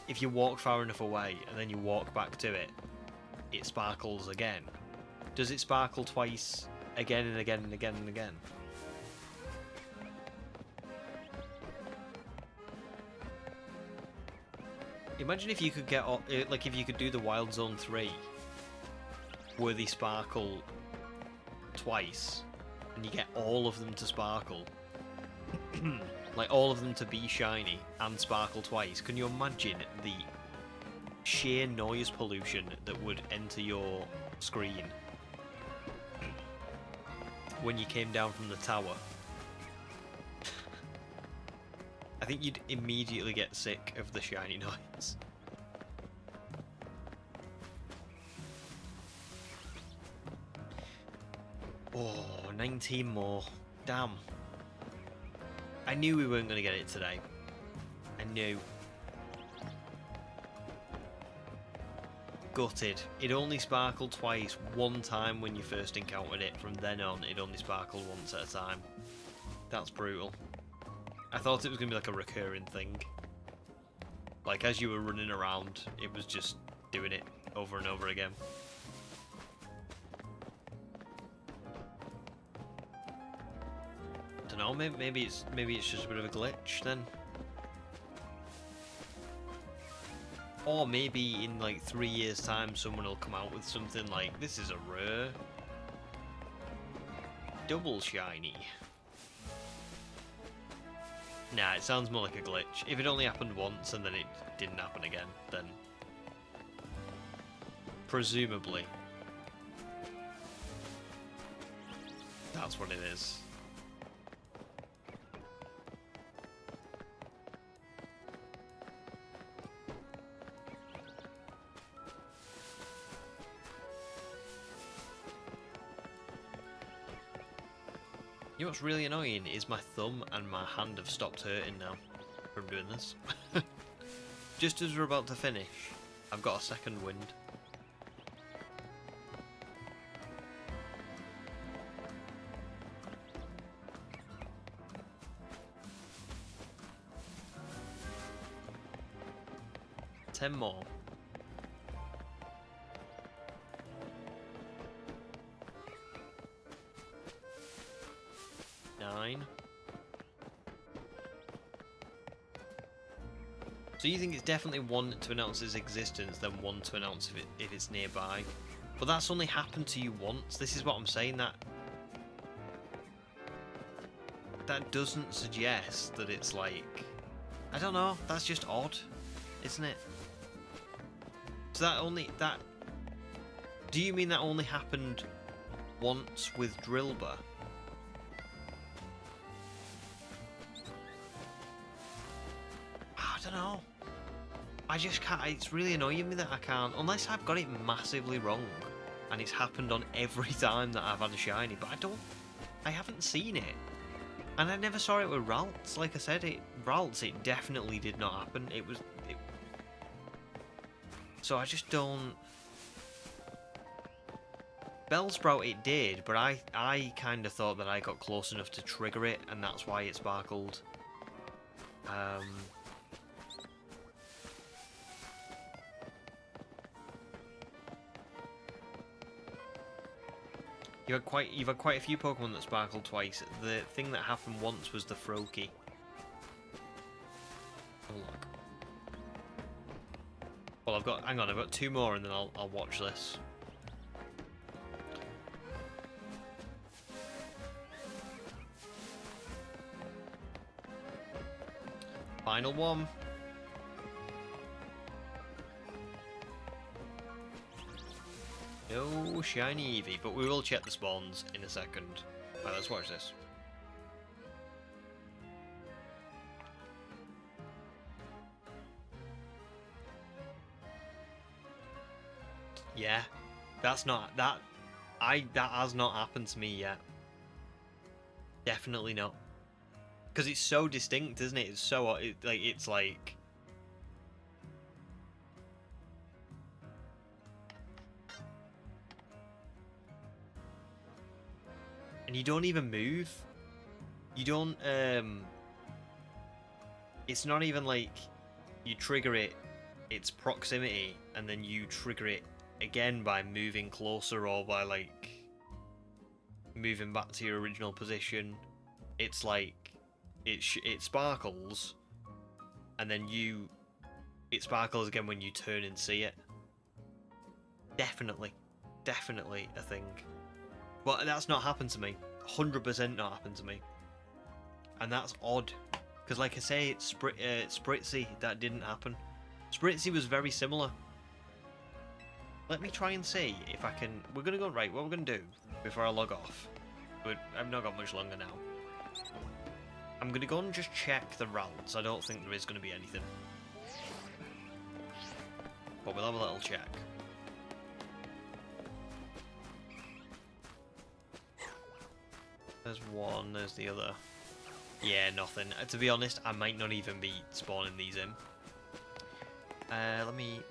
if you walk far enough away and then you walk back to it, it sparkles again. Does it sparkle twice again and again and again and again? Imagine if you could get, like if you could do the Wild Zone 3, where they sparkle twice, and you get all of them to sparkle. Like all of them to be shiny and sparkle twice. Can you imagine the sheer noise pollution that would enter your screen when you came down from the tower? I think you'd immediately get sick of the shiny noise. Oh, 19 more. Damn. I knew we weren't going to get it today. I knew. gutted. It only sparkled twice. One time when you first encountered it. From then on, it only sparkled once at a time. That's brutal. I thought it was going to be like a recurring thing. Like, as you were running around, it was just doing it over and over again. Don't know, maybe it's just a bit of a glitch then. Or maybe in like 3 years' time someone will come out with something like, this is a rare double shiny. Nah, it sounds more like a glitch. If it only happened once and then it didn't happen again, then presumably that's what it is. You know what's really annoying is my thumb and my hand have stopped hurting now from doing this. Just as we're about to finish, I've got a second wind. Ten more. 9. So you think it's definitely one to announce its existence, then one to announce if it's nearby. But that's only happened to you once. This is what I'm saying, that doesn't suggest that it's like, I don't know, that's just odd, isn't it? So do you mean that only happened once with Drillbur? I don't know. I just can't. It's really annoying me that I can't, unless I've got it massively wrong and it's happened on every time that I've had a shiny, but I haven't seen it. And I never saw it with Ralts. Like I said, Ralts, it definitely did not happen. So I just don't. Bellsprout it did, but I kind of thought that I got close enough to trigger it, and that's why it sparkled. You've had quite a few Pokemon that sparkled twice. The thing that happened once was the Froakie. Oh look. Well, hang on, I've got 2 more, and then I'll watch this. Final one. No shiny Eevee, but we will check the spawns in a second. Right, let's watch this. Yeah, that has not happened to me yet. Definitely not. Because it's so distinct, isn't it? It's like. And you don't even move. You don't, it's not even like you trigger its proximity, and then you trigger it again by moving closer or by, like, moving back to your original position. It's like, it sparkles, and then it sparkles again when you turn and see it. Definitely a thing. But that's not happened to me. 100% not happened to me. And that's odd. Because like I say, it's Spritzy, that didn't happen. Spritzy was very similar. Let me try and see if I can. We're going to go right. What we're going to do before I log off. But I've not got much longer now. I'm going to go and just check the routes. I don't think there is going to be anything. But we'll have a little check. There's one, there's the other. Yeah, nothing. To be honest, I might not even be spawning these in. Let me...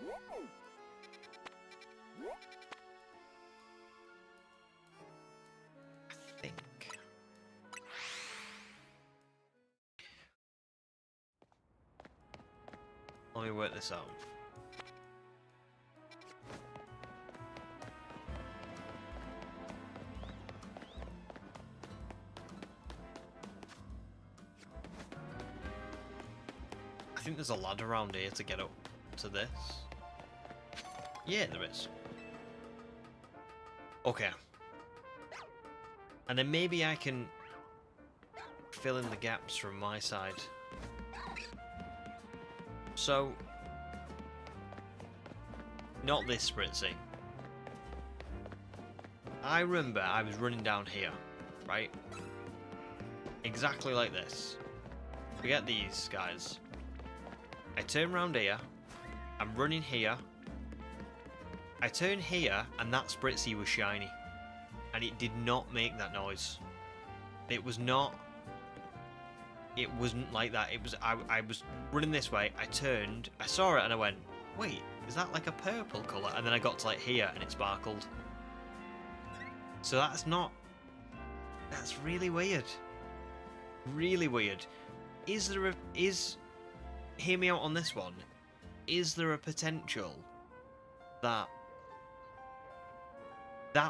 Let me work this out. I think there's a ladder around here to get up to this. Yeah, there is. Okay. And then maybe I can fill in the gaps from my side. So, not this Spritzy. I remember I was running down here, right? Exactly like this. Forget these guys. I turn around here, I'm running here, I turn here, and that Spritzy was shiny. And it did not make that noise. It was not... It wasn't like that. It was... I was running this way, I turned, I saw it, and I went, wait, is that like a purple colour? And then I got to like here, and it sparkled. So that's not... That's really weird. Really weird. Is there a... Hear me out on this one. Is there a potential that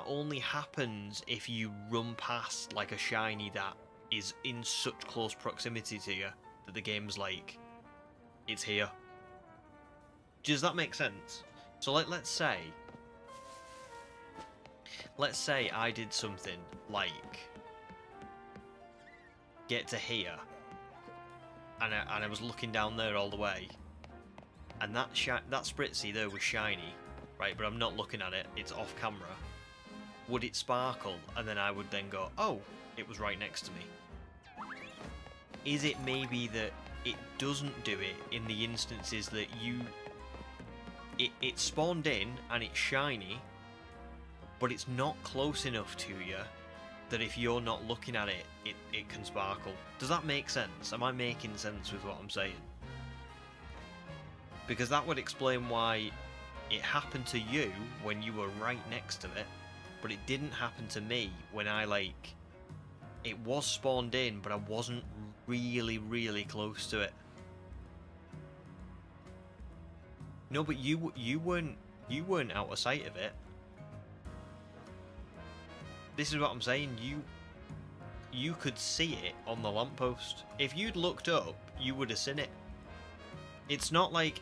only happens if you run past like a shiny that is in such close proximity to you that the game's like, it's here? Does that make sense? So let's say I did something like get to here, and I was looking down there all the way, and that Spritzy there was shiny, right? But I'm not looking at it; it's off camera. Would it sparkle? And then I would then go, oh, it was right next to me. Is it maybe that it doesn't do it in the instances that it spawned in and it's shiny, but it's not close enough to you that if you're not looking at it, it can sparkle? Does that make sense? Am I making sense with what I'm saying? Because that would explain why it happened to you when you were right next to it, but it didn't happen to me when I, like... It was spawned in, but I wasn't really, really close to it. No, but you weren't out of sight of it. This is what I'm saying. You could see it on the lamppost. If you'd looked up, you would have seen it. It's not like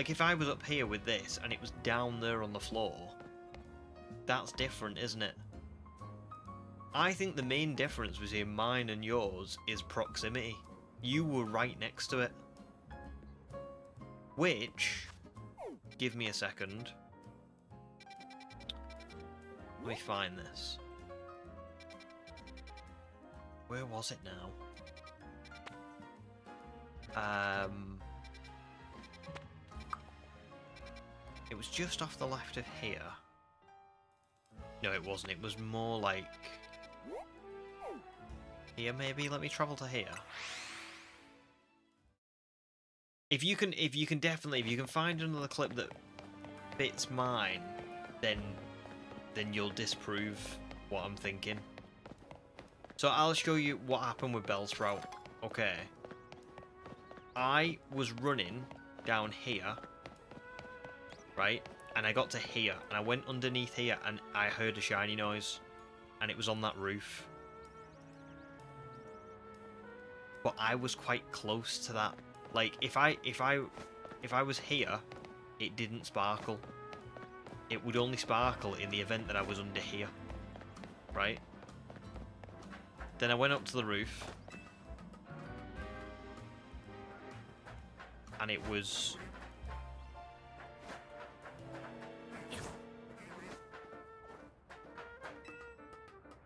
if I was up here with this and it was down there on the floor, that's different, isn't it? I think the main difference between mine and yours is proximity. You were right next to it. Which, give me a second. Let me find this. Where was it now? It was just off the left of here. No, it wasn't. It was more like here, maybe. Let me travel to here. If you can find another clip that fits mine, then you'll disprove what I'm thinking. So I'll show you what happened with Bellsprout. Okay. I was running down here, right? And I got to here, and I went underneath here, and I heard a shiny noise, and it was on that roof. But I was quite close to that. Like, if I was here, it didn't sparkle. It would only sparkle in the event that I was under here, right? Then I went up to the roof, and it was...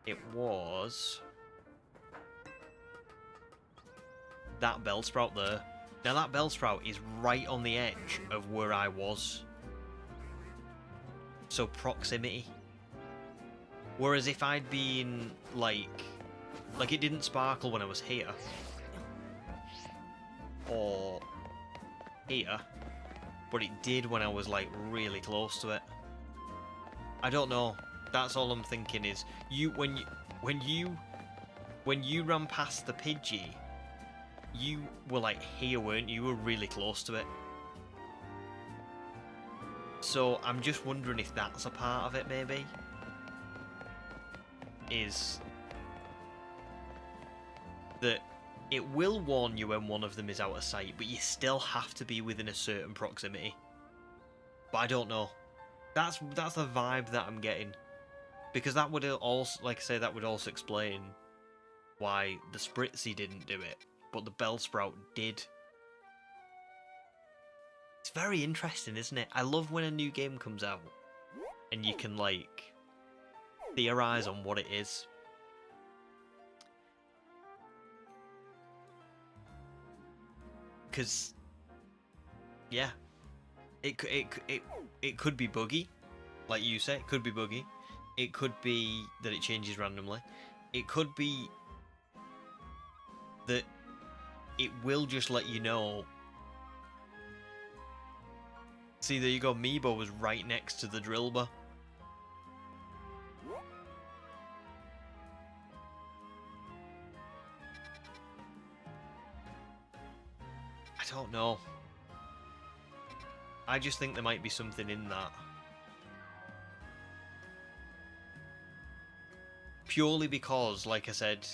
It was... that Bellsprout there. Now that Bellsprout is right on the edge of where I was. So proximity. Whereas if I'd been, like it didn't sparkle when I was here. Or here. But it did when I was, like, really close to it. I don't know. That's all I'm thinking is, when you ran past the Pidgey, you were like here, weren't you? You were really close to it. So I'm just wondering if that's a part of it, maybe. Is that it will warn you when one of them is out of sight, but you still have to be within a certain proximity. But I don't know. That's the vibe that I'm getting. Because that would also, like I say, that would also explain why the Spritzy didn't do it, but the Bellsprout did. It's very interesting, isn't it? I love when a new game comes out and you can, like, theorize on what it is. Because, yeah, it could be buggy, like you say, it could be buggy. It could be that it changes randomly. It could be that it will just let you know. See, there you go, Meebo was right next to the Drillbur. I don't know. I just think there might be something in that. Purely because, like I said,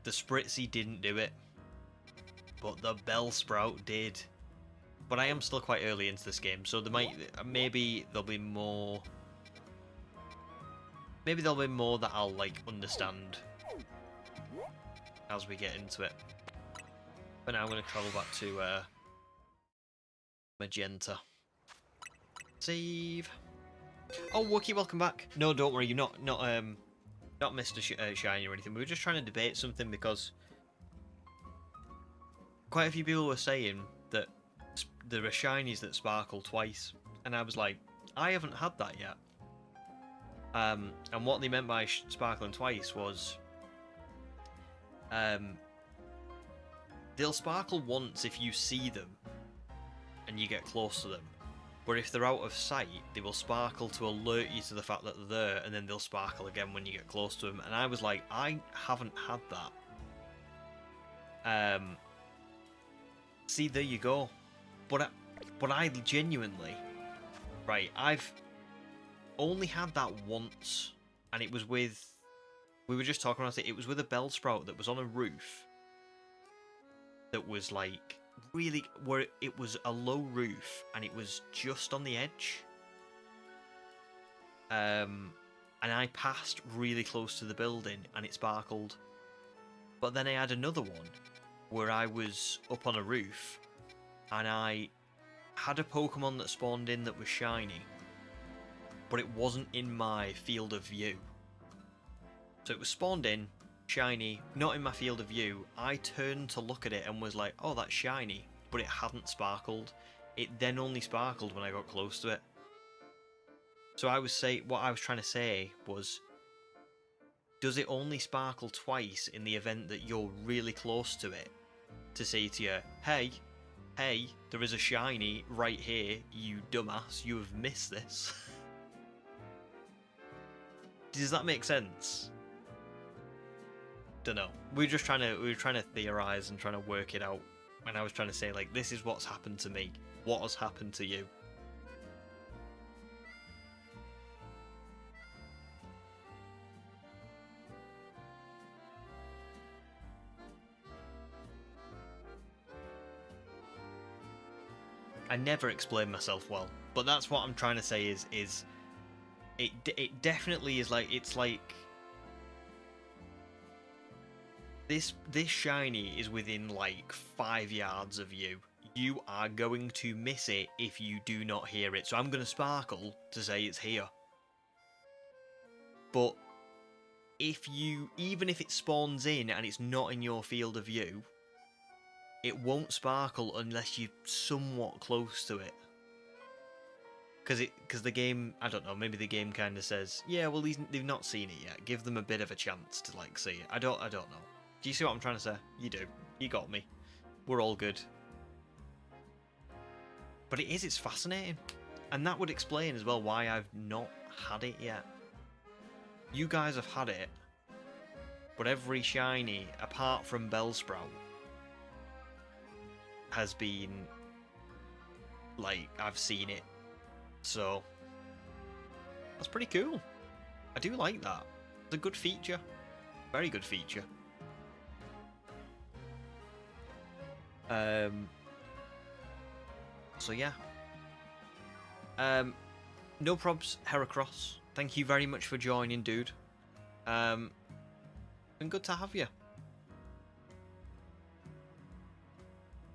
the Spritzy didn't do it, but the Bellsprout did. But I am still quite early into this game, so there might, maybe there'll be more. Maybe there'll be more that I'll like understand as we get into it. But now I'm going to travel back to Magenta. Save. Oh, Wookie, welcome back. No, don't worry, you're not missed a shiny or anything. We were just trying to debate something because quite a few people were saying that there are shinies that sparkle twice, and I was like, I haven't had that yet. And what they meant by sparkling twice was, they'll sparkle once if you see them and you get close to them. But if they're out of sight, they will sparkle to alert you to the fact that they're there, and then they'll sparkle again when you get close to them. And I was like, I haven't had that. See, there you go. But I genuinely, right, I've only had that once, and it was with, we were just talking about it, it was with a Bellsprout that was on a roof that was like, really, where it was a low roof and it was just on the edge. And I passed really close to the building and it sparkled. But then I had another one where I was up on a roof and I had a Pokemon that spawned in that was shiny, but it wasn't in my field of view. So it was spawned in, shiny, not in my field of view. I turned to look at it and was like, oh, that's shiny, but it hadn't sparkled. It then only sparkled when I got close to it. So what I was trying to say was, does it only sparkle twice in the event that you're really close to it to say to you, hey, there is a shiny right here, you dumbass, you have missed this? Does that make sense? Don't know. We were trying to theorize and trying to work it out, and I was trying to say, like, this is what's happened to me. What has happened to you? I never explain myself well, but that's what I'm trying to say is it definitely is like, it's like this shiny is within like 5 yards of you. You are going to miss it if you do not hear it. So I'm going to sparkle to say it's here. But even if it spawns in and it's not in your field of view, it won't sparkle unless you're somewhat close to it. Because the game, I don't know, maybe the game kind of says, yeah, well, they've not seen it yet. Give them a bit of a chance to, like, see it. I don't know. Do you see what I'm trying to say? You do. You got me. We're all good. But it's fascinating. And that would explain as well why I've not had it yet. You guys have had it, but every shiny, apart from Bellsprout, has been, like, I've seen it So that's pretty cool. I do like that. It's a good feature. Very good feature. So yeah. No probs, Heracross. Thank you very much for joining, dude. Been good to have you.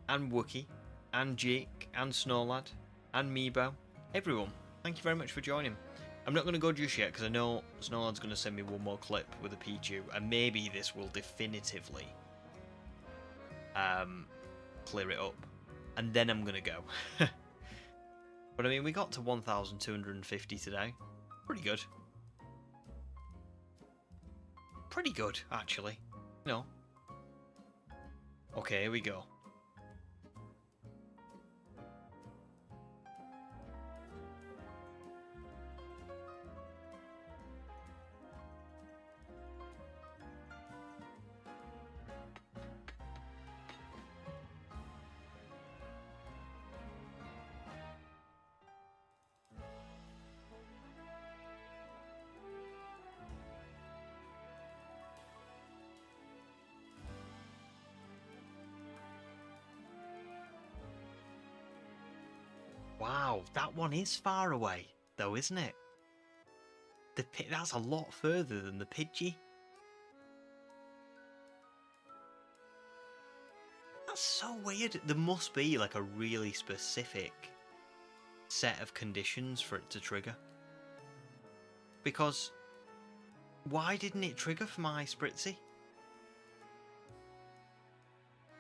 And Wookie, and Jake, and Snowlad, and Meebo. Everyone, thank you very much for joining. I'm not going to go just yet because I know Snowlad's going to send me one more clip with a Pichu, and maybe this will definitively clear it up, and then I'm going to go. But I mean, we got to 1,250 today. Pretty good. Pretty good, actually. No. Okay, here we go. Wow, that one is far away, though, isn't it? That's a lot further than the Pidgey. That's so weird. There must be like a really specific set of conditions for it to trigger. Because why didn't it trigger for my Spritzy?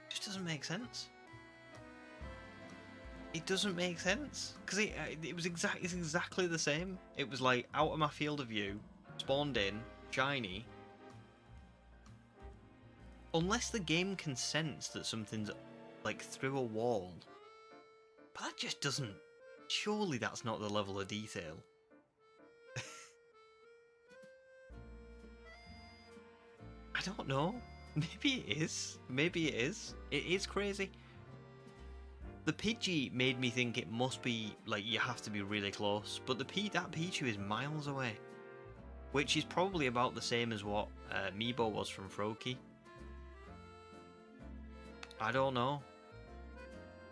Just doesn't make sense. It doesn't make sense because it's exactly the same. It was like out of my field of view, spawned in, shiny. Unless the game can sense that something's like through a wall, but that just doesn't. Surely that's not the level of detail. I don't know. Maybe it is. Maybe it is. It is crazy. The Pidgey made me think it must be, like, you have to be really close, but that Pichu is miles away. Which is probably about the same as what Meebo was from Froakie. I don't know.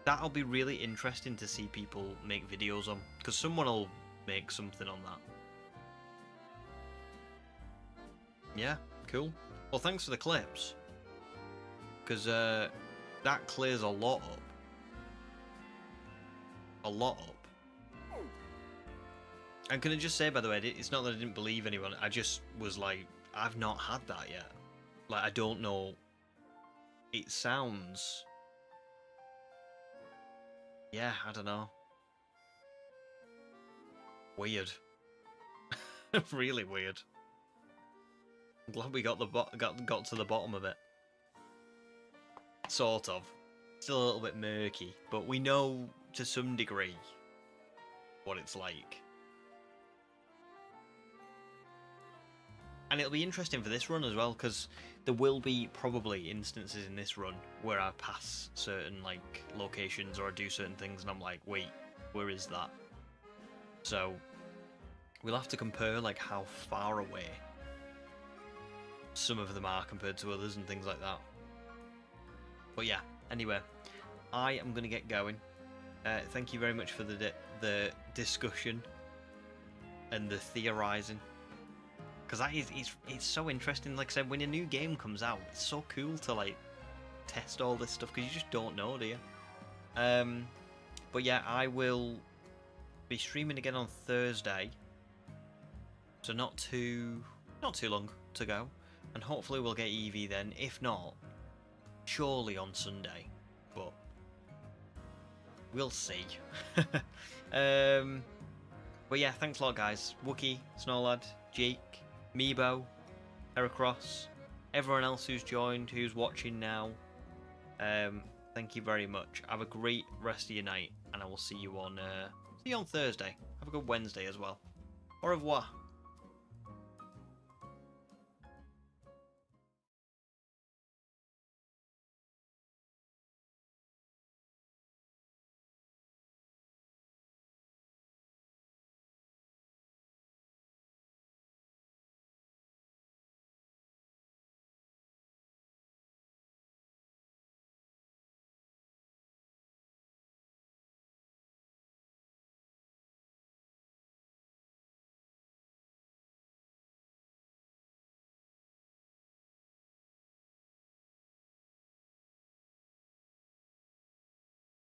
That'll be really interesting to see people make videos on, because someone will make something on that. Yeah, cool. Well, thanks for the clips, because that clears a lot up. A lot up. And can I just say, by the way, it's not that I didn't believe anyone, I just was like, I've not had that yet. Like, I don't know. It sounds... Yeah, I don't know. Weird. Really weird. I'm glad we got to the bottom of it. Sort of. Still a little bit murky, but we know to some degree what it's like. And it'll be interesting for this run as well, because there will be probably instances in this run where I pass certain like locations or I do certain things and I'm like, wait, where is that? So we'll have to compare like how far away some of them are compared to others and things like that. But yeah, anyway, I am going to get going. Thank you very much for the discussion and the theorizing, because that it's so interesting. Like I said, when a new game comes out, it's so cool to like test all this stuff because you just don't know, do you? But yeah, I will be streaming again on Thursday, so not too long to go, and hopefully we'll get Eevee then. If not, surely on Sunday, but we'll see. But yeah, thanks a lot, guys. Wookie, Snowlad, Jake, Meebo, Heracross, everyone else who's joined, who's watching now. Thank you very much. Have a great rest of your night, and I will see you on Thursday. Have a good Wednesday as well. Au revoir.